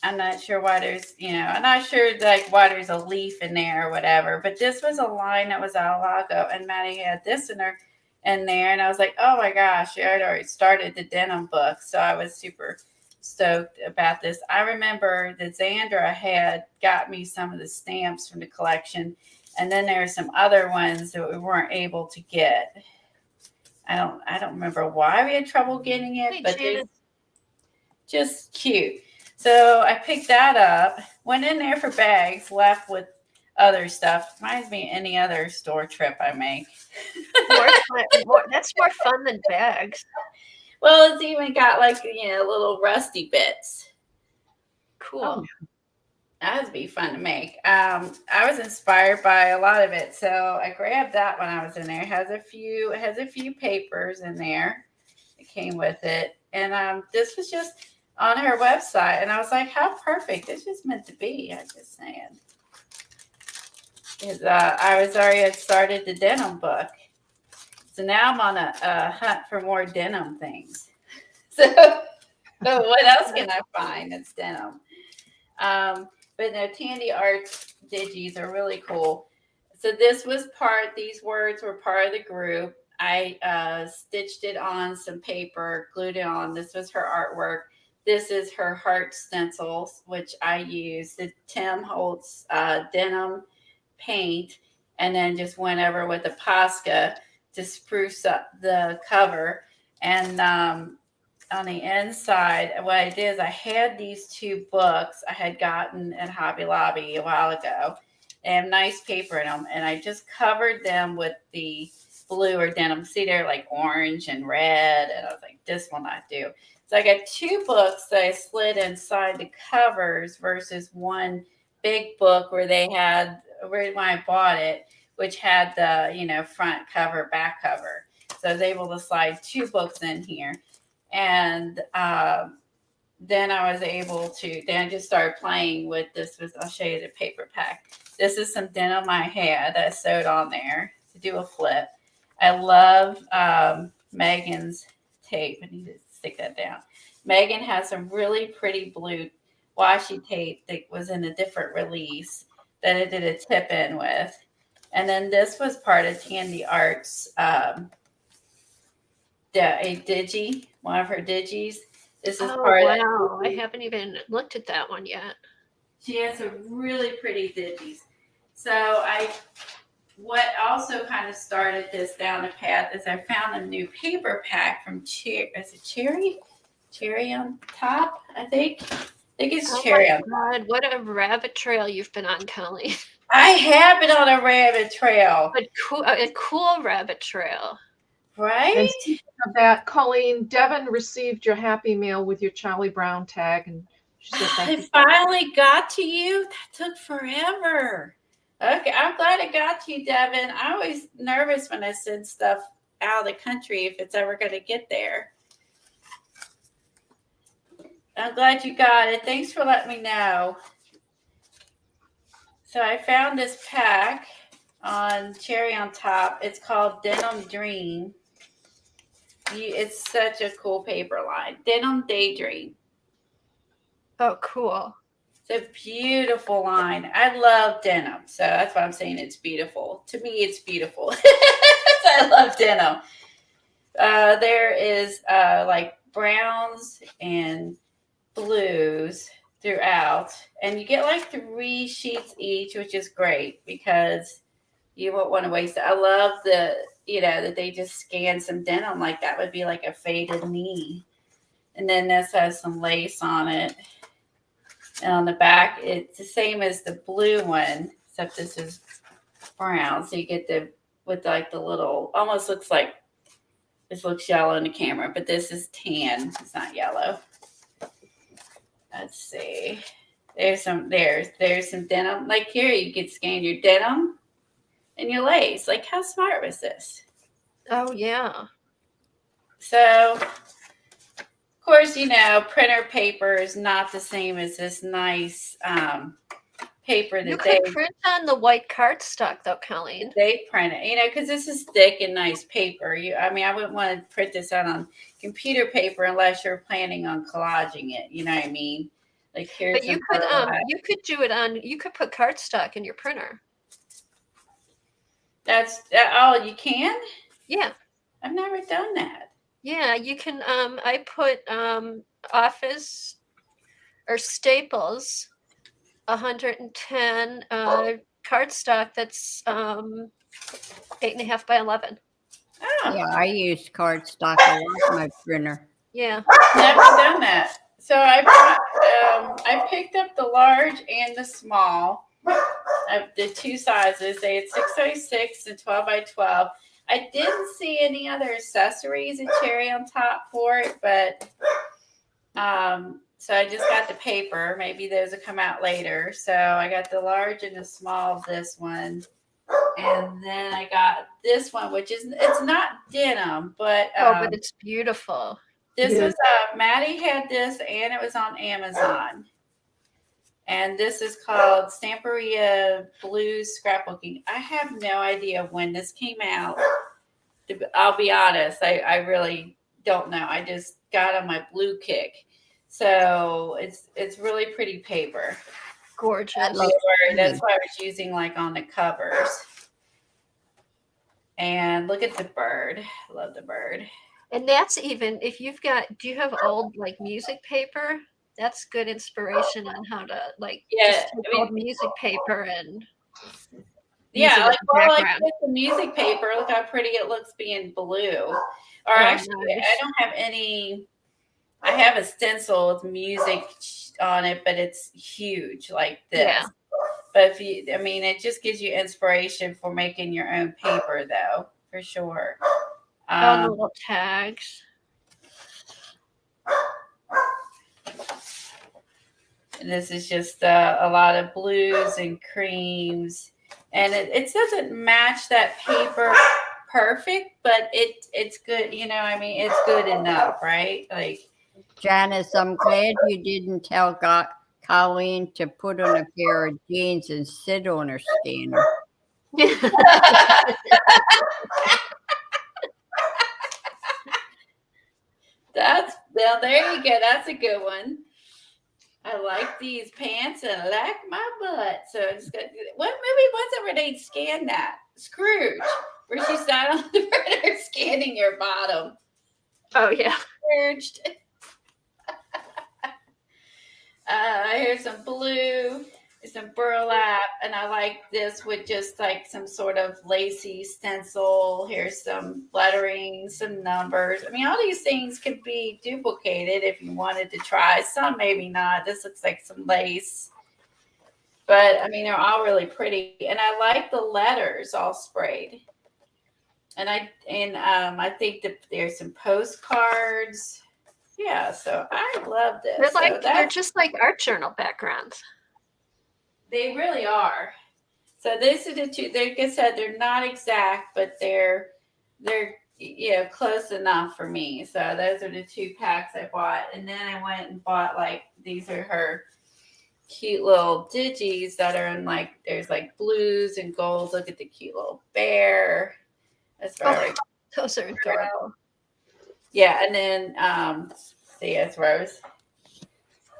Speaker 3: I'm not sure why I'm not sure like why there's a leaf in there or whatever. But this was a line that was out a while ago, and Maddie had this in there, and I was like, oh my gosh, I'd already started the denim book, so I was super stoked about this. I remember that Xandra had got me some of the stamps from the collection, and then there are some other ones that we weren't able to get. I don't remember why we had trouble getting it,
Speaker 1: Hey,
Speaker 3: but
Speaker 1: Janet.
Speaker 3: Just cute. So I picked that up, went in there for bags, left with other stuff. Reminds me of any other store trip I make.
Speaker 1: That's more fun than bags.
Speaker 3: Well, it's even got like, little rusty bits.
Speaker 1: Cool.
Speaker 4: Oh,
Speaker 3: That would be fun to make. I was inspired by a lot of it, so I grabbed that when I was in there. It has a few papers in there. It came with it, and this was just on her website, and I was like, "How perfect! It's just meant to be." I'm just saying. I was already had started the denim book, so now I'm on a hunt for more denim things. So what else can I find that's denim? But no, Tandy Arts digis are really cool. So these words were part of the group. I stitched it on some paper, glued it on. This was her artwork. This is her heart stencils, which I use. The Tim Holtz denim paint, and then just went over with a Posca to spruce up the cover. And on the inside, what I did is I had these two books I had gotten at Hobby Lobby a while ago, and nice paper in them, and I just covered them with the blue or denim. See, they're like orange and red, and I was like, this will not do. So I got two books that I slid inside the covers versus one big book where when I bought it, which had the front cover, back cover. So I was able to slide two books in here. And then I was able to, then I just started playing with this. I'll show you the paper pack. This is some denim I had that I sewed on there to do a flip. I love Megan's tape. I need to stick that down. Megan has some really pretty blue washi tape that was in a different release that I did a tip in with. And then this was part of Tandy Arts, a digi, one of her digis. This is part of
Speaker 1: wow. I haven't even looked at that one yet.
Speaker 3: She has some really pretty digis. So what also kind of started this down the path is I found a new paper pack from Cherry on Top, I think. I think it's Cherry on Top.
Speaker 1: God, what a rabbit trail you've been on, Kelly.
Speaker 3: I have been on a rabbit trail.
Speaker 1: But a cool rabbit trail.
Speaker 3: Right?
Speaker 4: and speaking of that, Colleen, Devin received your Happy Meal with your Charlie Brown tag, and she said thank you.
Speaker 3: It finally got to you. That took forever. Okay, I'm glad it got to you, Devin. I'm always nervous when I send stuff out of the country if it's ever going to get there. I'm glad you got it. Thanks for letting me know. So I found this pack on Cherry on Top. It's called Denim Dream. It's such a cool paper line. Denim Daydream.
Speaker 1: Oh, cool.
Speaker 3: It's a beautiful line. I love denim. So that's why I'm saying it's beautiful. To me, it's beautiful. I love denim. There is like browns and blues throughout. And you get like 3 sheets each, which is great because you won't want to waste it. I love that they just scan some denim like that would be like a faded knee. And then this has some lace on it. And on the back, it's the same as the blue one, except this is brown. So you get with like the little, almost looks like, this looks yellow in the camera, but this is tan. It's not yellow. Let's see. There's some denim. Like here, you could scan your denim and your lace. Like, how smart was this?
Speaker 1: Oh, yeah.
Speaker 3: So, of course, printer paper is not the same as this nice paper that
Speaker 1: you could print on the white cardstock, though, Colleen.
Speaker 3: They print it, because this is thick and nice paper. I wouldn't want to print this out on computer paper unless you're planning on collaging it. You know what I mean? Like here's.
Speaker 1: But you could do it on. You could put cardstock in your printer.
Speaker 3: Oh, you can?
Speaker 1: Yeah.
Speaker 3: I've never done that.
Speaker 1: Yeah, you can. I put Office or Staples 110 cardstock that's 8.5 by 11.
Speaker 3: Oh.
Speaker 2: Yeah, I use cardstock a lot in my printer.
Speaker 1: Yeah.
Speaker 3: Never done that. So I picked up the large and the small. The two sizes. They had 6x6 and 12x12. I didn't see any other accessories and cherry on top for it, but so I just got the paper. Maybe those will come out later. So I got the large and the small of this one. And then I got this one, which is, it's not denim, but
Speaker 1: but it's beautiful.
Speaker 3: this was Maddie had this and it was on Amazon. And this is called Stamperia Blues Scrapbooking. I have no idea when this came out. I'll be honest, I really don't know. I just got on my blue kick. So it's really pretty paper.
Speaker 1: Gorgeous.
Speaker 3: That's why I was using like on the covers. And look at the bird. I love the bird.
Speaker 1: And that's even if you've got, do you have old like music paper? That's good inspiration on how to like just take old music paper and
Speaker 3: like with the music paper, look how pretty it looks being blue. Or actually, nice. I don't have any. I have a stencil with music on it, but it's huge like this. Yeah. But if you, I mean, it just gives you inspiration for making your own paper, though, for sure.
Speaker 1: The little tags.
Speaker 3: And this is just a lot of blues and creams. And it doesn't match that paper perfect, but it's good. You know, I mean, it's good enough, right? Like,
Speaker 2: Janice, I'm glad you didn't tell Colleen to put on a pair of jeans and sit on her scanner.
Speaker 3: Well, there you go. That's a good one. I like these pants and I like my butt. So it's good. What movie was it where they scanned that? Scrooge, where she sat on the printer scanning your bottom.
Speaker 1: Oh yeah.
Speaker 3: Scrooged. Here's some blue, some burlap, and I like this with just like some sort of lacy stencil. Here's some lettering, some numbers. I mean, all these things could be duplicated if you wanted to try. Some maybe not. This looks like some lace. But I mean, they're all really pretty. And I like the letters all sprayed. And I think that there's some postcards. Yeah, so I love this.
Speaker 1: They're just like art journal backgrounds.
Speaker 3: They really are. So this is the two. Like I said, they're not exact, but they're close enough for me. So those are the 2 packs I bought, and then I went and bought like these are her cute little digis that are in like there's like blues and golds. Look at the cute little bear. That's very
Speaker 1: those are adorable.
Speaker 3: Yeah, and then see, it's Rose.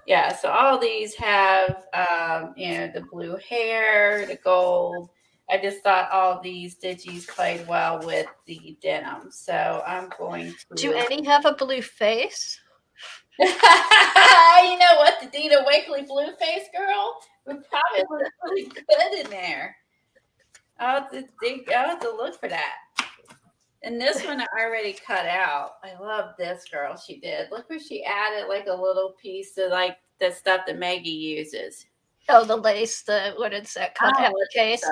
Speaker 3: Yeah, so all these have the blue hair, the gold. I just thought all these digis played well with the denim. So I'm going to.
Speaker 1: Do any have a blue face?
Speaker 3: You know what? The Dina Wakely blue face girl would probably look really good in there. I'll have to look for that. And this one I already cut out. I love this girl. She did. Look where she added like a little piece of like the stuff that Maggie uses.
Speaker 1: Oh, the lace. What is that called? Appliques.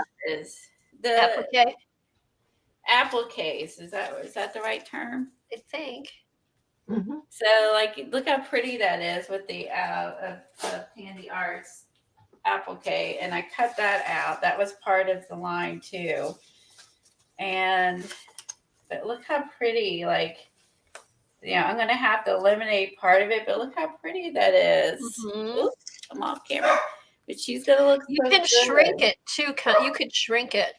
Speaker 3: The appliques. Is that the right term?
Speaker 1: I think.
Speaker 4: Mm-hmm.
Speaker 3: So like, look how pretty that is with the Handy Arts applique. And I cut that out. That was part of the line too. But look how pretty, like, I'm going to have to eliminate part of it, but look how pretty that is.
Speaker 1: Mm-hmm.
Speaker 3: Oops, I'm off camera. But she's going to look
Speaker 1: You can shrink it, too. You could shrink it.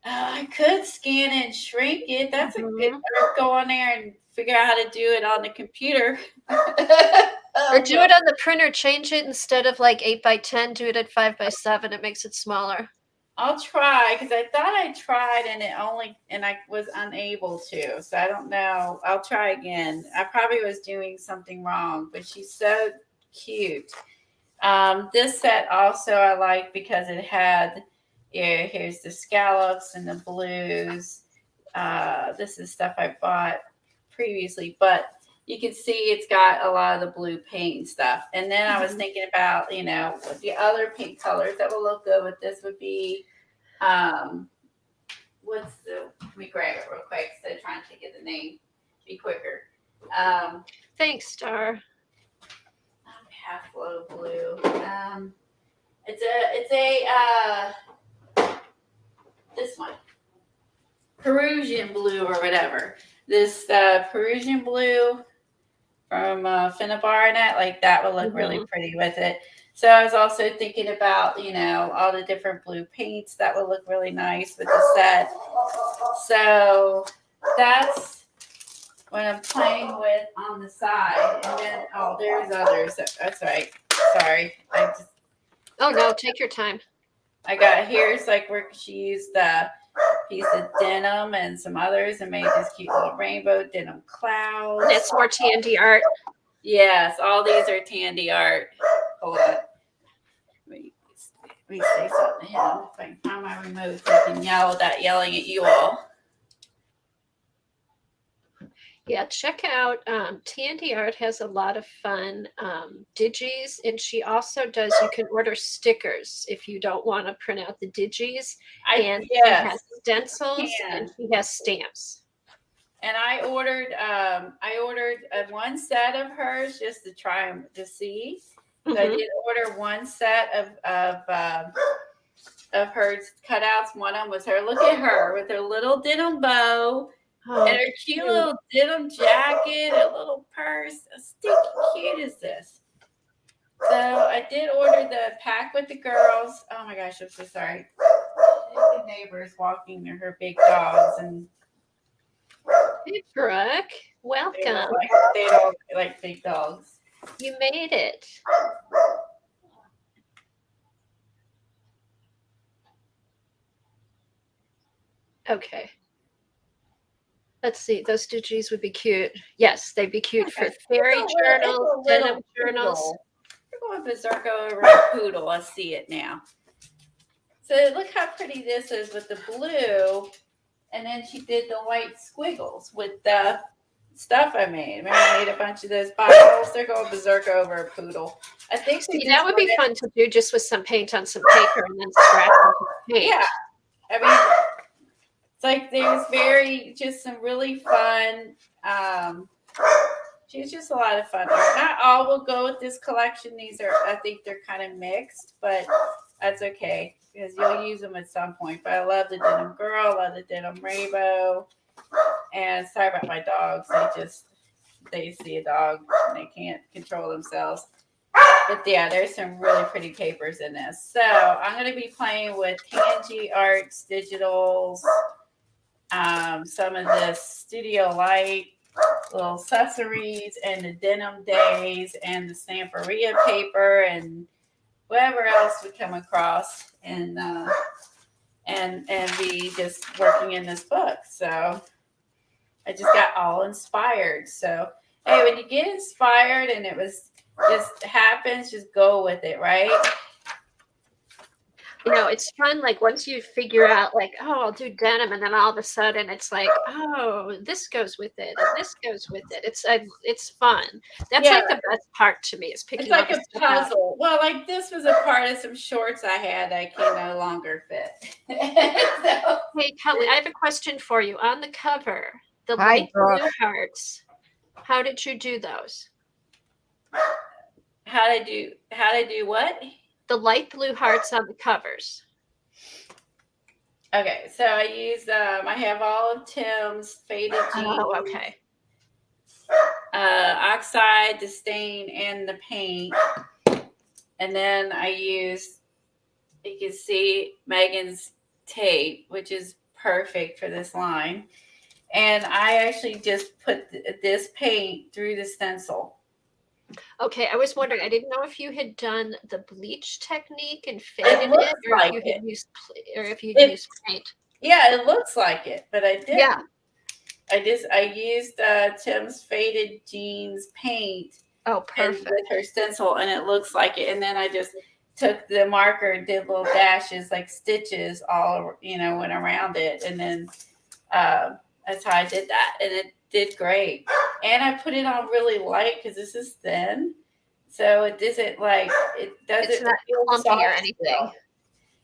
Speaker 3: I could scan it and shrink it. That's a good go on there and figure out how to do it on the computer.
Speaker 1: Or do it on the printer. Change it instead of like 8x10. Do it at 5x7. It makes it smaller.
Speaker 3: I'll try because I thought I tried and I was unable to. So I don't know. I'll try again. I probably was doing something wrong, but she's so cute. This set also I like because it had, here's the scallops and the blues. This is stuff I bought previously, but you can see it's got a lot of the blue paint and stuff. And then I was
Speaker 1: Mhm.
Speaker 3: thinking about, what the other paint colors that will look good with this would be, let me grab it real quick instead of trying to think of the name. Be quicker.
Speaker 1: Thanks, Star.
Speaker 3: Half glow blue. It's a this one. Perusian blue or whatever. This Perusian blue from Finnabarnet, like that would look really pretty with it. So I was also thinking about, all the different blue paints that would look really nice with the set. So that's what I'm playing with on the side. And then, there's others. That's right. Sorry.
Speaker 1: Oh no, take your time.
Speaker 3: I got here's like where she used the piece of denim and some others and made this cute little rainbow denim clouds.
Speaker 1: That's more Tandy art.
Speaker 3: Yes, all these are Tandy art. Hold on. Let me say something to him. If I can find my remote so I can yell without yelling at you all.
Speaker 1: Yeah, check out Tandy Art has a lot of fun digis, and she also does. You can order stickers if you don't want to print out the digis, and she has stencils and she has stamps.
Speaker 3: And I ordered one set of hers just to try them to see. So I did order one set of hers cutouts. One of them was her. Look at her with her little denim bow.
Speaker 1: Oh,
Speaker 3: and her cute little denim jacket, a little purse. How stinky cute is this? So I did order the pack with the girls. Oh my gosh, I'm so sorry. The neighbors walking her big dogs and
Speaker 1: hey, Brooke, welcome.
Speaker 3: They don't like big dogs.
Speaker 1: You made it. Okay. Let's see. Those digis would be cute. Yes, they'd be cute for fairy journals, denim journals.
Speaker 3: We're going berserk over a poodle. I see it now. So look how pretty this is with the blue. And then she did the white squiggles with the stuff I made. Remember, I made a bunch of those bottles. They're going berserk over a poodle. I think
Speaker 1: that would be fun to do just with some paint on some paper and then scratch with paint.
Speaker 3: Yeah. I mean, it's like there's just some really fun. She's just a lot of fun. Not all will go with this collection. I think they're kind of mixed, but that's okay because you'll use them at some point. But I love the denim girl, I love the denim rainbow. And sorry about my dogs. They see a dog and they can't control themselves. But yeah, there's some really pretty papers in this. So I'm going to be playing with Tangy Arts Digitals, some of this Studio Light, little accessories, and the Denim Days, and the Stamperia paper, and whatever else we come across, and be just working in this book. So I just got all inspired. So hey, when you get inspired and it was just happens, just go with it, right?
Speaker 1: It's fun. Like once you figure out, like, oh, I'll do denim, and then all of a sudden it's like, oh, this goes with it, and this goes with it. It's fun. That's like the best part to me is picking.
Speaker 3: It's like a puzzle. Well, like this was a part of some shorts I had that I can no longer fit. So,
Speaker 1: hey, Kelly, I have a question for you. On the cover, the light blue hearts. How did you do those?
Speaker 3: How to do what?
Speaker 1: The light blue hearts on the covers.
Speaker 3: Okay, so I used I have all of Tim's faded jeans.
Speaker 1: Oh, okay.
Speaker 3: Oxide, the stain, and the paint. And then I used, you can see Megan's tape, which is perfect for this line. And I actually just put this paint through the stencil.
Speaker 1: Okay, I was wondering. I didn't know if you had done the bleach technique and faded it, or
Speaker 3: like
Speaker 1: if you used paint.
Speaker 3: Yeah, it looks like it, but I didn't.
Speaker 1: Yeah.
Speaker 3: I used Tim's faded jeans paint.
Speaker 1: Oh, perfect.
Speaker 3: With her stencil, and it looks like it. And then I just took the marker and did little dashes, like stitches, all went around it, and then that's how I did that. And it did great. And I put it on really light because this is thin. So it doesn't like, it doesn't
Speaker 1: It's not
Speaker 3: feel
Speaker 1: clumpy
Speaker 3: soft
Speaker 1: or anything.
Speaker 3: still.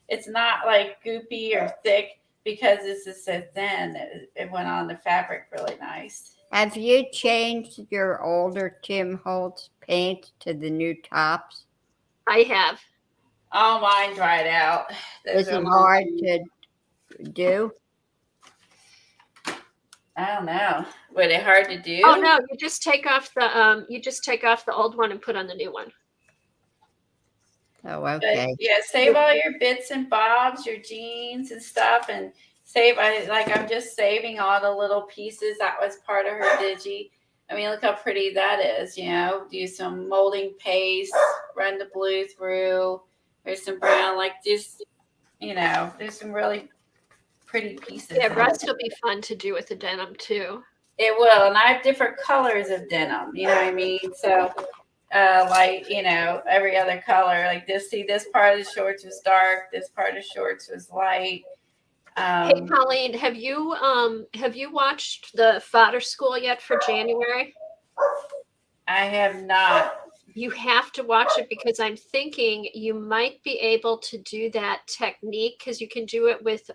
Speaker 3: It's not like goopy or thick because this is so thin. It went on the fabric really nice.
Speaker 2: Have you changed your older Tim Holtz paint to the new tops?
Speaker 1: I have.
Speaker 3: Oh, mine dried out.
Speaker 2: Is it hard to do?
Speaker 3: I don't know. Were they hard to do?
Speaker 1: Oh no, you just take off the old one and put on the new one.
Speaker 2: Oh,
Speaker 3: But,
Speaker 2: okay.
Speaker 3: yeah, save all your bits and bobs, your jeans and stuff, and I'm just saving all the little pieces. That was part of her digi. I mean, look how pretty that is. You know, do some molding paste, run the blue through. There's some brown, like just, you know, there's some really pretty pieces.
Speaker 1: Yeah, rust will be fun to do with the denim too.
Speaker 3: It will, and I have different colors of denim. You know what I mean? So, like, you know, every other color. Like this. See, this part of the shorts was dark. This part of the shorts was light.
Speaker 1: Hey Colleen, have you watched the fodder school yet for January?
Speaker 3: I have not.
Speaker 1: You have to watch it because I'm thinking you might be able to do that technique because you can do it with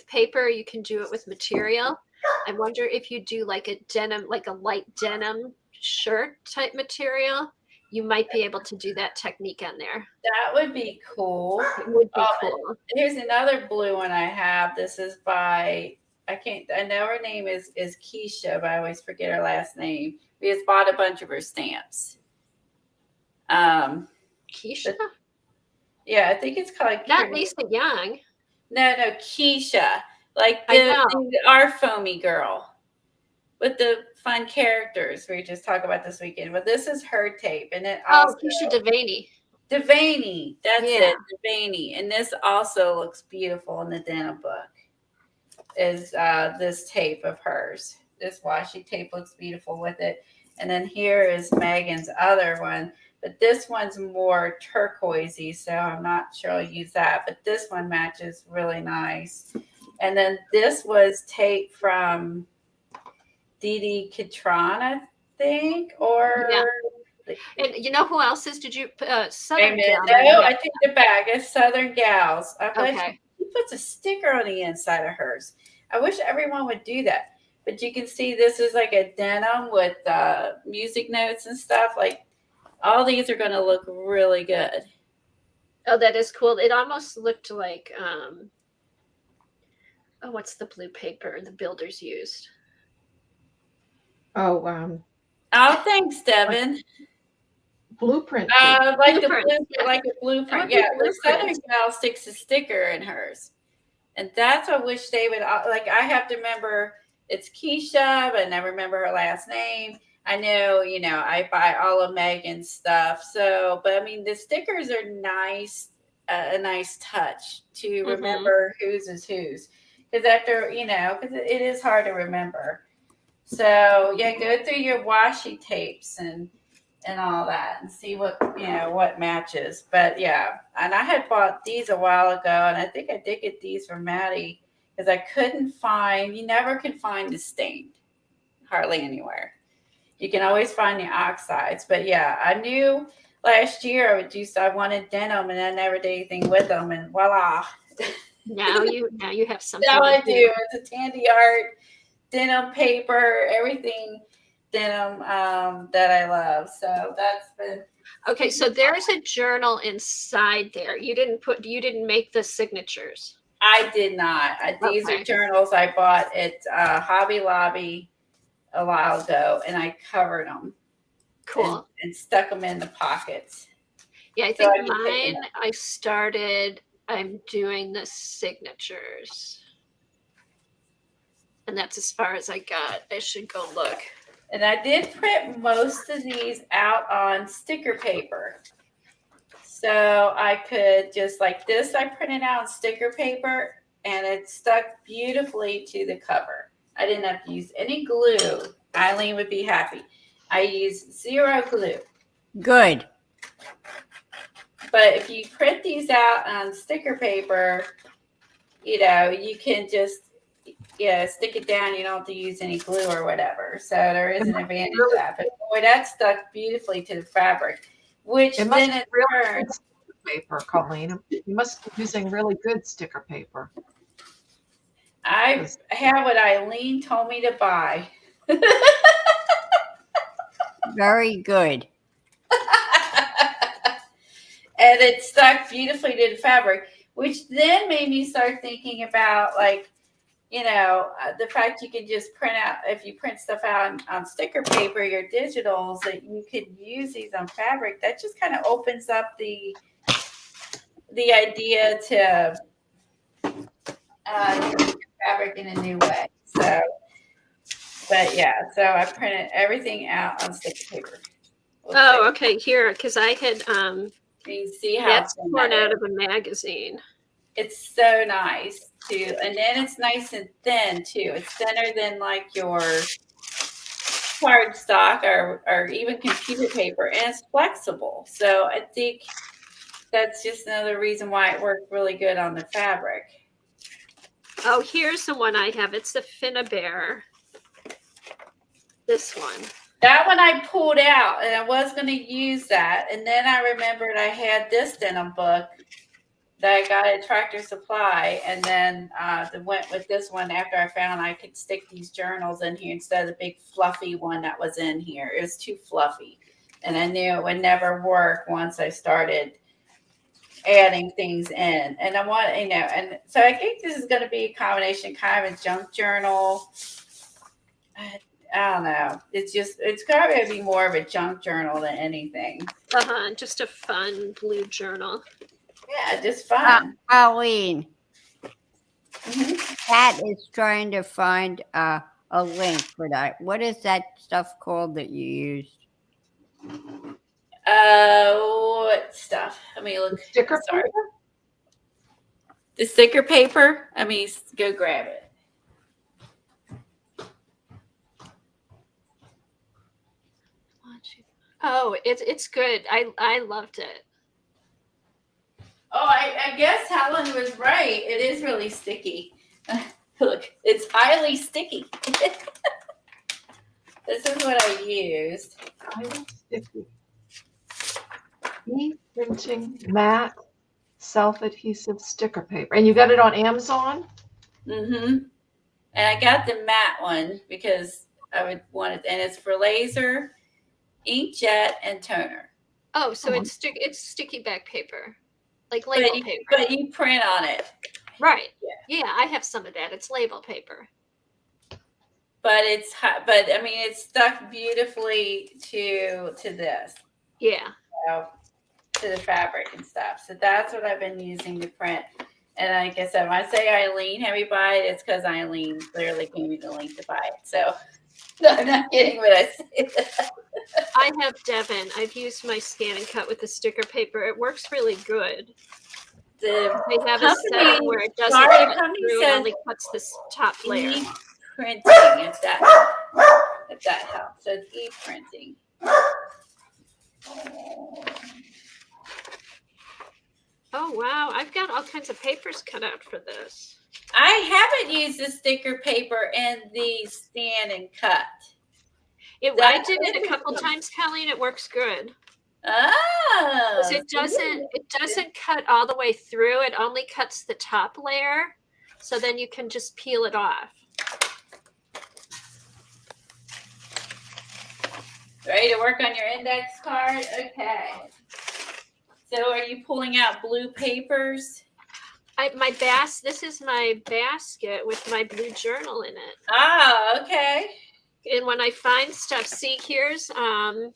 Speaker 1: paper, you can do it with material. I wonder if you do like a denim, like a light denim shirt type material, you might be able to do that technique on there.
Speaker 3: That would be cool.
Speaker 1: It would be cool.
Speaker 3: Here's another blue one I have. This is by, I know her name is Keisha, but I always forget her last name. We just bought a bunch of her stamps.
Speaker 1: Keisha?
Speaker 3: Yeah, I think it's called.
Speaker 1: Not Lisa Young.
Speaker 3: No, Keisha. Like our foamy girl with the fun characters we just talked about this weekend. But this is her tape. And it also,
Speaker 1: Keisha Devaney.
Speaker 3: Devaney. That's it. Devaney. And this also looks beautiful in the denim book. Is this tape of hers. This washi tape looks beautiful with it. And then here is Megan's other one. But this one's more turquoisey, so I'm not sure I'll use that. But this one matches really nice. And then this was tape from Didi Catron, I think, or...
Speaker 1: Yeah. And you know who else is? Did you Southern Gal?
Speaker 3: No, I take the bag. It's Southern Gals.
Speaker 1: Okay.
Speaker 3: She puts a sticker on the inside of hers. I wish everyone would do that. But you can see this is like a denim with music notes and stuff. Like all these are going to look really good.
Speaker 1: Oh, that is cool. It almost looked like what's the blue paper the builders used?
Speaker 4: Oh,
Speaker 3: thanks, Devin.
Speaker 4: Blueprint.
Speaker 3: Like
Speaker 1: Blueprint.
Speaker 3: Like a blueprint. Yeah, the Southern Gal sticks a sticker in hers. And that's what I wish they would, like, I have to remember it's Keisha, but I never remember her last name. I know, I buy all of Megan's stuff. So, but I mean, the stickers are nice, a nice touch to remember whose is whose. Because after, because it is hard to remember. So, yeah, go through your washi tapes and all that and see what matches. But yeah, and I had bought these a while ago, and I think I did get these from Maddie because I couldn't find, you never can find the stained hardly anywhere. You can always find the oxides. But yeah, I knew last year I wanted denim, and I never did anything with them, and voila.
Speaker 1: Now you have something.
Speaker 3: Now I do. It's a Tandy Art denim paper, everything denim that I love. So that's been
Speaker 1: okay. So there's a journal inside there. You didn't make the signatures.
Speaker 3: I did not. These are journals I bought at Hobby Lobby a while ago, and I covered them.
Speaker 1: Cool.
Speaker 3: And stuck them in the pockets.
Speaker 1: Yeah, I think I'm doing the signatures. And that's as far as I got. I should go look.
Speaker 3: And I did print most of these out on sticker paper. So I could just like this, I printed out on sticker paper, and it stuck beautifully to the cover. I didn't have to use any glue. Eileen would be happy. I used 0 glue.
Speaker 2: Good.
Speaker 3: But if you print these out on sticker paper, you can just stick it down. You don't have to use any glue or whatever. So there is an advantage to that. But boy, that stuck beautifully to the fabric, which
Speaker 4: It must
Speaker 3: then
Speaker 4: be
Speaker 3: in
Speaker 4: really
Speaker 3: turn,
Speaker 4: good sticker paper, Colleen. You must be using really good sticker paper.
Speaker 3: I have what Eileen told me to buy.
Speaker 2: Very good.
Speaker 3: And it stuck beautifully to the fabric, which then made me start thinking about, like, the fact you can just print out, if you print stuff out on sticker paper, your digitals, that you could use these on fabric. That just kind of opens up the idea to use fabric in a new way. So, but yeah, so I printed everything out on sticker paper.
Speaker 1: Oh, okay. Here, because I had
Speaker 3: You see how
Speaker 1: that's
Speaker 3: thin
Speaker 1: torn
Speaker 3: that
Speaker 1: out
Speaker 3: is.
Speaker 1: of a magazine.
Speaker 3: It's so nice too, and then it's nice and thin too. It's thinner than like your cardstock or even computer paper, and it's flexible. So I think that's just another reason why it worked really good on the fabric.
Speaker 1: Oh, here's the one I have. It's the Finnabair. This one.
Speaker 3: That one I pulled out, and I was going to use that, and then I remembered I had this denim book that I got at Tractor Supply, and then went with this one after I found I could stick these journals in here instead of the big fluffy one that was in here. It was too fluffy, and I knew it would never work once I started adding things in. And I want, and so I think this is going to be a combination, kind of a junk journal. I don't know. It's probably going to be more of a junk journal than anything.
Speaker 1: Just a fun blue journal.
Speaker 3: Yeah, just fun.
Speaker 2: Colleen,
Speaker 3: Mm-hmm.
Speaker 2: Pat is trying to find a link for that. What is that stuff called that you used?
Speaker 3: What stuff? Let me look.
Speaker 4: Sticker
Speaker 3: Sorry.
Speaker 4: paper?
Speaker 3: The sticker paper. Go grab it.
Speaker 1: Oh, it's good. I loved it.
Speaker 3: Oh, I guess Helen was right. It is really sticky. Look, it's highly sticky. This is what I used.
Speaker 4: Highly sticky. E-printing matte self-adhesive sticker paper. And you got it on Amazon?
Speaker 3: Mm-hmm. And I got the matte one because I would want it, and it's for laser, inkjet, and toner.
Speaker 1: Oh, so it's sticky back paper, like label paper.
Speaker 3: But you print on it.
Speaker 1: Right. Yeah, I have some of that. It's label paper.
Speaker 3: But it's stuck beautifully to this.
Speaker 1: Yeah.
Speaker 3: To the fabric and stuff. So that's what I've been using to print. And like I said, when I say Eileen had me buy it, it's because Eileen clearly gave me the link to buy it. So no, I'm not kidding when I say that.
Speaker 1: I have Devon. I've used my scan and cut with the sticker paper. It works really good. They have a setting where it doesn't cut through, it only cuts this top layer.
Speaker 3: E-printing, if that helps. So it's e-printing.
Speaker 1: Oh, wow. I've got all kinds of papers cut out for this.
Speaker 3: I haven't used the sticker paper in the scan and cut.
Speaker 1: I did it a couple times, Colleen. It works good.
Speaker 3: Oh.
Speaker 1: It doesn't cut all the way through. It only cuts the top layer. So then you can just peel it off.
Speaker 3: Ready to work on your index card? Okay. So are you pulling out blue papers?
Speaker 1: This is my basket with my blue journal in it.
Speaker 3: Oh, okay.
Speaker 1: And when I find stuff, see, here's some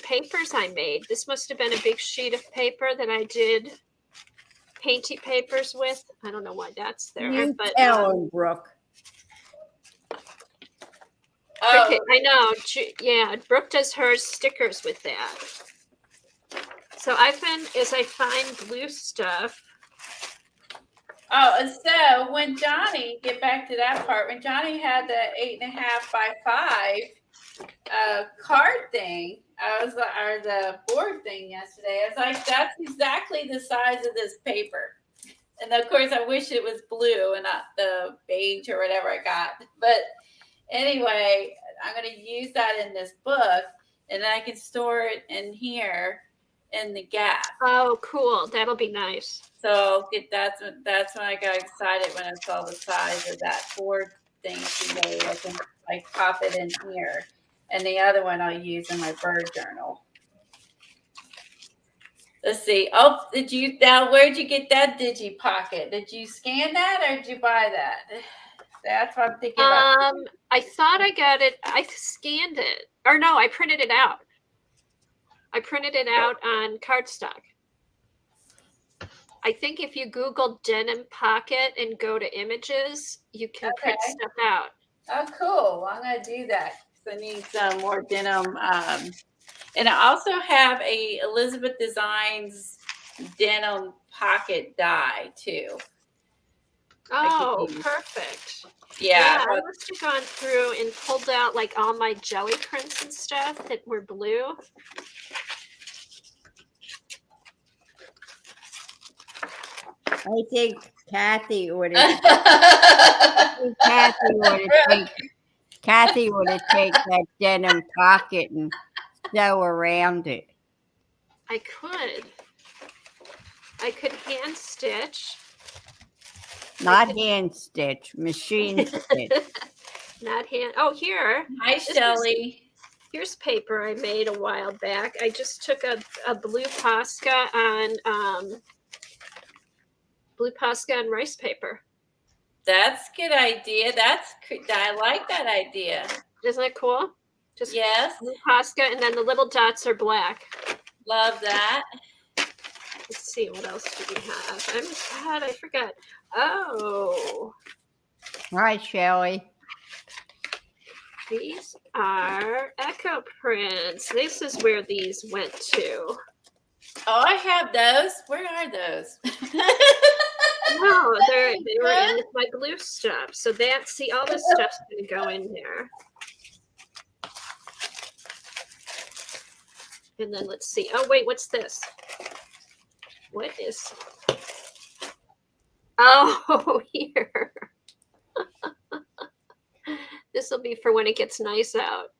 Speaker 1: papers I made. This must have been a big sheet of paper that I did painty papers with. I don't know why that's there. But
Speaker 2: Brooke.
Speaker 1: Oh. I know. Yeah, Brooke does her stickers with that. So as I find blue stuff.
Speaker 3: Oh, so when Johnny, get back to that part, when Johnny had the 8.5 by 5 card thing, or the board thing yesterday, I was like, that's exactly the size of this paper. And of course, I wish it was blue and not the beige or whatever I got. But anyway, I'm going to use that in this book, and then I can store it in here in the gap.
Speaker 1: Oh, cool. That'll be nice.
Speaker 3: So that's when I got excited when I saw the size of that 4 thing she made. I can like pop it in here, and the other one I'll use in my bird journal. Let's see. Oh, where'd you get that Digi Pocket? Did you scan that or did you buy that? That's what I'm thinking about.
Speaker 1: I thought I got it. I scanned it. Or no, I printed it out. I printed it out on cardstock. I think if you Google Denim Pocket and go to images, you can print stuff out.
Speaker 3: Oh, cool. Well, I'm going to do that because I need some more denim. And I also have a Elizabeth Designs denim pocket die too.
Speaker 1: Oh, perfect.
Speaker 3: Yeah.
Speaker 1: I must have gone through and pulled out like all my jelly prints and stuff that were blue.
Speaker 2: I think Kathy would have. Kathy would have taken that denim pocket and sew around it.
Speaker 1: I could hand stitch.
Speaker 2: Not hand stitch, machine stitch.
Speaker 1: Not hand. Oh, here.
Speaker 3: Hi, Shelley.
Speaker 1: Here's paper I made a while back. I just took a blue Posca on rice paper.
Speaker 3: That's a good idea. I like that idea.
Speaker 1: Isn't it cool? Just
Speaker 3: yes.
Speaker 1: Blue Posca, and then the little dots are black.
Speaker 3: Love that.
Speaker 1: Let's see, what else do we have? I forgot. Oh.
Speaker 2: Hi, Shelley.
Speaker 1: These are Echo prints. This is where these went to.
Speaker 3: Oh, I have those. Where are those?
Speaker 1: No, they were in with my blue stuff. So all this stuff's going to go in there. And then let's see. Oh, wait, what's this? What is? Oh, here. This will be for when it gets nice out.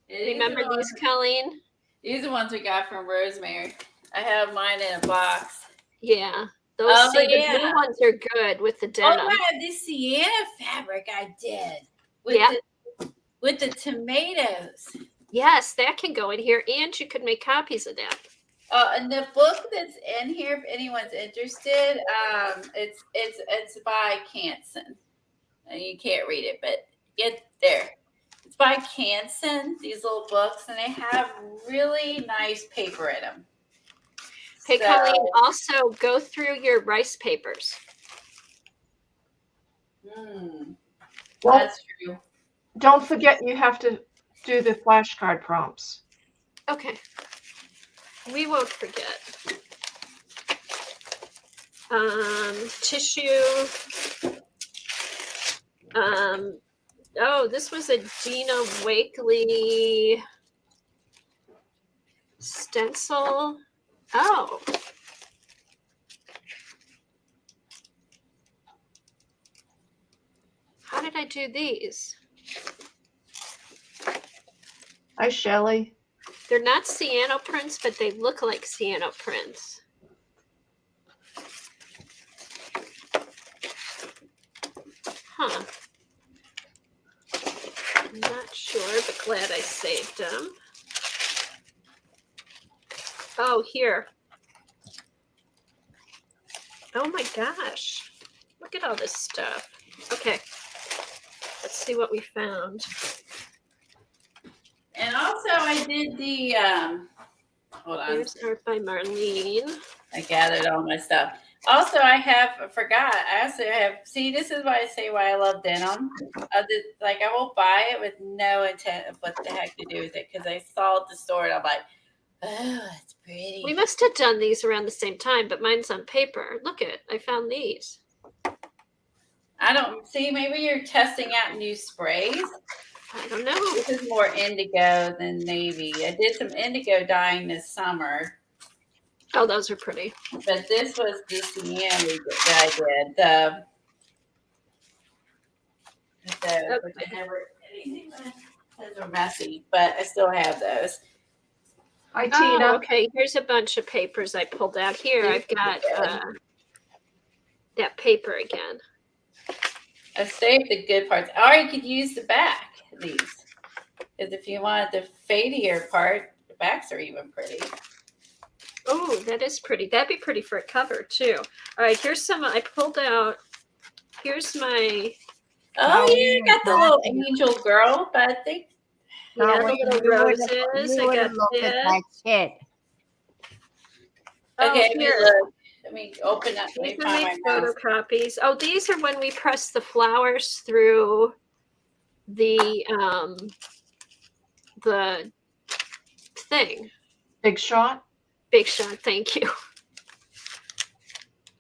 Speaker 1: Remember these, Colleen?
Speaker 3: These are the ones we got from Rosemary. I have mine in a box.
Speaker 1: Yeah. Those the blue ones are good with the denim.
Speaker 3: Oh, yeah, this sienna fabric I did. With the tomatoes.
Speaker 1: Yes, that can go in here, and you could make copies of that.
Speaker 3: And the book that's in here, if anyone's interested, it's by Canson. You can't read it, but get there. It's by Canson, these little books, and they have really nice paper in them.
Speaker 1: Okay, Colleen, also go through your rice papers.
Speaker 3: That's true.
Speaker 4: Don't forget you have to do the flashcard prompts.
Speaker 1: Okay. We won't forget. Tissue. Oh, this was a Dina Wakely stencil. Oh. How did I do these?
Speaker 4: Hi, Shelley.
Speaker 1: They're not cyano prints, but they look like cyano prints. Huh. I'm not sure, but glad I saved them. Oh, here. Oh my gosh. Look at all this stuff. Okay. Let's see what we found.
Speaker 3: And also I did the, hold on.
Speaker 1: Here's art by Marlene.
Speaker 3: I gathered all my stuff. Also, I also have, see, this is why I say why I love denim. I will buy it with no intent of what the heck to do with it because I saw it at the store and I'm like, oh, it's pretty.
Speaker 1: We must have done these around the same time, but mine's on paper. Look at it. I found these.
Speaker 3: I don't see. Maybe you're testing out new sprays.
Speaker 1: I don't know.
Speaker 3: This is more indigo than navy. I did some indigo dyeing this summer.
Speaker 1: Oh, those are pretty.
Speaker 3: But this was the sienna that I did. I never anything. Those are messy, but I still have those.
Speaker 4: Hi,
Speaker 1: Oh,
Speaker 4: Tina.
Speaker 1: okay. Here's a bunch of papers I pulled out. Here,
Speaker 3: These
Speaker 1: I've got
Speaker 3: are good.
Speaker 1: that paper again.
Speaker 3: I saved the good parts. Or you could use the back of these. Because if you wanted the fadier part, the backs are even pretty.
Speaker 1: Oh, that is pretty. That'd be pretty for a cover too. All right, here's some I pulled out. Here's my
Speaker 3: Oh, yeah, I got the little angel girl, but I think
Speaker 1: yeah,
Speaker 2: well,
Speaker 1: the little
Speaker 2: you
Speaker 1: roses. I
Speaker 2: would
Speaker 1: got
Speaker 2: have looked at
Speaker 1: that.
Speaker 2: that kit.
Speaker 1: Oh,
Speaker 3: okay, let me
Speaker 1: here.
Speaker 3: look. Let me open up. Let me
Speaker 1: These are
Speaker 3: find
Speaker 1: my
Speaker 3: my mouse.
Speaker 1: photocopies. Oh, these are when we press the flowers through the thing.
Speaker 4: Big shot.
Speaker 1: Big shot. Thank you.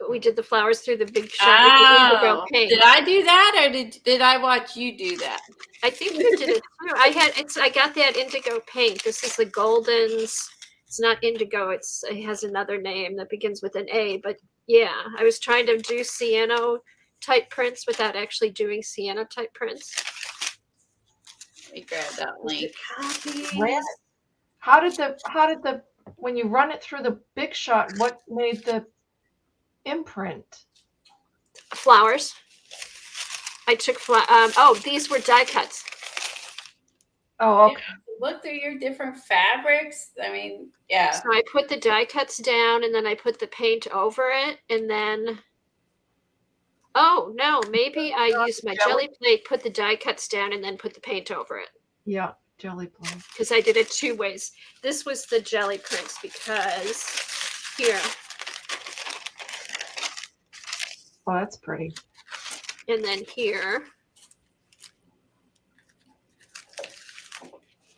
Speaker 1: We did the flowers through the big shot with the indigo paint.
Speaker 3: Did I do that, or did I watch you do that?
Speaker 1: I think you did it too. I got that indigo paint. This is the Goldens. It's not indigo. It has another name that begins with an A. But yeah, I was trying to do sienna type prints without actually doing sienna type prints.
Speaker 3: Let me grab that link.
Speaker 4: Where- How did the when you run it through the Big Shot, what made the imprint?
Speaker 1: Flowers. I took these were die cuts.
Speaker 4: Oh, okay.
Speaker 3: Look through your different fabrics. I mean, yeah.
Speaker 1: So I put the die cuts down and then I put the paint over it and then oh no, maybe I used my jelly plate, put the die cuts down and then put the paint over it.
Speaker 4: Yeah, jelly plate.
Speaker 1: Because I did it two ways. This was the jelly prints because here
Speaker 4: Oh, that's pretty.
Speaker 1: and then here.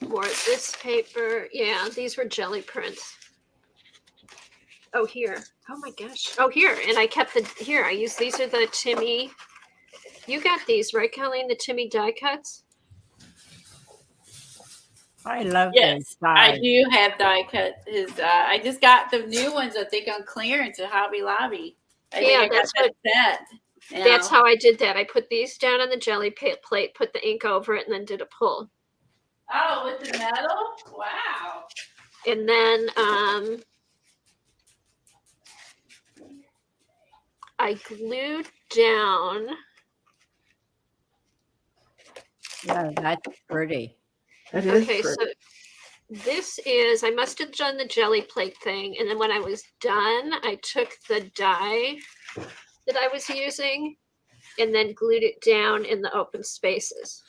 Speaker 1: More of this paper. Yeah, these were jelly prints. Oh, here. Oh my gosh. Oh, here. And I kept here. I used, these are the Timmy. You got these, right, Colleen? The Timmy die cuts?
Speaker 2: I love
Speaker 3: Yes,
Speaker 2: those
Speaker 3: I
Speaker 2: sides.
Speaker 3: do have die cut. I just got the new ones, I think, on clearance at Hobby Lobby. I think I got that set.
Speaker 1: That's how I did that. I put these down on the jelly plate, put the ink over it, and then did a pull.
Speaker 3: Oh, with the metal? Wow.
Speaker 1: And then I glued down.
Speaker 2: Yeah, that's pretty.
Speaker 4: It is
Speaker 1: Okay,
Speaker 4: pretty.
Speaker 1: so this is, I must have done the jelly plate thing. And then when I was done, I took the die that I was using and then glued it down in the open spaces.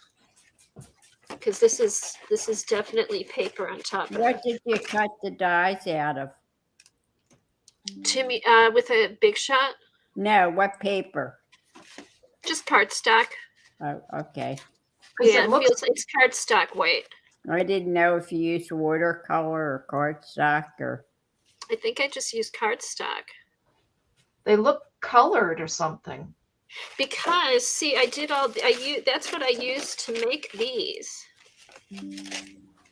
Speaker 1: Because this is definitely paper on top of it.
Speaker 2: What did you cut the dies out of?
Speaker 1: Timmy, with a Big Shot,
Speaker 2: No, what paper?
Speaker 1: just cardstock.
Speaker 2: Oh, okay.
Speaker 1: Yeah,
Speaker 4: It looks
Speaker 1: it's cardstock weight.
Speaker 2: I didn't know if you used watercolor or cardstock or.
Speaker 1: I think I just used cardstock.
Speaker 4: they look colored or something.
Speaker 1: Because see, that's what I used to make these.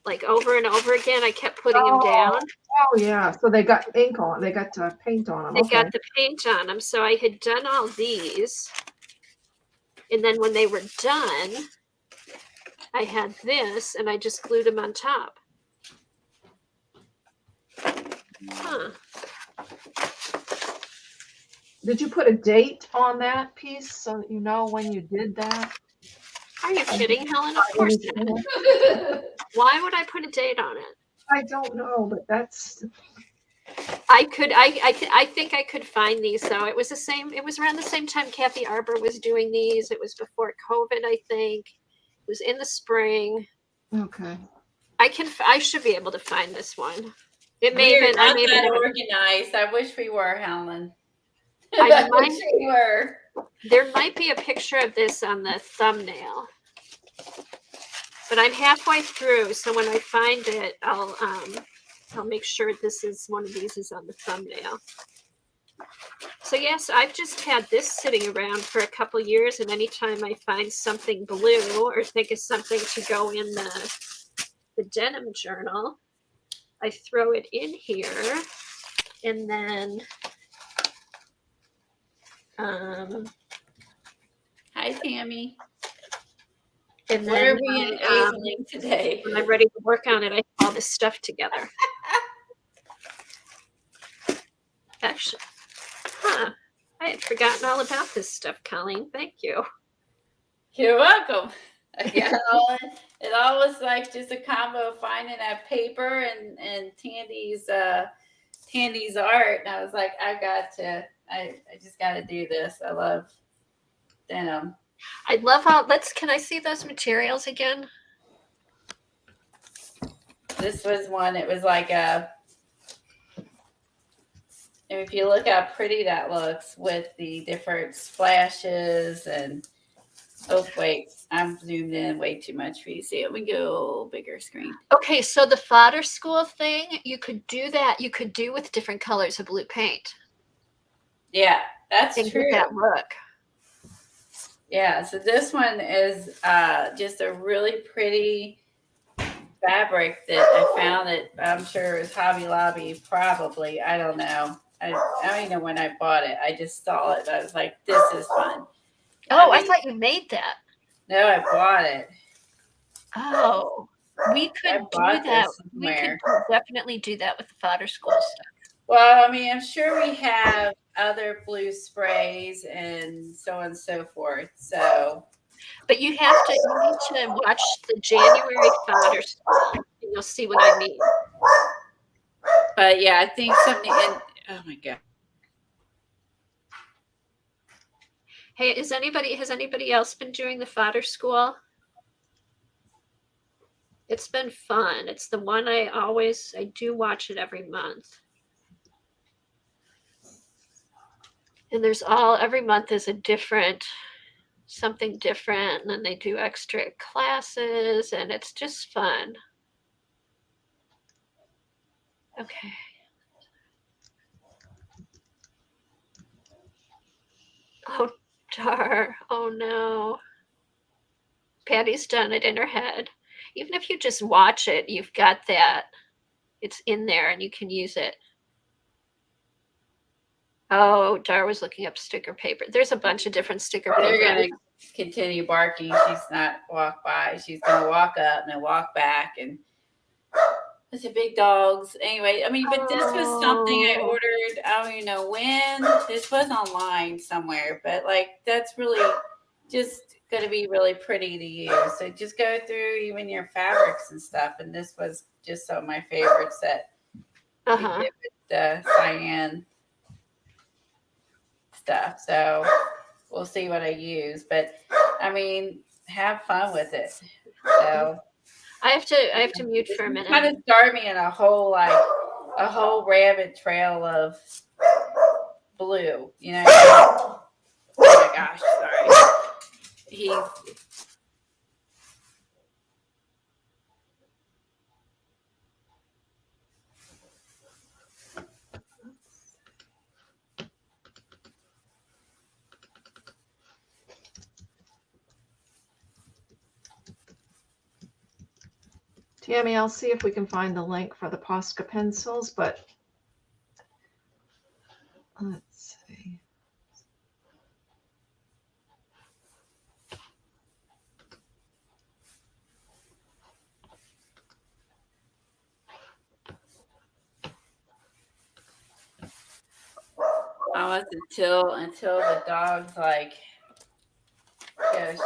Speaker 1: Like over and over again, I kept putting them down.
Speaker 4: Oh yeah. So they got ink on. They got paint on them.
Speaker 1: They
Speaker 4: Okay.
Speaker 1: got the paint on them. So I had done all these. And then when they were done, I had this and I just glued them on top. Huh.
Speaker 4: Did you put a date on that piece so that you know when you did that?
Speaker 1: Are you kidding, Helen? Of course not. Why would I put a date on it?
Speaker 4: I don't know, but that's
Speaker 1: I think I could find these though. It was around the same time Kathy Arbor was doing these. It was before COVID, I think. It was in the spring.
Speaker 4: okay.
Speaker 1: I should be able to find this one. It may
Speaker 3: We're
Speaker 1: have been, I
Speaker 3: not
Speaker 1: may
Speaker 3: that
Speaker 1: have been,
Speaker 3: organized. I wish we were, Helen.
Speaker 1: I
Speaker 3: I wish we were.
Speaker 1: there might be a picture of this on the thumbnail. But I'm halfway through, so when I find it, I'll make sure this is one of these is on the thumbnail. So yes, I've just had this sitting around for a couple years, and anytime I find something blue or think of something to go in the denim journal, I throw it in here. And then
Speaker 3: Hi, Tammy.
Speaker 1: and
Speaker 3: What
Speaker 1: then
Speaker 3: are we enabling today?
Speaker 1: when I'm ready to work on it, I put all this stuff together. Actually, I had forgotten all about this stuff, Colleen. Thank you.
Speaker 3: You're welcome. It all was like just a combo of finding that paper and Tandy's art, and I was like, I just got to do this. I love denim.
Speaker 1: I love how can I see those materials again?
Speaker 3: This was one. It was like if you look how pretty that looks with the different splashes and. Oh, wait, I'm zoomed in way too much for you to see. Let me go bigger screen.
Speaker 1: Okay, so the fodder school thing, you could do that. You could do with different colors of blue paint.
Speaker 3: Yeah, that's
Speaker 1: and
Speaker 3: true.
Speaker 1: Get that look.
Speaker 3: Yeah, so this one is just a really pretty fabric that I found it. I'm sure it was Hobby Lobby, probably. I don't know. I don't even know when I bought it. I just saw it. I was like, this is fun.
Speaker 1: Oh, I thought you made that.
Speaker 3: No, I bought it.
Speaker 1: Oh, we could do that. We could definitely do that with the fodder school stuff.
Speaker 3: Well, I mean, I'm sure we have other blue sprays and so on and so forth. So,
Speaker 1: but you need to watch the January fodder stuff, and you'll see what I mean.
Speaker 3: But yeah, I think something. Oh my god.
Speaker 1: Hey, has anybody else been doing the fodder school? It's been fun. It's the one I do watch it every month. And every month is something different. And then they do extra classes and it's just fun. Okay. Oh, darn. Oh, no. Patty's done it in her head. Even if you just watch it, you've got that. It's in there and you can use it. Oh, Dar was looking up sticker paper. There's a bunch of different sticker paper.
Speaker 3: They're going to continue barking. She's not walk by. She's going to walk up and then walk back. And it's a big dogs. Anyway, I mean, but this was something I ordered. I don't even know when. This was online somewhere. But, that's really just going to be really pretty to use. So just go through even your fabrics and stuff. And this was just some of my favorites that we did with the cyan stuff. So we'll see what I use. But, I mean, have fun with it. So
Speaker 1: I have to mute for a minute.
Speaker 3: Kind of started me in a whole rabbit trail of blue, you know. Oh my gosh, sorry.
Speaker 4: Tammy, I'll see if we can find the link for the Posca pencils, but let's see.
Speaker 3: I was until the dog's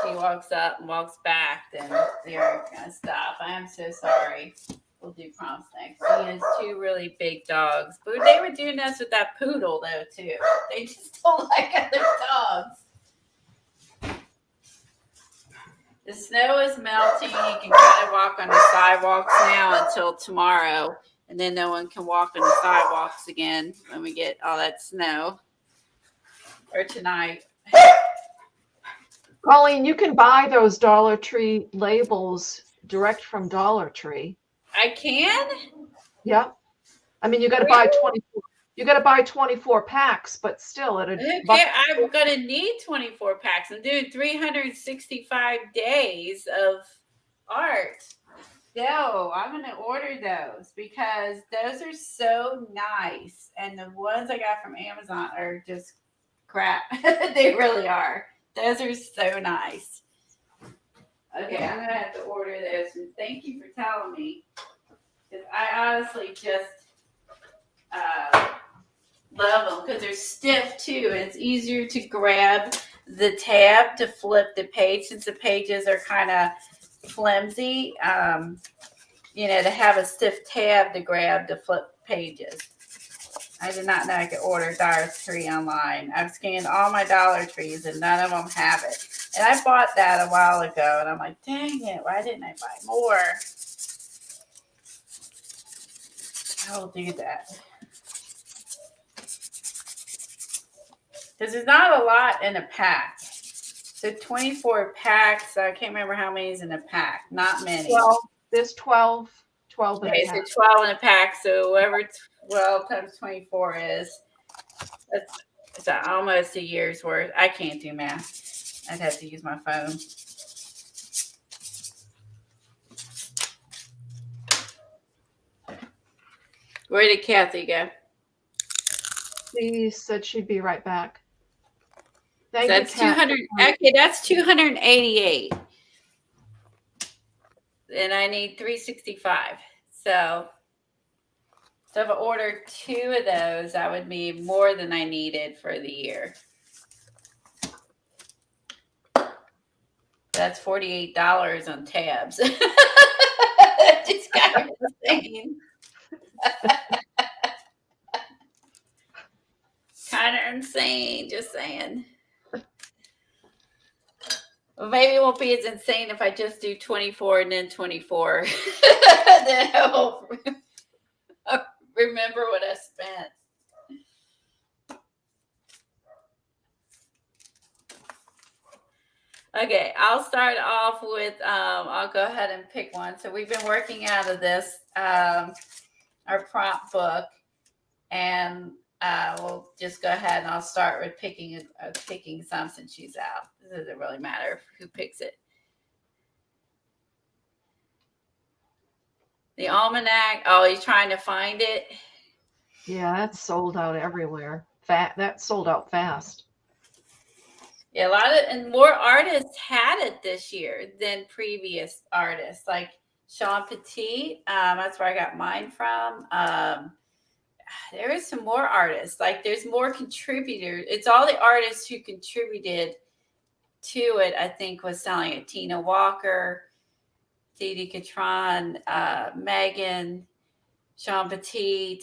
Speaker 3: she walks up and walks back, then they're gonna stop. I am so sorry. We'll do prompts next. He has two really big dogs, but they were doing this with that poodle though too. They just don't like other dogs. The snow is melting. You can kind of walk on the sidewalks now until tomorrow, and then no one can walk on the sidewalks again when we get all that snow. Or tonight.
Speaker 4: Colleen, you can buy those Dollar Tree labels direct from Dollar Tree.
Speaker 3: I can?
Speaker 4: Yep. I mean, you got to buy 24. You got to buy 24 packs, but still, I'm
Speaker 3: gonna need 24 packs. I'm doing 365 days of art. No, I'm gonna order those because those are so nice, and the ones I got from Amazon are just crap. They really are. Those are so nice. Okay, I'm gonna have to order those, and thank you for telling me. Because I honestly just love them because they're stiff too, and it's easier to grab the tab to flip the page since the pages are kind of flimsy. To have a stiff tab to grab to flip pages. I did not know I could order Dollar Tree online. I've scanned all my Dollar Trees and none of them have it. And I bought that a while ago, and I'm like, dang it, why didn't I buy more? I'll do that. Because there's not a lot in a pack. So 24 packs, I can't remember how many is in a pack. Not many.
Speaker 4: Well, there's 12 in a
Speaker 3: Okay,
Speaker 4: pack.
Speaker 3: so 12 in a pack. So whatever 12 times 24 is, it's almost a year's worth. I can't do math. I'd have to use my phone. Where did Kathy go?
Speaker 4: She said she'd be right back. Thank
Speaker 3: So that's
Speaker 4: you, Kat.
Speaker 3: 200. Okay, that's 288. And I need 365. So if I ordered 2 of those, that would be more than I needed for the year. That's $48 on tabs. Just kind of insane. Kind of insane, just saying. Well, maybe it won't be as insane if I just do 24 and then 24. Then I'll remember what I spent. Okay, I'll start off with, I'll go ahead and pick one. So we've been working out of this, our prompt book, and we'll just go ahead and I'll start with picking some since she's out. It doesn't really matter who picks it. The almanac. Oh, he's trying to find it.
Speaker 4: Yeah, that's sold out everywhere. That sold out fast.
Speaker 3: Yeah, and more artists had it this year than previous artists. Like Sean Petit, that's where I got mine from. There is some more artists. Like there's more contributors. It's all the artists who contributed to it. I think was selling it. Tina Walker, Didi Catron, Megan, Sean Petit.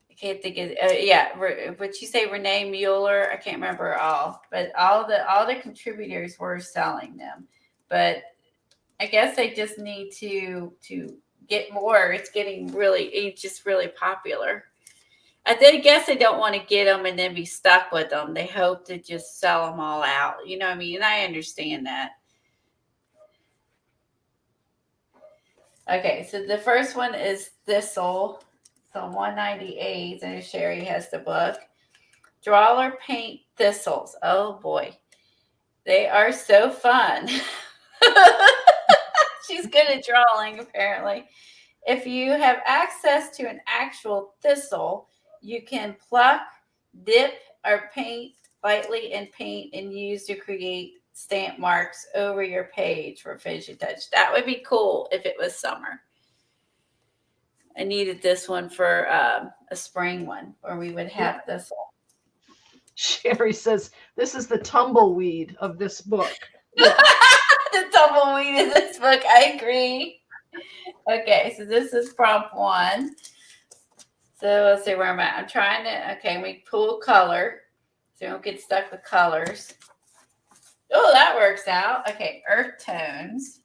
Speaker 3: I can't think of would you say Renee Mueller? I can't remember all, but all the contributors were selling them. But I guess they just need to get more. It's just really popular. I guess they don't want to get them and then be stuck with them. They hope to just sell them all out. You know what I mean? And I understand that. Okay, so the first one is Thistle. So 198, and Sherry has the book. Draw or paint thistles. Oh boy. They are so fun. She's good at drawing, apparently. If you have access to an actual thistle, you can pluck, dip, or paint lightly in paint and use to create stamp marks over your page for finishing touch. That would be cool if it was summer. I needed this one for a spring one where we would have this one.
Speaker 4: Sherry says, this is the tumbleweed of this book.
Speaker 3: The tumbleweed of this book. I agree. Okay, so this is prompt 1. So let's see where I'm at. I'm trying to, we pull color so we don't get stuck with colors. Oh, that works out. Okay, earth tones.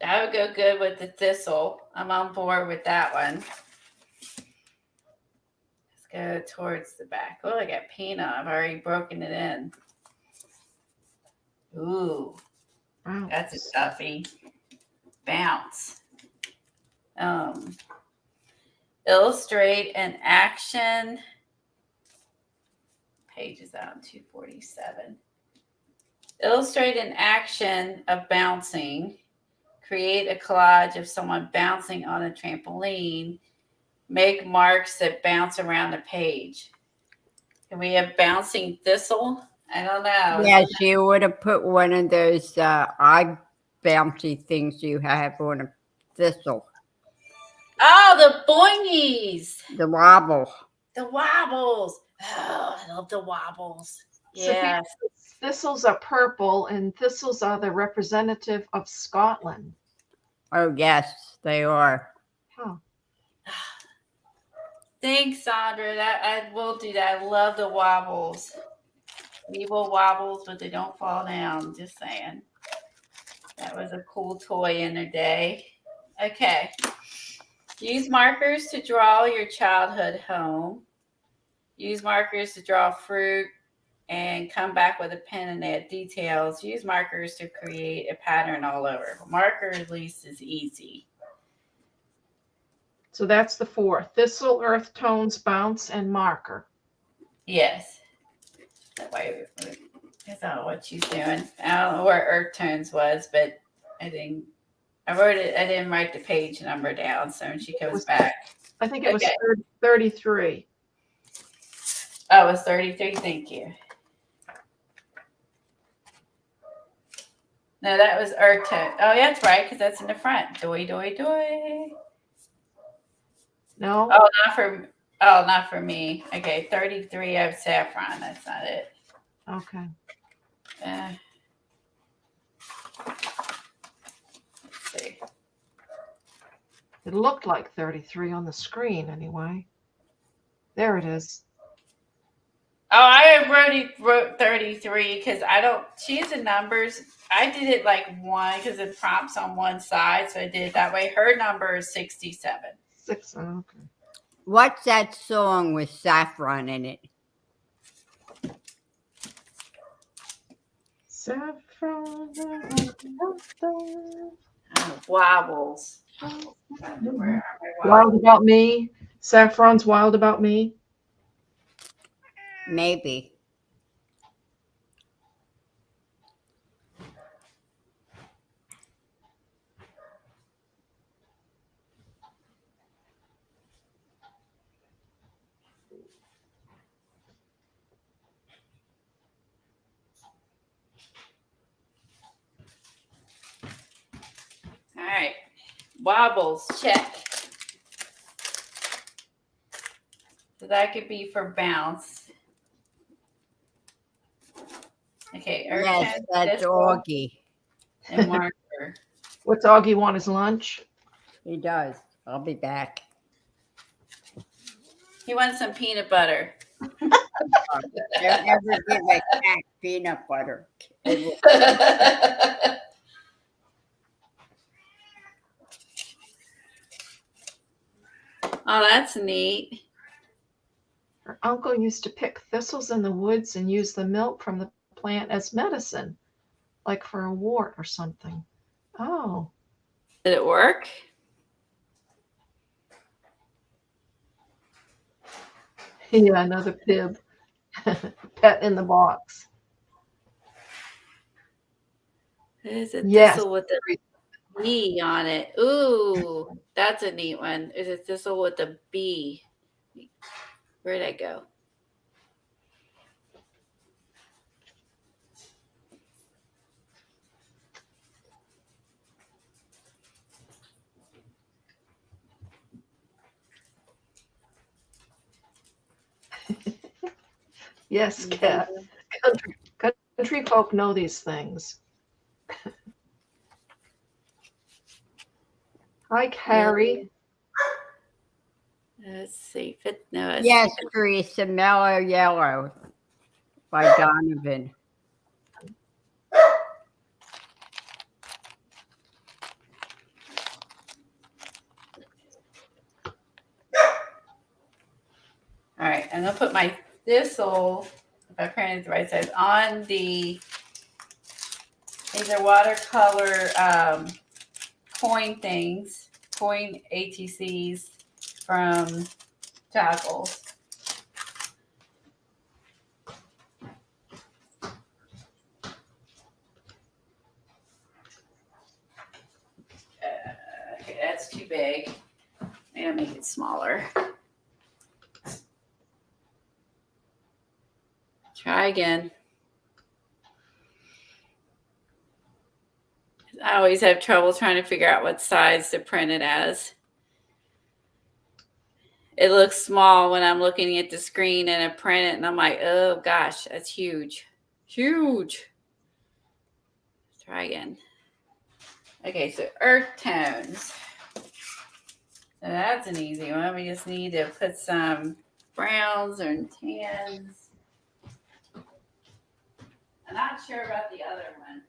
Speaker 3: That would go good with the thistle. I'm on board with that one. Let's go towards the back. Oh, I got paint on. I've already broken it in. Ooh,
Speaker 4: Wow.
Speaker 3: that's a toughie. Bounce. Illustrate an action page is that on 247? Illustrate an action of bouncing. Create a collage of someone bouncing on a trampoline. Make marks that bounce around the page. Can we have bouncing thistle? I don't know.
Speaker 2: Yes, you would have put one of those eye bouncy things you have on a thistle.
Speaker 3: Oh, the boingies.
Speaker 2: The wobble.
Speaker 3: The wobbles. Oh, I love the wobbles. Yes.
Speaker 4: Thistles are purple, and thistles are the representative of Scotland.
Speaker 2: Oh, yes, they are.
Speaker 4: Huh.
Speaker 3: Thanks, Sandra. That I will do that. I love the wobbles. Evil wobbles, but they don't fall down. Just saying. That was a cool toy in the day. Okay. Use markers to draw your childhood home. Use markers to draw fruit and come back with a pen and add details. Use markers to create a pattern all over. Marker at least is easy.
Speaker 4: So that's the 4. Thistle, earth tones, bounce, and marker.
Speaker 3: Yes. That way, that's not what she's doing. I don't know where earth tones was, but I wrote it. I didn't write the page number down, so when she comes back.
Speaker 4: I think it was
Speaker 3: Okay.
Speaker 4: 33.
Speaker 3: Oh, it was 33. Thank you. No, that was earth tone. Oh, yeah, that's right, because that's in the front. Doy, doy, doy.
Speaker 4: No?
Speaker 3: Oh, not for me. Okay, 33. I have saffron. That's not it.
Speaker 4: Okay.
Speaker 3: Let's see.
Speaker 4: It looked like 33 on the screen anyway. There it is.
Speaker 3: Oh, I wrote 33 because I don't. She's the numbers. I did it like one because it prompts on one side, so I did it that way. Her number is 67.
Speaker 4: 6. Okay.
Speaker 2: What's that song with saffron in it?
Speaker 4: Saffron.
Speaker 3: Wobbles.
Speaker 4: Wild About Me. Saffron's Wild About Me.
Speaker 2: Maybe.
Speaker 3: All right. Wobbles, check. So that could be for bounce. Okay.
Speaker 2: Yes, that's Augie.
Speaker 3: And marker.
Speaker 4: What's Augie want his lunch?
Speaker 2: He does. I'll be back.
Speaker 3: He wants some peanut butter.
Speaker 2: Don't ever give a cat peanut butter. It will-
Speaker 3: Oh, that's neat.
Speaker 4: Her uncle used to pick thistles in the woods and use the milk from the plant as medicine, like for a wart or something. Oh.
Speaker 3: Did it work?
Speaker 4: Yeah, another pib. Pet in the box.
Speaker 3: Is it
Speaker 4: Yes.
Speaker 3: thistle with the bee on it? Ooh, that's a neat one. Is it thistle with the bee? Where'd I go?
Speaker 4: Yes, cat. Country folk know these things. Hi, Carrie.
Speaker 3: Let's see. No, it's
Speaker 2: Yes, Teresa, Mellow Yellow by Donovan.
Speaker 3: all right. I'm gonna put my thistle, if I printed it the right size, on the. These are watercolor coin things, coin ATCs from Toggles. big. I'm gonna make it smaller. Try again. I always have trouble trying to figure out what size to print it as. It looks small when I'm looking at the screen and I print it and I'm like, oh gosh, that's huge. Huge. Try again. Okay, so earth tones. So that's an easy one. We just need to put some browns and tans. I'm not sure about the other one.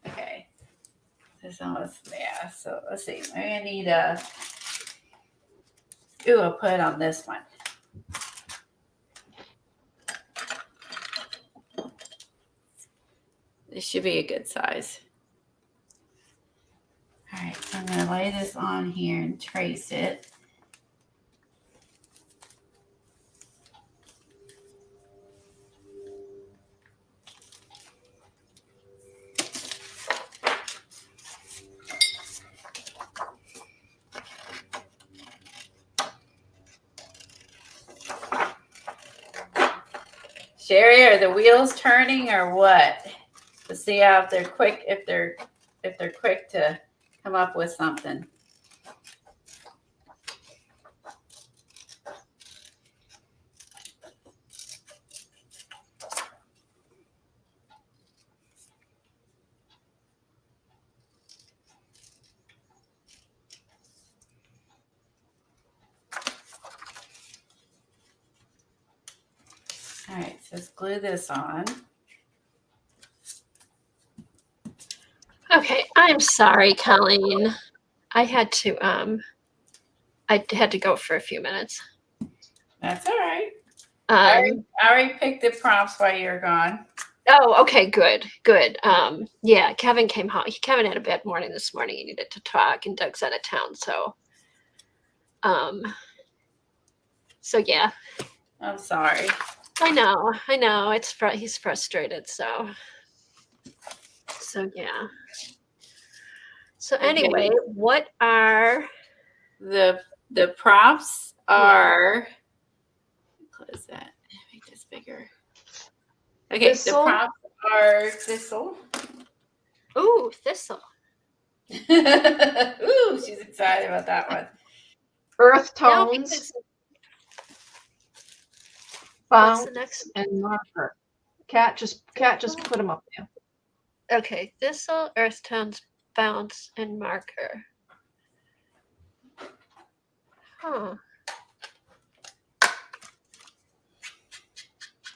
Speaker 3: Okay. This one was, yeah, so let's see. We're gonna need a, ooh, I'll put it on this one. This should be a good size. All right, so I'm gonna lay this on here and trace it. Sherry, are the wheels turning or what? To see how if they're quick, if they're quick to come up with something. All right, so let's glue this on.
Speaker 1: Okay, I'm sorry, Colleen. I had to go for a few minutes.
Speaker 3: That's all right. I already picked the prompts while you were gone.
Speaker 1: Oh, okay, good. Yeah, Kevin came home. Kevin had a bad morning this morning. He needed to talk, and Doug's out of town, so yeah.
Speaker 3: I'm sorry.
Speaker 1: I know. He's frustrated, so yeah. So anyway,
Speaker 3: Okay.
Speaker 1: what are
Speaker 3: The prompts are, close that, make this bigger. Okay,
Speaker 4: Thistle.
Speaker 3: the prompts are thistle.
Speaker 1: Ooh, thistle.
Speaker 3: Ooh, she's excited about that one.
Speaker 4: Earth
Speaker 1: No,
Speaker 4: tones,
Speaker 1: because
Speaker 4: bounce,
Speaker 1: what's the next?
Speaker 4: and marker. Cat just put them up there.
Speaker 1: Okay, thistle, earth tones, bounce, and marker. Huh.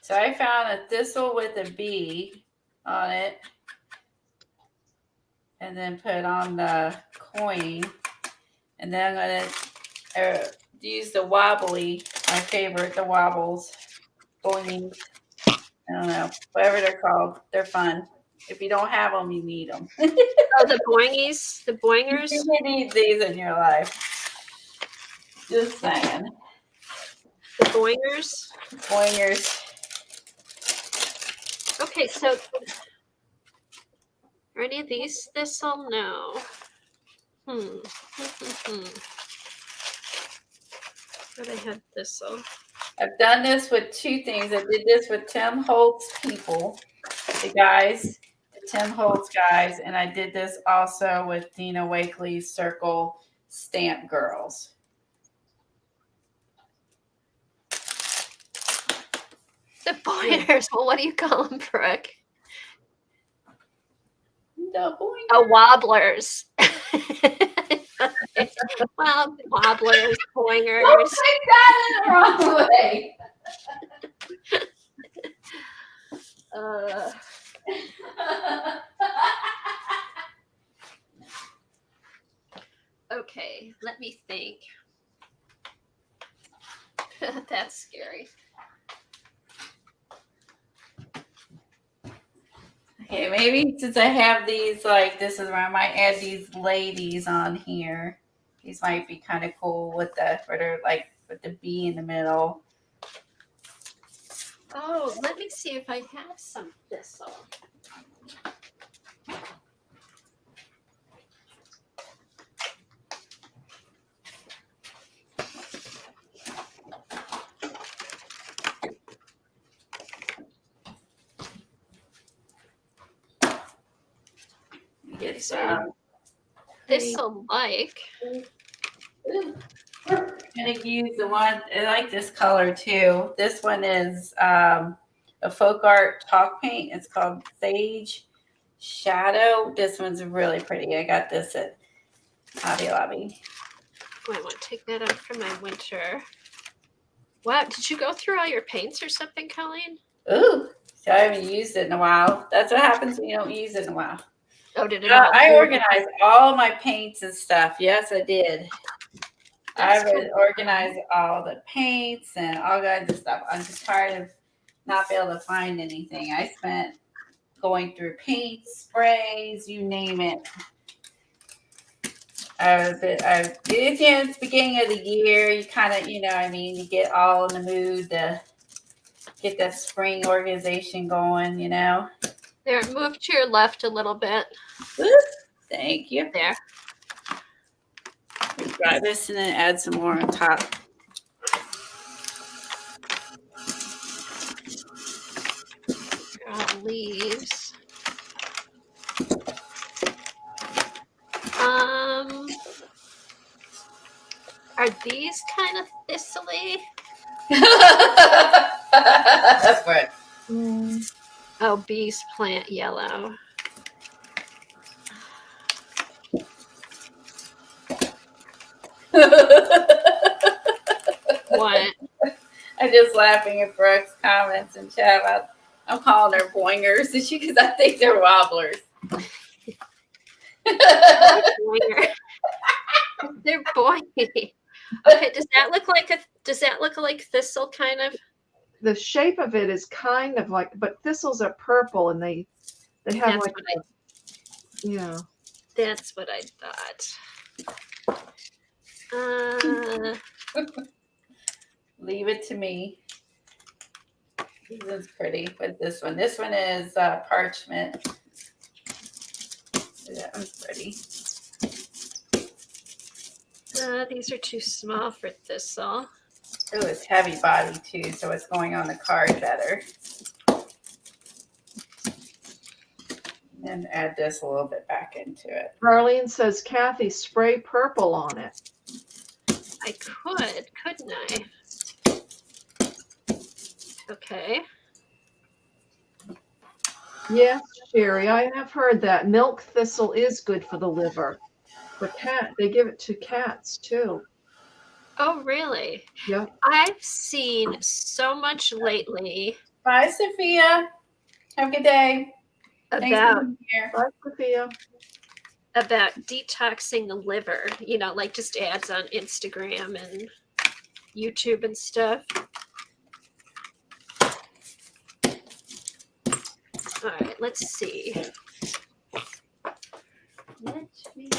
Speaker 3: So I found a thistle with a bee on it, and then put on the coin, and then I'm gonna use the wobbly, my favorite, the wobbles, boing. I don't know, whatever they're called. They're fun. If you don't have them, you need them.
Speaker 1: Oh, the boingies, the boingers.
Speaker 3: You need these in your life. Just saying.
Speaker 1: The boingers.
Speaker 3: Boingers.
Speaker 1: Okay, so are any of these thistle? No. But I had thistle.
Speaker 3: I've done this with two things. I did this with Tim Holtz people, the guys, the Tim Holtz guys, and I did this also with Dina Wakely's Circle Stamp Girls.
Speaker 1: The boingers. Well, what do you call them, Brooke?
Speaker 3: The boingers.
Speaker 1: Oh, wobblers. Well, wobblers, boingers.
Speaker 3: Don't take that in the wrong way.
Speaker 1: Okay, let me think. That's scary.
Speaker 3: Okay, maybe since I have these, like, this is where I might add these ladies on here. These might be kind of cool with the, where they're like with the bee in the middle.
Speaker 1: Oh, let me see if I have some thistle.
Speaker 3: Get
Speaker 1: These
Speaker 3: some.
Speaker 1: are thistle-like.
Speaker 3: Ooh. I'm gonna use the one. I like this color too. This one is a folk art chalk paint. It's called Sage Shadow. This one's really pretty. I got this at Hobby Lobby.
Speaker 1: Oh, I want to take that out for my winter. Wow, did you go through all your paints or something, Colleen?
Speaker 3: Ooh, so I haven't used it in a while. That's what happens when you don't use it in a while.
Speaker 1: Oh, did it all?
Speaker 3: I organized all my paints and stuff. Yes, I did.
Speaker 1: That's
Speaker 3: I would
Speaker 1: cool.
Speaker 3: organize all the paints and all kinds of stuff. I'm just tired of not being able to find anything. I spent going through paints, sprays, you name it. It's the beginning of the year. You kind of, you get all in the mood to get that spring organization going,
Speaker 1: There, move to your left a little bit.
Speaker 3: Woo, thank you.
Speaker 1: There.
Speaker 3: Try this and then add some more on top.
Speaker 1: Leaves. Are these kind of thistly?
Speaker 3: That's right.
Speaker 1: Oh, bees plant yellow. What?
Speaker 3: I'm just laughing at Brooke's comments and chat about. I'm calling her boingers because I think they're wobblers.
Speaker 1: They're boingy. Okay, does that look like thistle kind of?
Speaker 4: The shape of it is kind of like, but thistles are purple and they have
Speaker 1: That's
Speaker 4: like,
Speaker 1: That's what I thought.
Speaker 3: Leave it to me. This is pretty. But this one is parchment. That one's pretty.
Speaker 1: These are too small for thistle.
Speaker 3: Oh, it's heavy body too, so it's going on the card better. And add this a little bit back into it.
Speaker 4: Darlene says, Kathy, spray purple on it.
Speaker 1: I couldn't I? Okay.
Speaker 4: Yes, Sherry, I have heard that milk thistle is good for the liver. For they give it to cats too.
Speaker 1: Oh, really?
Speaker 4: Yeah.
Speaker 1: I've seen so much lately
Speaker 3: Bye, Sophia. Have a good day.
Speaker 1: about
Speaker 4: Bye, Sophia.
Speaker 1: about detoxing the liver, like just ads on Instagram and YouTube and stuff. All right, let's see. Let me see.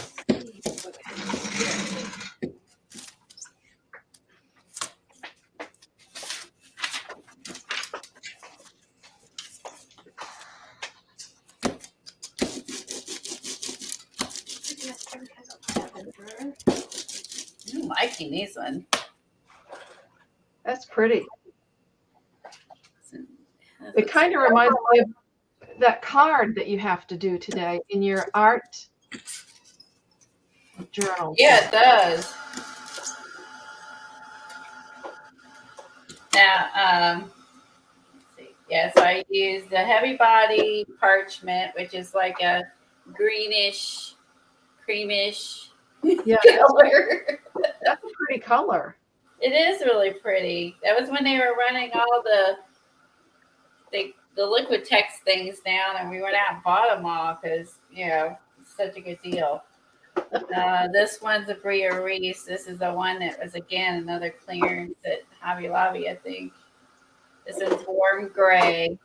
Speaker 3: I'm liking these ones.
Speaker 4: That's pretty. It kind of reminds me of that card that you have to do today in your art journal.
Speaker 3: Yeah, it does. Now, let's see. Yeah, so I use the heavy body parchment, which is like a greenish, creamish
Speaker 4: Yeah,
Speaker 3: color.
Speaker 4: that's a pretty color.
Speaker 3: It is really pretty. That was when they were running all the liquid text things down, and we went out and bought them all because it's such a good deal. This one's a Bria Reese. This is the one that was again another clearance at Hobby Lobby, I think. This is warm gray.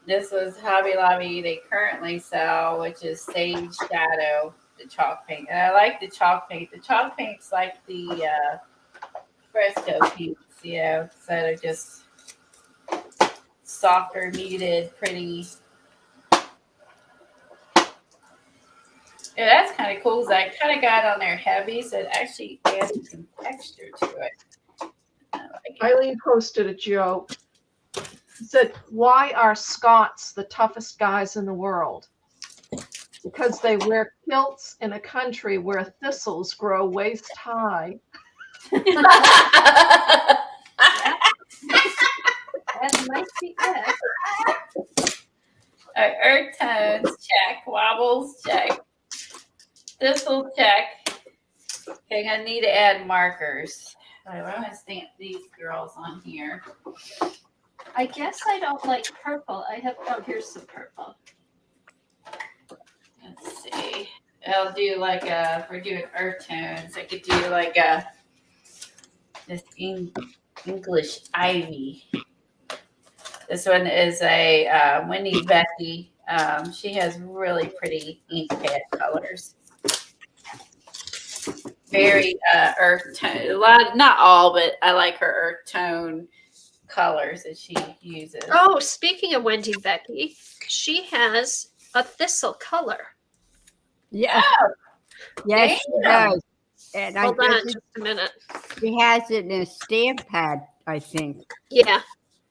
Speaker 3: This was Hobby Lobby. They currently sell, which is Sage Shadow, the chalk paint. And I like the chalk paint. The chalk paint's like the fresco paints, so they're just softer, muted, pretty. Yeah, that's kind of cool. I kind of got on there heavy, so it actually added some texture to it.
Speaker 4: Eileen posted a joke. Said, "Why are Scots the toughest guys in the world?" because they wear kilts in a country where thistles grow waist high.
Speaker 1: That might be it.
Speaker 3: All right, earth tones, check. Wobbles, check. Thistle, check. Okay, I need to add markers. All right, I'm going to stamp these girls on here.
Speaker 1: I guess I don't like purple. I have, oh, here's some purple.
Speaker 3: Let's see. I'll do like a, if we're doing earth tones, I could do like a, this English ivy. This one is a Winnie Becky. She has really pretty ink pad colors. Very earth tone. A lot, not all, but I like her earth tone colors that she uses.
Speaker 1: Oh, speaking of Wendy Becky, she has a thistle color.
Speaker 2: Yeah. Yes, she
Speaker 3: damn.
Speaker 2: does. And I
Speaker 1: Hold on
Speaker 2: think
Speaker 1: just a minute.
Speaker 2: she has it in a stamp pad, I think.
Speaker 1: Yeah,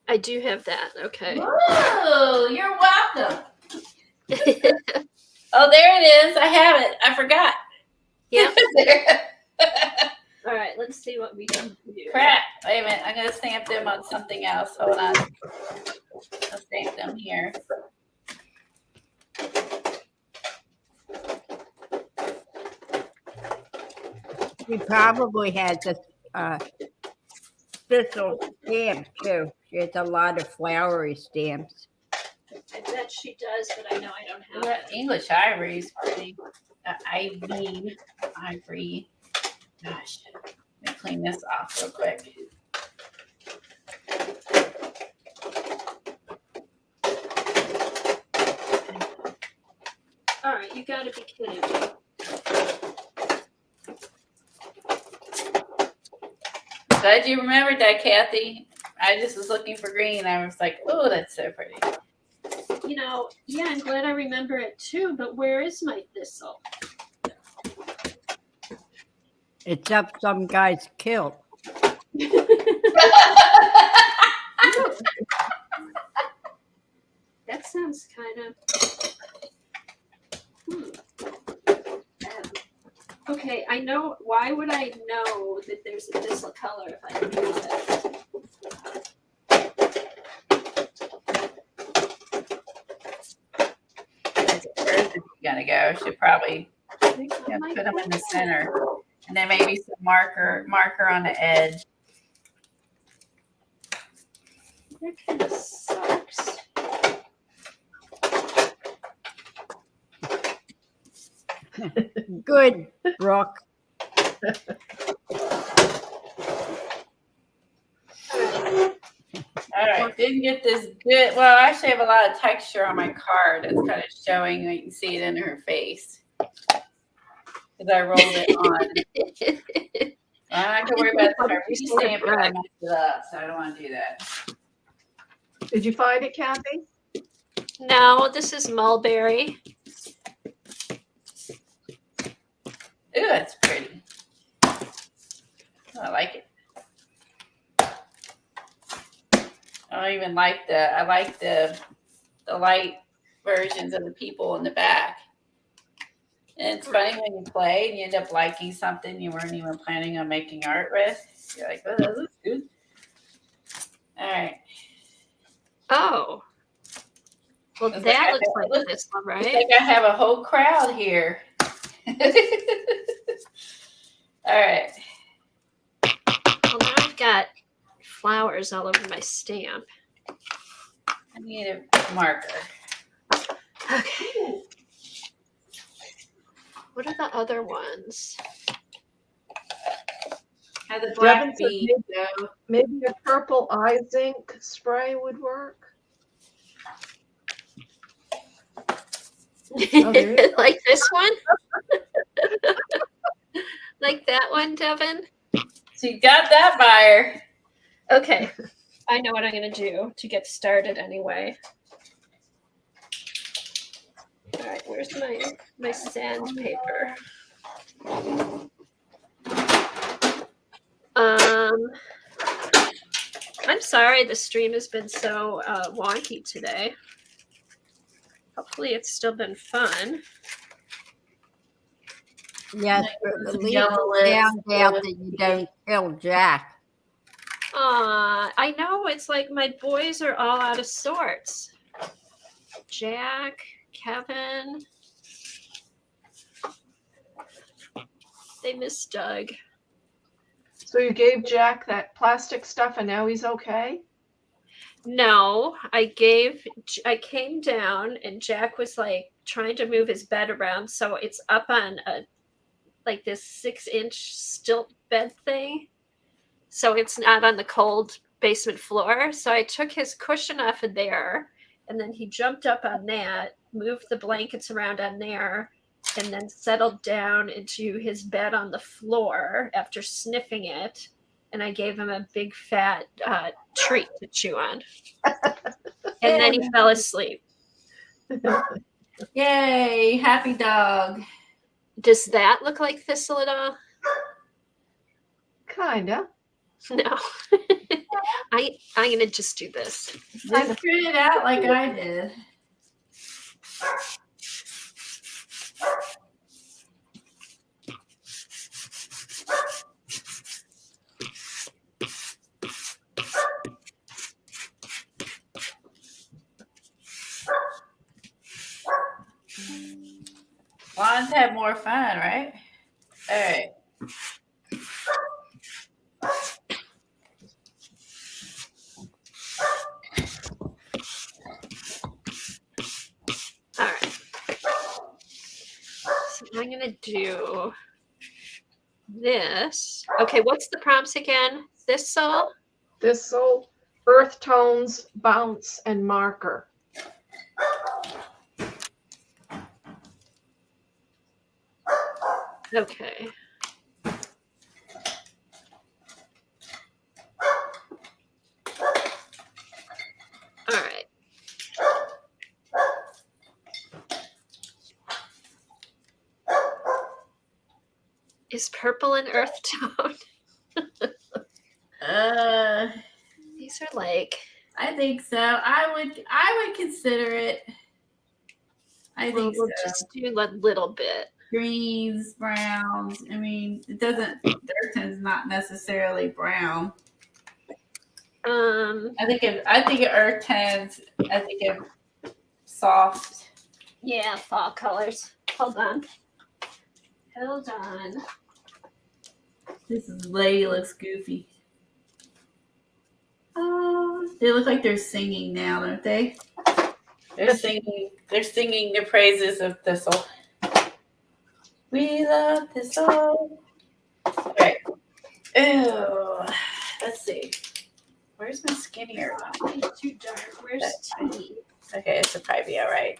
Speaker 1: I do have that. Okay.
Speaker 3: Whoa, you're welcome. Oh, there it is. I have it. I forgot.
Speaker 1: Yep.
Speaker 3: There.
Speaker 1: All right, let's see what we can do.
Speaker 3: Crap. Wait a minute. I'm going to stamp them on something else. Hold on. I'll stamp them here.
Speaker 2: She probably has a thistle stamp too. She has a lot of flowery stamps.
Speaker 1: I bet she does, but I know I don't have
Speaker 3: That
Speaker 1: it.
Speaker 3: English ivory is pretty. Ivory. Gosh. Let me clean this off real quick.
Speaker 1: All right, you got to be kidding me.
Speaker 3: Glad you remembered that, Kathy. I just was looking for green. I was like, oh, that's so pretty.
Speaker 1: You know, yeah, I'm glad I remember it too, but where is my thistle?
Speaker 2: It's up some guy's kilt.
Speaker 1: That sounds kind of. Okay, I know. Why would I know that there's a thistle color if I don't use it?
Speaker 3: Where's it gonna go? Should probably
Speaker 1: Oh
Speaker 3: put
Speaker 1: my
Speaker 3: them in the
Speaker 1: God.
Speaker 3: center, and then maybe some marker on the edge.
Speaker 1: That kind of sucks.
Speaker 2: Good, Brooke.
Speaker 3: All right, didn't get this good. Well, I actually have a lot of texture on my card. It's kind of showing. You can see it in her face because I rolled it on. I'm not gonna worry about the restamp it. I messed it up, so I don't want to do that.
Speaker 4: Did you find it, Kathy?
Speaker 1: No, this is mulberry.
Speaker 3: Ooh, that's pretty. Oh, I like it. I don't even like I like the light versions of the people in the back. And it's funny when you play and you end up liking something you weren't even planning on making art with. You're like, oh, that looks good. All right.
Speaker 1: Oh. Well,
Speaker 3: Looks
Speaker 1: that
Speaker 3: like
Speaker 1: looks like this one,
Speaker 3: It's
Speaker 1: right?
Speaker 3: like I have a whole crowd here. All right.
Speaker 1: Well, now I've got flowers all over my stamp.
Speaker 3: I need a marker.
Speaker 1: Okay. What are the other ones?
Speaker 3: Have the black
Speaker 4: Devin said
Speaker 3: bead go.
Speaker 4: maybe a purple eye zinc spray would work. Oh, there you go.
Speaker 1: Like this one? Like that one, Devin?
Speaker 3: So you got that buyer.
Speaker 1: Okay. I know what I'm going to do to get started anyway. All right, where's my sandpaper? I'm sorry the stream has been so wonky today. Hopefully it's still been fun.
Speaker 2: Yes, but at
Speaker 3: Some
Speaker 2: least
Speaker 3: yellow
Speaker 2: you
Speaker 3: lips.
Speaker 2: found out that you don't kill Jack.
Speaker 1: I know, it's like my boys are all out of sorts. Jack, Kevin. They miss Doug.
Speaker 4: So you gave Jack that plastic stuff and now he's okay?
Speaker 1: No, I came down and Jack was like trying to move his bed around. So it's up on like this 6-inch stilt bed thing. So it's not on the cold basement floor. So I took his cushion off of there and then he jumped up on that, moved the blankets around on there, and then settled down into his bed on the floor after sniffing it. And I gave him a big fat treat to chew on. And then he fell asleep.
Speaker 3: Yay, happy dog.
Speaker 1: Does that look like Thistle at all?
Speaker 4: Kinda.
Speaker 1: No. I'm gonna just do this.
Speaker 3: Just print it out like I did. Wands have more fun, right? All right.
Speaker 1: All right. So I'm gonna do this. Okay, what's the prompts again? Thistle.
Speaker 4: Thistle, earth tones, bounce, and marker.
Speaker 1: Okay. All right. Is purple an earth tone? These are like,
Speaker 3: I think so. I would consider it. I think
Speaker 1: we'll
Speaker 3: so.
Speaker 1: just do a little bit.
Speaker 3: Greens, browns. I mean, it doesn't. Earth tone is not necessarily brown. I think earth tones. I think of soft.
Speaker 1: Yeah, fall colors. Hold on. Hold on.
Speaker 3: This lady looks goofy. They look like they're singing now, don't they? They're singing. They're singing the praises of Thistle. We love Thistle. All right. Ew. Let's see. Where's my skinnier one?
Speaker 1: It's too dark. Where's T?
Speaker 3: Okay, it's a probably all right.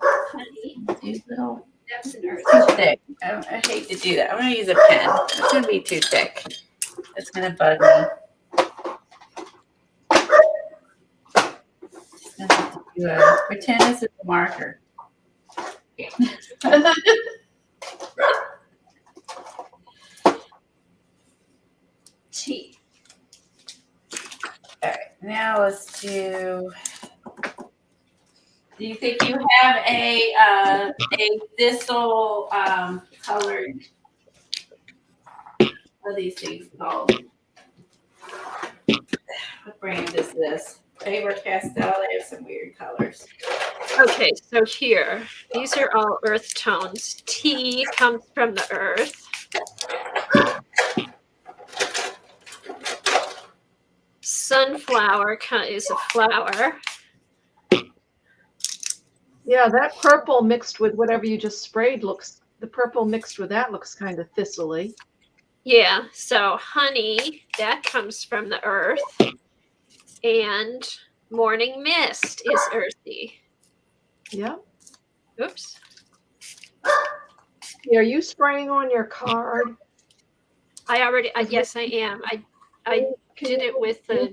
Speaker 1: Honey.
Speaker 3: These little
Speaker 1: That's an earth
Speaker 3: too
Speaker 1: tone.
Speaker 3: thick. I hate to do that. I'm gonna use a pen. It's gonna be too thick. It's gonna bug me. Just gonna have to do pretend this is a marker.
Speaker 1: T.
Speaker 3: All right, now let's do. Do you think you have a thistle colored? What are these things called? What brand is this? Faber Castell. They have some weird colors.
Speaker 1: Okay, so here, these are all earth tones. T comes from the earth. Sunflower is a flower.
Speaker 4: Yeah, that purple mixed with whatever you just sprayed the purple mixed with that looks kind of thistly.
Speaker 1: Yeah, so honey, that comes from the earth. And morning mist is earthy.
Speaker 4: Yeah.
Speaker 1: Oops.
Speaker 4: Are you spraying on your card?
Speaker 1: Yes, I am. I did it with the,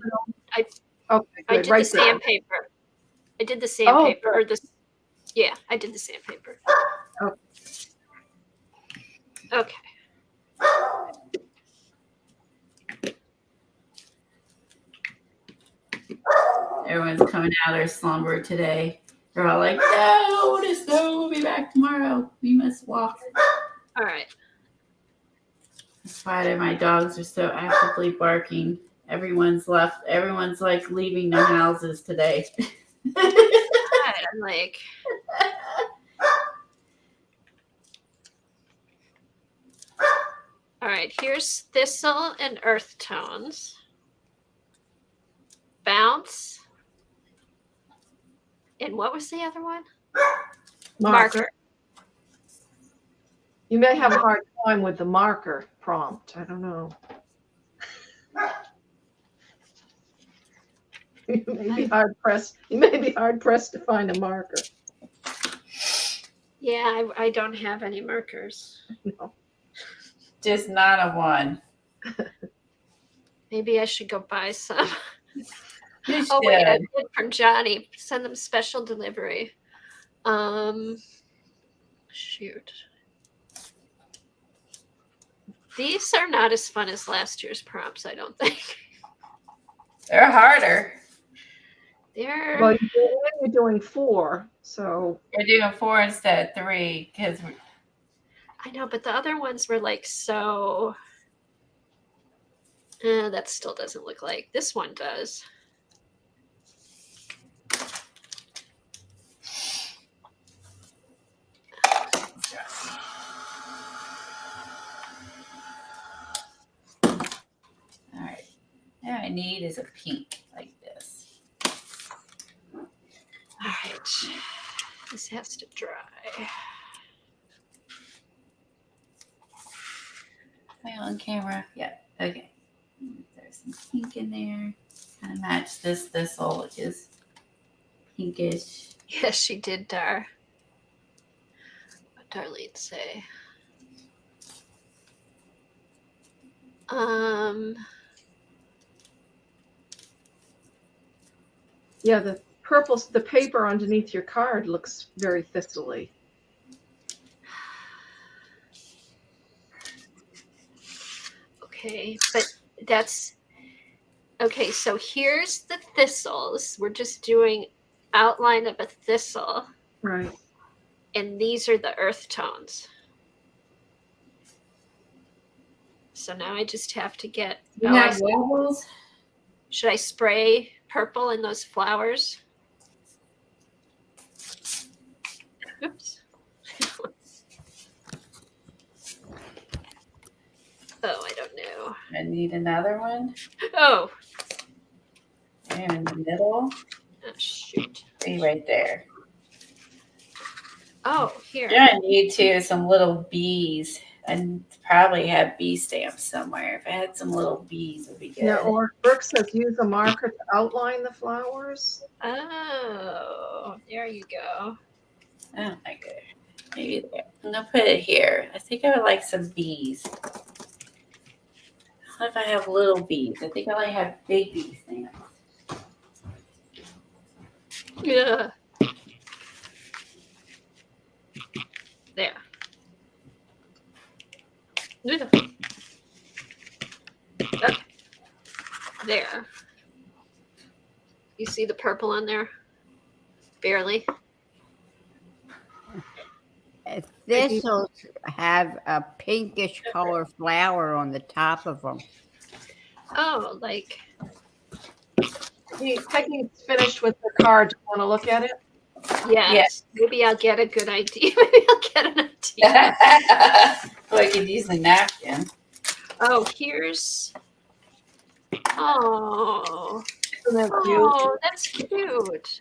Speaker 4: Okay,
Speaker 1: I
Speaker 4: good.
Speaker 1: did
Speaker 4: Right
Speaker 1: the
Speaker 4: there.
Speaker 1: sandpaper. I did the sandpaper, or the, yeah, I did the sandpaper.
Speaker 4: Oh.
Speaker 1: Okay.
Speaker 3: Everyone's coming out of their slumber today. They're all like, no, the snow will be back tomorrow. We must walk.
Speaker 1: All right.
Speaker 3: That's why my dogs are so actively barking. Everyone's left. Everyone's like leaving their houses today.
Speaker 1: I'm like, all right, here's thistle and earth tones. Bounce. And what was the other one? Marker.
Speaker 4: You may have a hard time with the marker prompt. I don't know. You may be hard pressed. You may be hard pressed to find a marker.
Speaker 1: Yeah, I don't have any markers.
Speaker 4: No.
Speaker 3: Just not a one.
Speaker 1: Maybe I should go buy some.
Speaker 3: You
Speaker 1: Oh wait, I
Speaker 3: should.
Speaker 1: did from Johnny. Send them special delivery. Shoot. These are not as fun as last year's prompts, I don't think.
Speaker 3: They're harder.
Speaker 1: They're
Speaker 4: Well, you're doing 4, so
Speaker 3: We're doing 4 instead of 3 because
Speaker 1: I know, but the other ones were like so. That still doesn't look like this one does.
Speaker 3: all right. Now I need is a pink like this.
Speaker 1: All right. This has to dry.
Speaker 3: Am I on camera? Yeah. Okay. There's some pink in there. Kind of match this thistle, which is pinkish.
Speaker 1: Yes, she did, Dar. What Darlene say?
Speaker 4: yeah, the the paper underneath your card looks very thistly.
Speaker 1: Okay, but that's okay. So here's the thistles. We're just doing outline of a thistle,
Speaker 4: Right.
Speaker 1: and these are the earth tones. So now I just have to get.
Speaker 3: You have wobbles?
Speaker 1: Should I spray purple in those flowers? Oops. Oh, I don't know.
Speaker 3: I need another one.
Speaker 1: Oh,
Speaker 3: And in the middle.
Speaker 1: oh shoot.
Speaker 3: See right there.
Speaker 1: Oh, here.
Speaker 3: Yeah, I need some little bees. I probably have bee stamps somewhere. If I had some little bees, it would be good.
Speaker 4: Yeah, or Brooke says use a marker to outline the flowers.
Speaker 1: Oh, there you go.
Speaker 3: Oh my god. Maybe there. I'm gonna put it here. I think I would like some bees. What if I have little bees? I think I only have big bee stamps.
Speaker 1: Yeah. There. Yeah. Okay. There. You see the purple on there? Barely.
Speaker 2: Thistles have a pinkish color flower on the top of them.
Speaker 1: Oh, like
Speaker 4: Peggy's finished with the card. You want to look at it?
Speaker 1: yes.
Speaker 3: Yes.
Speaker 1: Maybe I'll get a good idea. Maybe I'll get an idea.
Speaker 3: Well, I could use a napkin.
Speaker 1: Oh, here's. Oh.
Speaker 4: Isn't that cute?
Speaker 1: Oh, that's cute.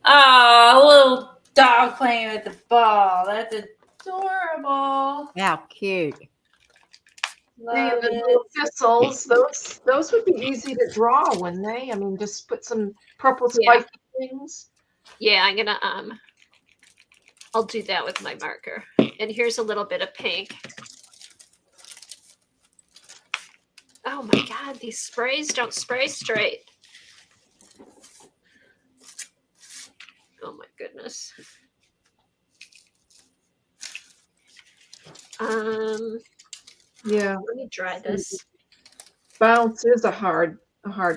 Speaker 3: Oh, a little dog playing with the ball. That's adorable.
Speaker 2: How cute.
Speaker 3: Love
Speaker 4: And the
Speaker 3: it.
Speaker 4: little thistles, those would be easy to draw, wouldn't they? I mean, just put some purple
Speaker 1: Yeah.
Speaker 4: spiky things.
Speaker 1: Yeah, I'm gonna I'll do that with my marker. And here's a little bit of pink. Oh my god, these sprays don't spray straight. Oh my goodness.
Speaker 4: Yeah,
Speaker 1: Let me dry this.
Speaker 4: bounce is a hard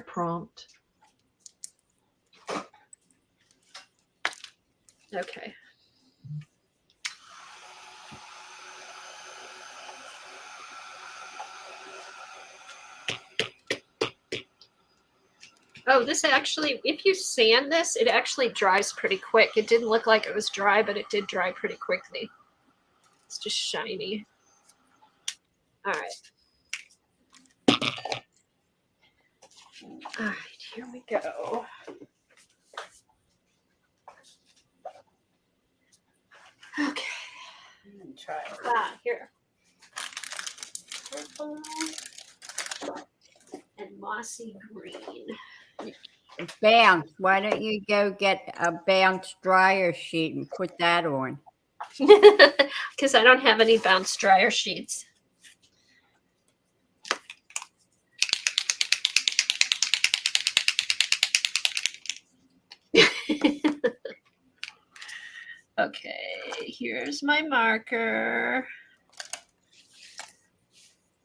Speaker 4: prompt.
Speaker 1: Okay. Oh, this actually, if you sand this, it actually dries pretty quick. It didn't look like it was dry, but it did dry pretty quickly. It's just shiny. All right. All right, here we go. Okay.
Speaker 3: Try it.
Speaker 1: Ah, here. Purple and mossy green.
Speaker 2: Bounce. Why don't you go get a bounce dryer sheet and put that on?
Speaker 1: Because I don't have any bounce dryer sheets. Okay, here's my marker.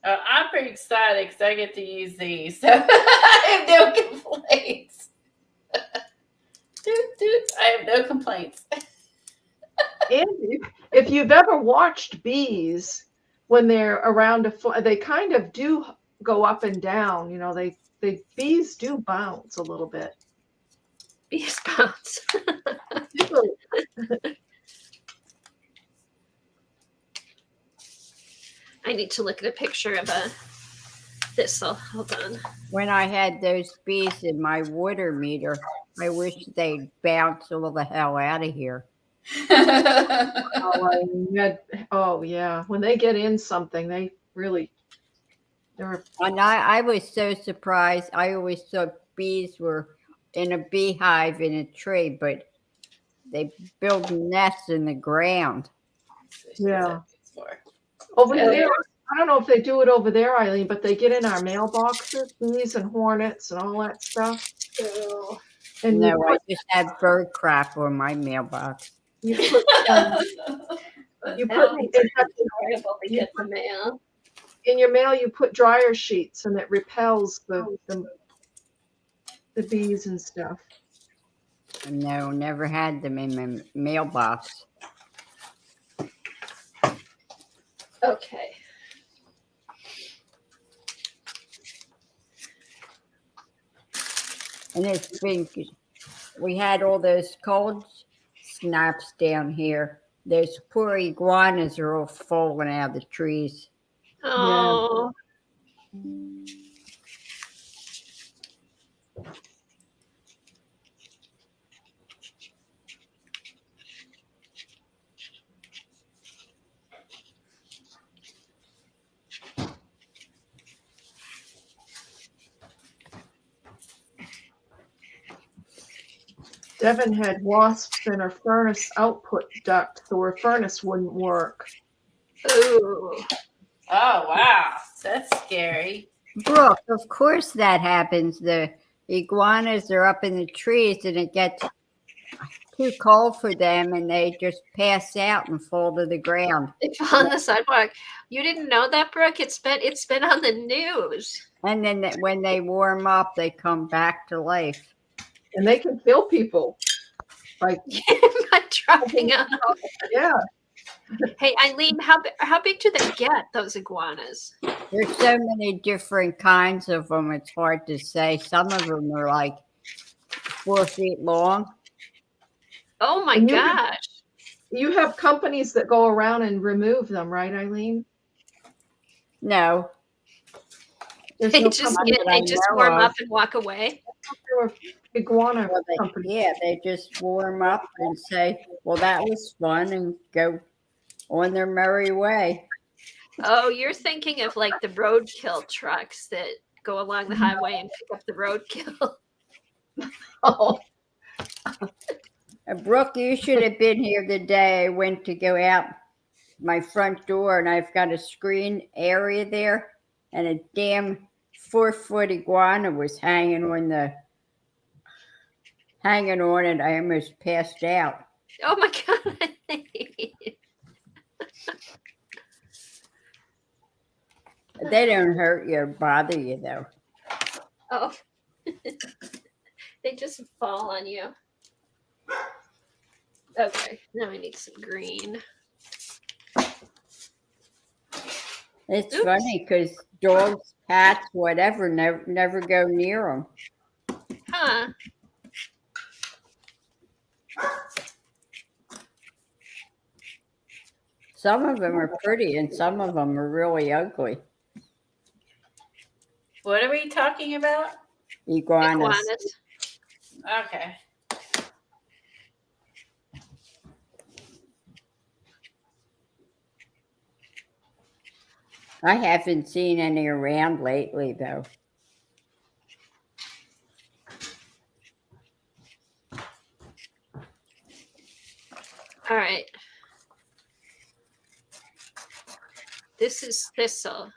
Speaker 3: I'm pretty excited because I get to use these. So I have no complaints. I have no complaints.
Speaker 4: And if you've ever watched bees when they're around they kind of do go up and down. You know, bees do bounce a little bit.
Speaker 1: Bees bounce. I need to look at a picture of a thistle. Hold on.
Speaker 2: When I had those bees in my water meter, I wish they'd bounce all the hell out of here.
Speaker 4: Oh yeah, when they get in something, they really.
Speaker 2: And I was so surprised. I always thought bees were in a beehive in a tree, but they build nests in the ground.
Speaker 4: Yeah. Over there, I don't know if they do it over there, Eileen, but they get in our mailboxes, bees and hornets and all that stuff.
Speaker 1: So,
Speaker 4: And
Speaker 2: No, I just had bird crap on my mailbox.
Speaker 4: you put
Speaker 1: incredible to get the mail.
Speaker 4: In your mail, you put dryer sheets, and it repels the bees and stuff.
Speaker 2: No, never had them in my mailbox.
Speaker 1: Okay.
Speaker 2: And it's been, we had all those cold snaps down here. Those poor iguanas are all falling out of the trees.
Speaker 1: Oh.
Speaker 4: Devin had wasps in her furnace output duct, so her furnace wouldn't work.
Speaker 1: Ooh.
Speaker 3: Oh, wow. That's scary.
Speaker 2: Brooke, of course that happens. The iguanas are up in the trees and it gets too cold for them and they just pass out and fall to the ground.
Speaker 1: They fell on the sidewalk. You didn't know that, Brooke? It's been on the news.
Speaker 2: And then when they warm up, they come back to life.
Speaker 4: And they can kill people. Like
Speaker 1: By dropping out.
Speaker 4: yeah.
Speaker 1: Hey, Eileen, how big do they get, those iguanas?
Speaker 2: There's so many different kinds of them. It's hard to say. Some of them are like 4 feet long.
Speaker 1: Oh my
Speaker 4: And
Speaker 1: gosh.
Speaker 4: You have companies that go around and remove them, right, Eileen?
Speaker 2: No.
Speaker 4: There's
Speaker 1: They
Speaker 4: no
Speaker 1: just
Speaker 4: company
Speaker 2: that I know
Speaker 1: warm
Speaker 2: of.
Speaker 1: up and walk away.
Speaker 4: or iguana company.
Speaker 2: Yeah, they just warm up and say, well, that was fun, and go on their merry way.
Speaker 1: Oh, you're thinking of like the roadkill trucks that go along the highway and pick up the roadkill.
Speaker 4: Oh,
Speaker 2: Brooke, you should have been here the day I went to go out my front door, and I've got a screen area there, and a damn 4-foot iguana was hanging on it. I almost passed out.
Speaker 1: Oh my God.
Speaker 2: They don't hurt you or bother you, though.
Speaker 1: Oh. They just fall on you. Okay, now I need some green.
Speaker 2: It's
Speaker 1: Oops.
Speaker 2: funny because dogs, cats, whatever, never go near them.
Speaker 1: Huh.
Speaker 2: Some of them are pretty and some of them are really ugly.
Speaker 3: What are we talking about?
Speaker 2: Iguanas.
Speaker 1: Iguanas.
Speaker 3: Okay.
Speaker 2: I haven't seen any around lately, though.
Speaker 1: All right. This is thistle.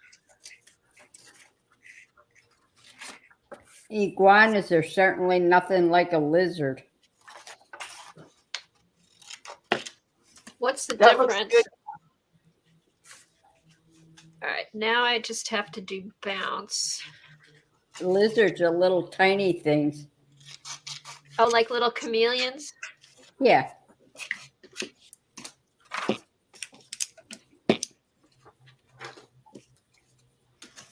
Speaker 2: Iguanas are certainly nothing like a lizard.
Speaker 1: What's the
Speaker 4: That looks
Speaker 1: difference?
Speaker 4: good.
Speaker 1: All right, now I just have to do bounce.
Speaker 2: Lizards are little tiny things.
Speaker 1: Oh, like little chameleons?
Speaker 2: Yeah.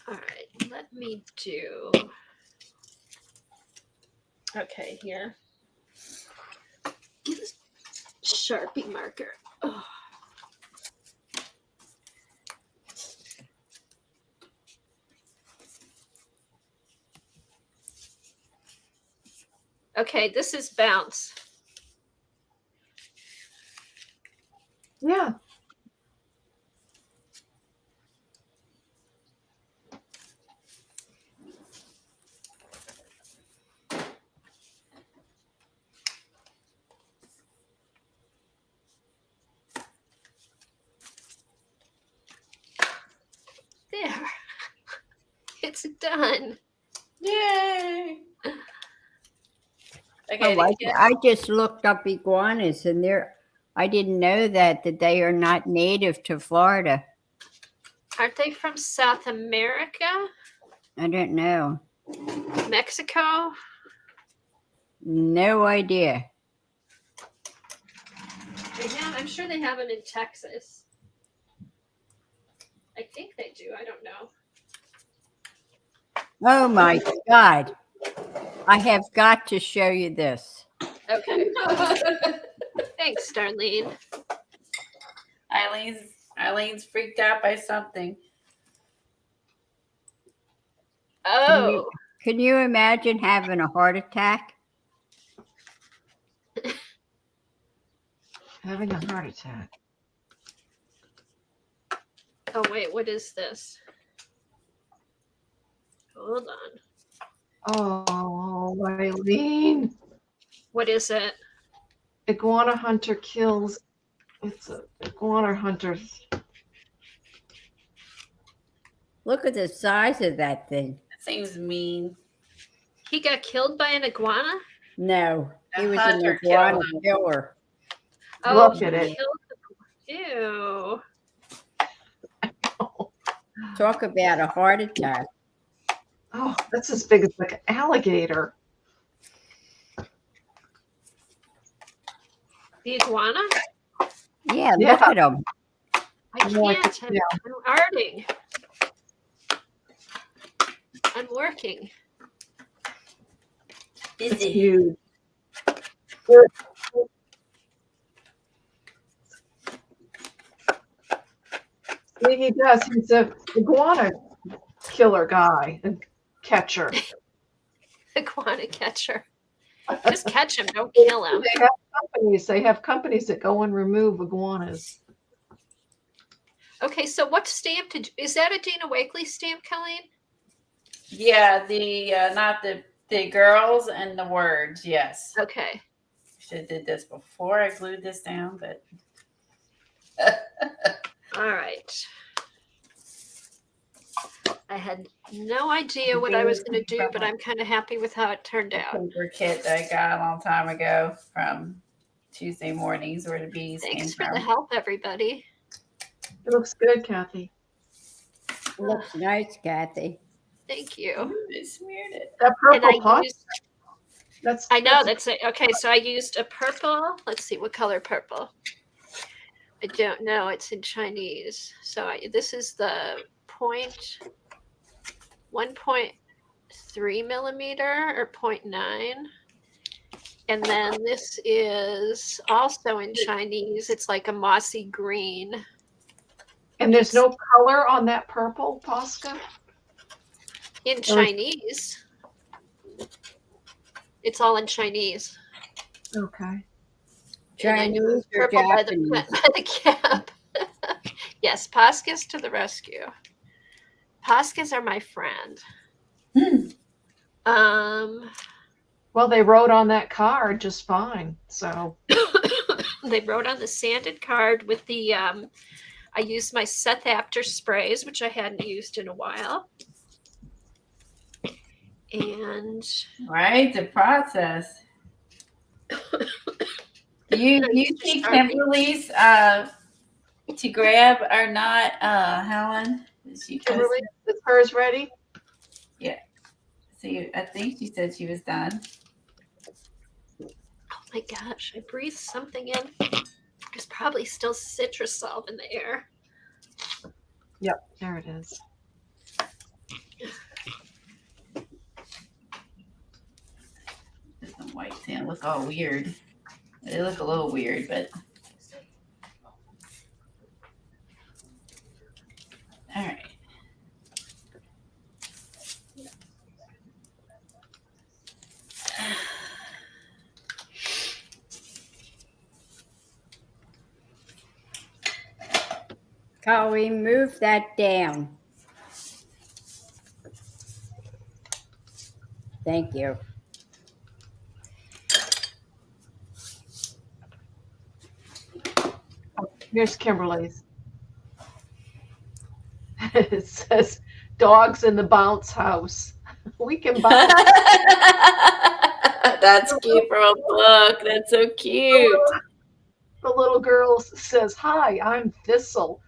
Speaker 1: All right, let me do. Okay, here. Sharpie marker. Oh. Okay, this is bounce.
Speaker 4: Yeah.
Speaker 1: There. It's done.
Speaker 3: Yay. Okay.
Speaker 2: Oh, I just looked up iguanas and I didn't know that they are not native to Florida.
Speaker 1: Aren't they from South America?
Speaker 2: I don't know.
Speaker 1: Mexico?
Speaker 2: No idea.
Speaker 1: I'm sure they have them in Texas. I think they do. I don't know.
Speaker 2: Oh my God. I have got to show you this.
Speaker 1: Okay. Thanks, Darlene.
Speaker 3: Eileen's freaked out by something.
Speaker 1: Oh.
Speaker 2: Can you imagine having a heart attack?
Speaker 4: Having a heart attack.
Speaker 1: Oh, wait, what is this? Hold on.
Speaker 4: Oh, Eileen.
Speaker 1: What is it?
Speaker 4: Iguana hunter kills. It's a iguana hunter.
Speaker 2: Look at the size of that thing.
Speaker 3: That seems mean.
Speaker 1: He got killed by an iguana?
Speaker 2: No, he
Speaker 3: A
Speaker 2: was an
Speaker 3: hunter
Speaker 2: iguana
Speaker 3: killed him.
Speaker 2: killer.
Speaker 1: Oh,
Speaker 4: Look
Speaker 1: he
Speaker 4: at it.
Speaker 1: killed the... Ew.
Speaker 2: Talk about a heart attack.
Speaker 4: Oh, that's as big as like an alligator.
Speaker 1: The iguana?
Speaker 2: Yeah,
Speaker 4: Yeah.
Speaker 2: look at him.
Speaker 1: I
Speaker 4: Like,
Speaker 1: can't.
Speaker 4: yeah.
Speaker 1: I'm arting. I'm working.
Speaker 4: It's
Speaker 3: Busy.
Speaker 4: huge. See, he does. He's a iguana killer guy and catcher.
Speaker 1: Iguana catcher. Just catch him. Don't kill him.
Speaker 4: They have companies that go and remove iguanas.
Speaker 1: Okay, so what stamp is that a Dana Wakely stamp, Colleen?
Speaker 3: Yeah, the not the girls and the words. Yes.
Speaker 1: Okay.
Speaker 3: Should have did this before I glued this down, but
Speaker 1: All right. I had no idea what I was going to do, but I'm kind of happy with how it turned out.
Speaker 3: paper kit that I got a long time ago from Tuesday mornings where the bees came
Speaker 1: Thanks for
Speaker 3: from.
Speaker 1: the help, everybody.
Speaker 4: It looks good, Kathy.
Speaker 2: Looks nice, Kathy.
Speaker 1: Thank you.
Speaker 3: Ooh, it smeared it.
Speaker 4: That
Speaker 1: And
Speaker 4: purple pot.
Speaker 1: I know that's it. Okay, so I used a purple. Let's see, what color purple? I don't know. It's in Chinese. So this is the 1.3 millimeter or 0.9. And then this is also in Chinese. It's like a mossy green.
Speaker 4: And there's no color on that purple, Posca?
Speaker 1: In Chinese. It's all in Chinese.
Speaker 4: Okay.
Speaker 2: Chinese or
Speaker 1: purple by
Speaker 2: Japanese?
Speaker 1: the cap. Yes, Poscas to the rescue. Poscas are my friend.
Speaker 4: Well, they wrote on that card just fine. So
Speaker 1: they wrote on the sanded card with the I used my Seth After sprays, which I hadn't used in a while. And
Speaker 3: right, the process. You see Kimberly's to grab or not, Helen? She
Speaker 4: Kimberly, is hers ready?
Speaker 3: Yeah. See, I think she said she was done.
Speaker 1: Oh my gosh, I breathed something in. There's probably still Citrusol in the air.
Speaker 4: Yep, there it is.
Speaker 3: Some white sand look all weird. They look a little weird, but all right.
Speaker 2: Colleen, move that down. Thank you.
Speaker 4: Here's Kimberly's. It says dogs in the bounce house. We can bounce.
Speaker 3: That's cute from a book. That's so cute.
Speaker 4: The little girl says, "Hi, I'm Thistle."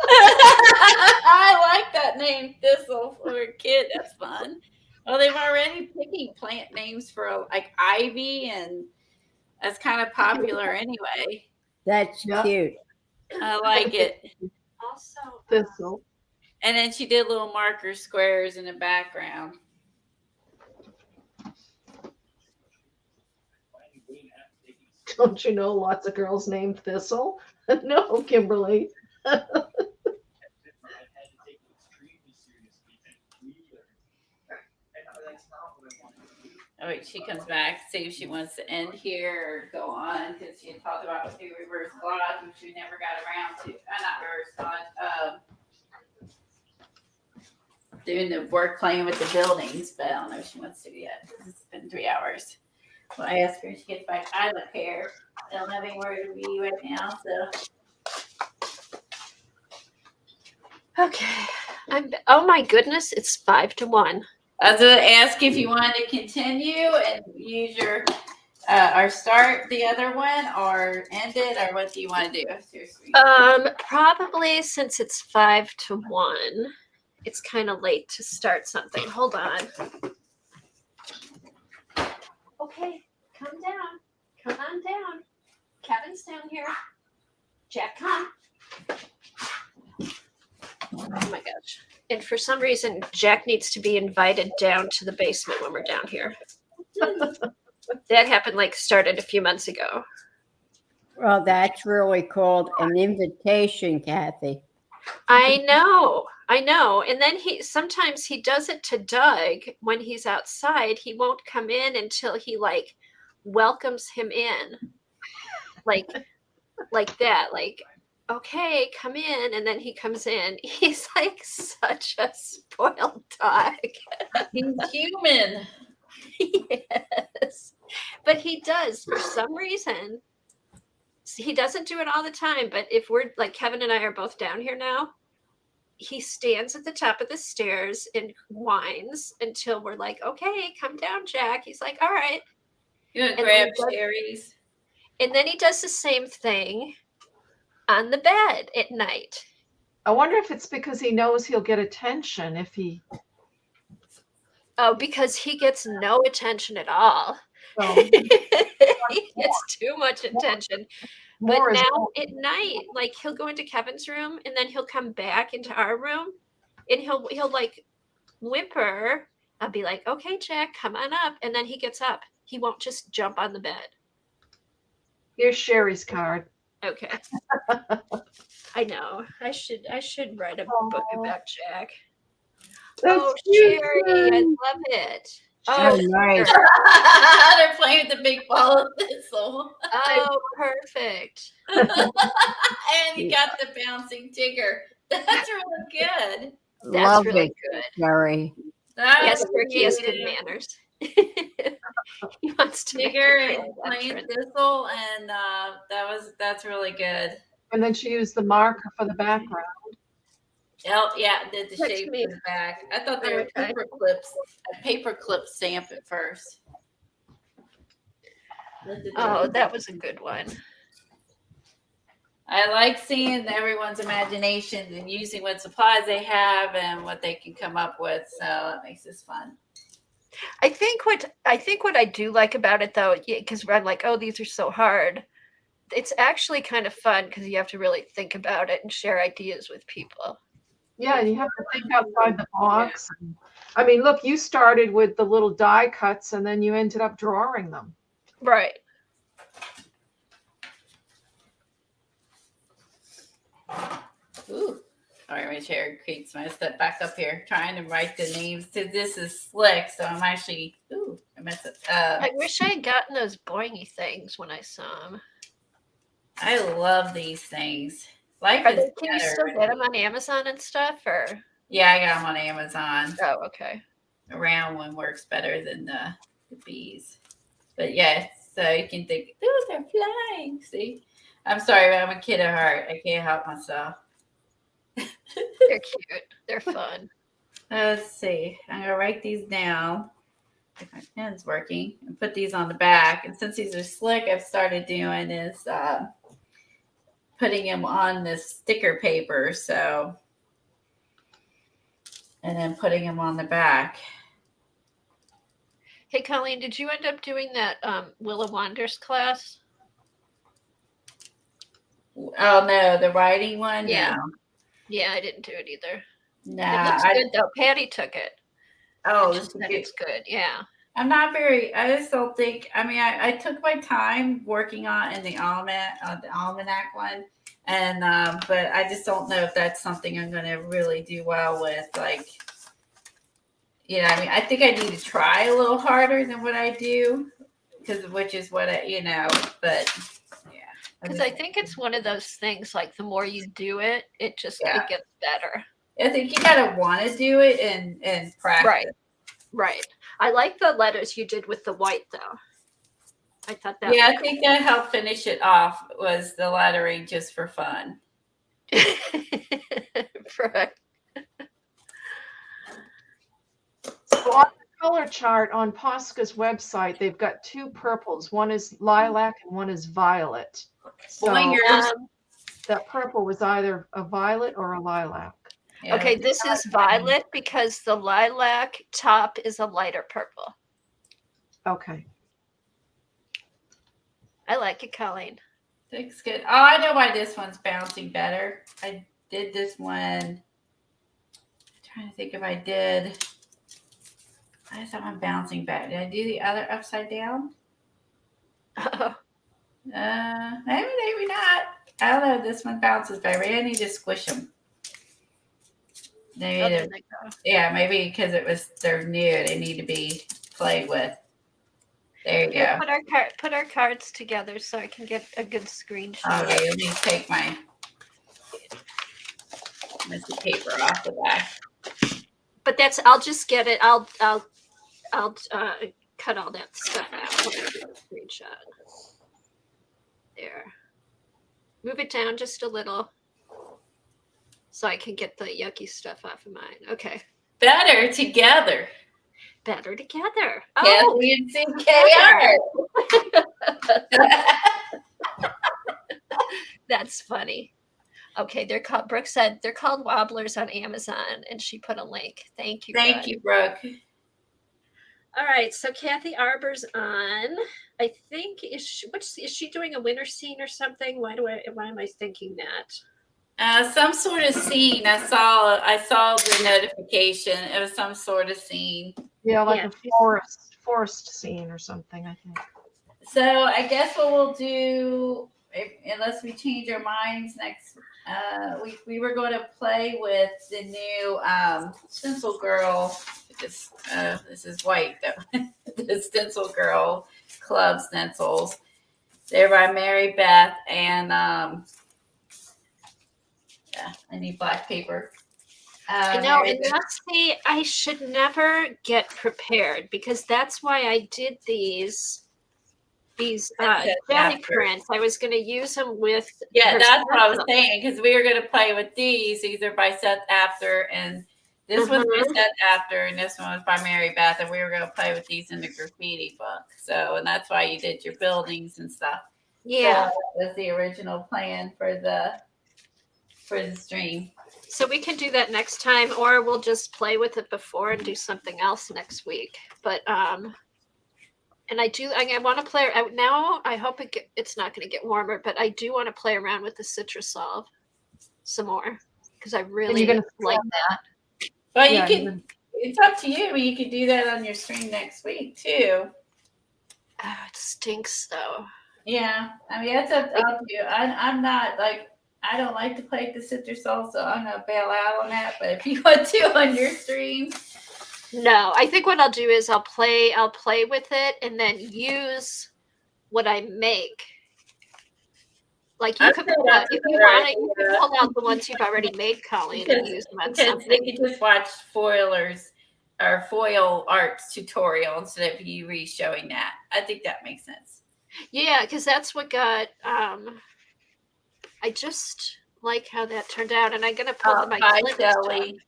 Speaker 3: I like that name, Thistle, for a kid. That's fun. Well, they've already picking plant names for like ivy, and that's kind of popular anyway.
Speaker 2: That's cute.
Speaker 3: I like it.
Speaker 1: Also,
Speaker 4: Thistle.
Speaker 3: And then she did little marker squares in the background.
Speaker 4: Don't you know lots of girls named Thistle? No, Kimberly.
Speaker 3: Oh, wait, she comes back, see if she wants to end here or go on, because she had talked about the reverse collage, which we never got around to. Not reverse collage. Doing the work playing with the buildings, but I don't know if she wants to yet. It's been 3 hours. Well, I asked her when she gets back. I live here. I don't have anywhere to be right now, so.
Speaker 1: okay. Oh my goodness, it's 5-1.
Speaker 3: I was going to ask if you wanted to continue and use your or start the other one or end it, or what do you want to do? Seriously.
Speaker 1: Probably since it's 5-1, it's kind of late to start something. Hold on. Okay, come down. Come on down. Kevin's down here. Jack, come. Oh my gosh. And for some reason, Jack needs to be invited down to the basement when we're down here. That happened, started a few months ago.
Speaker 2: Well, that's really called an invitation, Kathy.
Speaker 1: I know. And then sometimes he does it to Doug when he's outside. He won't come in until he welcomes him in. Like that. Okay, come in. And then he comes in. He's such a spoiled dog.
Speaker 3: He's human.
Speaker 1: Yes. But he does, for some reason. He doesn't do it all the time, but if we're Kevin and I are both down here now, he stands at the top of the stairs and whines until we're okay, come down, Jack. He's all right.
Speaker 3: You want to grab cherries?
Speaker 1: And then he does the same thing on the bed at night.
Speaker 4: I wonder if it's because he knows he'll get attention if he
Speaker 1: Oh, because he gets no attention at all.
Speaker 4: So
Speaker 1: He gets too much attention. But
Speaker 4: more is
Speaker 1: now at night, like he'll go into Kevin's room and then he'll come back into our room and he'll like whimper. I'll be like, okay, Jack, come on up. And then he gets up. He won't just jump on the bed.
Speaker 4: here's Sherry's card.
Speaker 1: Okay. I know. I should write a book about Jack. Oh,
Speaker 4: cute.
Speaker 1: Sherry, I love it.
Speaker 2: Oh, nice.
Speaker 1: Sure.
Speaker 3: They're playing with the big ball of thistle.
Speaker 1: Oh, perfect.
Speaker 3: And you got the bouncing tigger. That's really good.
Speaker 1: That's
Speaker 2: Love
Speaker 1: really
Speaker 2: it,
Speaker 1: good.
Speaker 2: Jerry.
Speaker 3: That
Speaker 1: Yes,
Speaker 3: was
Speaker 1: Ricky has good
Speaker 3: cute.
Speaker 1: manners. He wants to make
Speaker 3: Tigger
Speaker 1: it
Speaker 3: and
Speaker 1: that
Speaker 3: plain
Speaker 1: trend.
Speaker 3: thistle, and that's really good.
Speaker 4: And then she used the marker for the background.
Speaker 3: Oh yeah, did the
Speaker 1: That's
Speaker 3: shape
Speaker 1: me.
Speaker 3: in the back. I thought they were
Speaker 1: Okay.
Speaker 3: paper clips. A paper clip stamp at first.
Speaker 1: Oh, that was a good one.
Speaker 3: I like seeing everyone's imagination and using what supplies they have and what they can come up with. So that makes this fun.
Speaker 1: I think what I do like about it though, because I'm like, oh, these are so hard. It's actually kind of fun because you have to really think about it and share ideas with people.
Speaker 4: Yeah, and you have to think outside the box. I mean, look, you started with the little die cuts and then you ended up drawing them.
Speaker 1: Right.
Speaker 3: Ooh. All right, my chair creaks. I step back up here trying to write the names. So this is slick, so I'm actually I messed up.
Speaker 1: I wish I had gotten those boingy things when I saw them.
Speaker 3: I love these things. Life
Speaker 1: Are
Speaker 3: is
Speaker 1: they, can you
Speaker 3: better.
Speaker 1: still get them on Amazon and stuff? Or
Speaker 3: Yeah, I got them on Amazon.
Speaker 1: oh, okay.
Speaker 3: The round one works better than the bees. But yeah, so you can think, those are flying. See? I'm sorry, but I'm a kid at heart. I can't help myself.
Speaker 1: They're cute. They're fun.
Speaker 3: Let's see. I'm going to write these down. If my pen's working. And put these on the back. And since these are slick, I've started doing is putting them on this sticker paper. So, and then putting them on the back.
Speaker 1: Hey, Colleen, did you end up doing that Willa Wanders class?
Speaker 3: Oh, no, the writing one?
Speaker 1: Yeah.
Speaker 3: No.
Speaker 1: Yeah, I didn't do it either.
Speaker 3: Nah,
Speaker 1: It looks good though. Patty took it.
Speaker 3: Oh,
Speaker 1: She
Speaker 3: this is
Speaker 1: said
Speaker 3: good.
Speaker 1: it's good. Yeah.
Speaker 3: I'm not very. I just don't think. I mean, I took my time working on the almanac one, and but I just don't know if that's something I'm going to really do well with. Like, you know, I mean, I think I need to try a little harder than what I do, which is what I, But yeah,
Speaker 1: Because I think it's one of those things. Like the more you do it, it gets better.
Speaker 3: I think you gotta want to do it and practice.
Speaker 1: Right. I like the letters you did with the white though. I thought that.
Speaker 3: Yeah, I think that helped finish it off was the lettering just for fun.
Speaker 1: Right.
Speaker 4: So on the color chart on Posca's website, they've got two purples. One is lilac and one is violet. So
Speaker 3: Well, yours-
Speaker 4: that purple was either a violet or a lilac.
Speaker 3: Yeah.
Speaker 1: Okay, this is violet because the lilac top is a lighter purple.
Speaker 4: Okay.
Speaker 1: I like it, Colleen.
Speaker 3: Looks good. Oh, I know why this one's bouncing better. I did this one. I'm trying to think if I did. Why is that one bouncing back? Did I do the other upside down?
Speaker 1: Oh,
Speaker 3: Maybe not. I don't know. This one bounces better. I need to squish them.
Speaker 1: there they go.
Speaker 3: Yeah, maybe because they're new. They need to be played with. There you
Speaker 1: Here,
Speaker 3: go.
Speaker 1: put our cards together so I can get a good screenshot.
Speaker 3: Okay, let me take my messy paper off the back.
Speaker 1: But I'll just get it. I'll cut all that stuff out when I do a screenshot. There. Move it down just a little so I can get the yucky stuff off of mine. Okay.
Speaker 3: Better together.
Speaker 1: Better together.
Speaker 3: Oh, CKR.
Speaker 1: That's funny. Okay, they're called. Brooke said they're called wobblers on Amazon, and she put a link. Thank you.
Speaker 3: Thank you, Brooke.
Speaker 1: All right, so Kathy Arbor's on. I think is she doing a winter scene or something? Why am I thinking that?
Speaker 3: Some sort of scene. I saw the notification. It was some sort of scene.
Speaker 4: Yeah, like
Speaker 1: Yeah,
Speaker 4: a forest scene or something, I think.
Speaker 3: So I guess what we'll do, unless we change our minds next, we were going to play with the new Stencil Girl. This is white though. The Stencil Girl Club stencils. They're by Mary Beth, and yeah, I need black paper.
Speaker 1: I know,
Speaker 3: Mary
Speaker 1: and
Speaker 3: Beth.
Speaker 1: let's see, I should never get prepared because that's why I did these jelly
Speaker 3: After.
Speaker 1: prints. I was going to use them with
Speaker 3: Yeah,
Speaker 1: her
Speaker 3: that's what I was
Speaker 1: stencil.
Speaker 3: saying, because we were going to play with these. These are by Seth After, and this one's by Seth After, and this one was by Mary Beth, and we were going to play with these in the graffiti book. So, and that's why you did your buildings and stuff.
Speaker 1: Yeah.
Speaker 3: So that was the original plan for the stream.
Speaker 1: So we can do that next time, or we'll just play with it before and do something else next week. But and I want to play now. I hope it's not going to get warmer, but I do want to play around with the Citrusol some more because I really like that.
Speaker 3: But yeah, you can. It's up to you. You can do that on your stream next week too.
Speaker 1: Oh, it stinks though.
Speaker 3: Yeah, I mean that's up to you. I'm not like. I don't like to play the Citrusol, so I'm gonna bail out on that. But if you want to on your stream,
Speaker 1: no, I think what I'll do is I'll play with it and then use what I make. Like you could pull out, if you want it, you can pull out the ones you've already made, Colleen, and use them on something.
Speaker 3: They could just watch foil arts tutorial instead of you re-showing that. I think that makes sense.
Speaker 1: Yeah, because that's what got. I just like how that turned out, and I'm gonna put my clips.
Speaker 3: Shelley.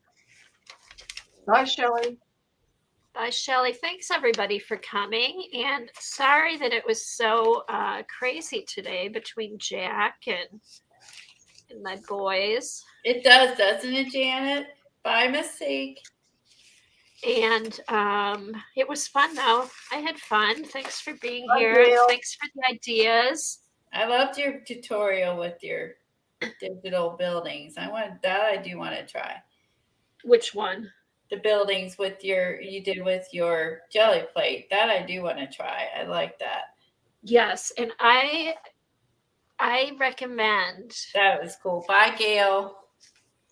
Speaker 4: Bye, Shelley.
Speaker 1: Bye, Shelley. Thanks everybody for coming, and sorry that it was so crazy today between Jack and my boys.
Speaker 3: It does, doesn't it, Janet? By mistake.
Speaker 1: And it was fun though. I had fun. Thanks for being
Speaker 4: Bye,
Speaker 1: here.
Speaker 4: Gail.
Speaker 1: Thanks for the ideas.
Speaker 3: I loved your tutorial with your digital buildings. I do want to try.
Speaker 1: Which one?
Speaker 3: The buildings you did with your jelly plate. That I do want to try. I like that.
Speaker 1: Yes, and I recommend.
Speaker 3: That was cool. Bye, Gail.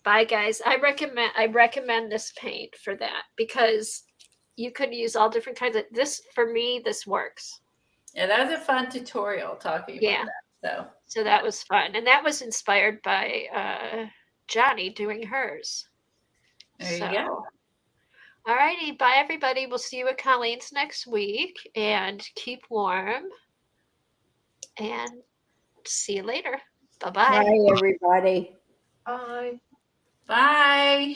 Speaker 1: Bye, guys. I recommend this paint for that because you could use all different kinds of this. For me, this works.
Speaker 3: Yeah, that was a fun tutorial talking about that.
Speaker 1: So that was fun, and that was inspired by Johnny doing hers.
Speaker 3: There you go.
Speaker 1: All righty. Bye, everybody. We'll see you at Colleen's next week, and keep warm. And see you later. Bye-bye.
Speaker 2: Bye, everybody.
Speaker 4: Bye.
Speaker 3: Bye.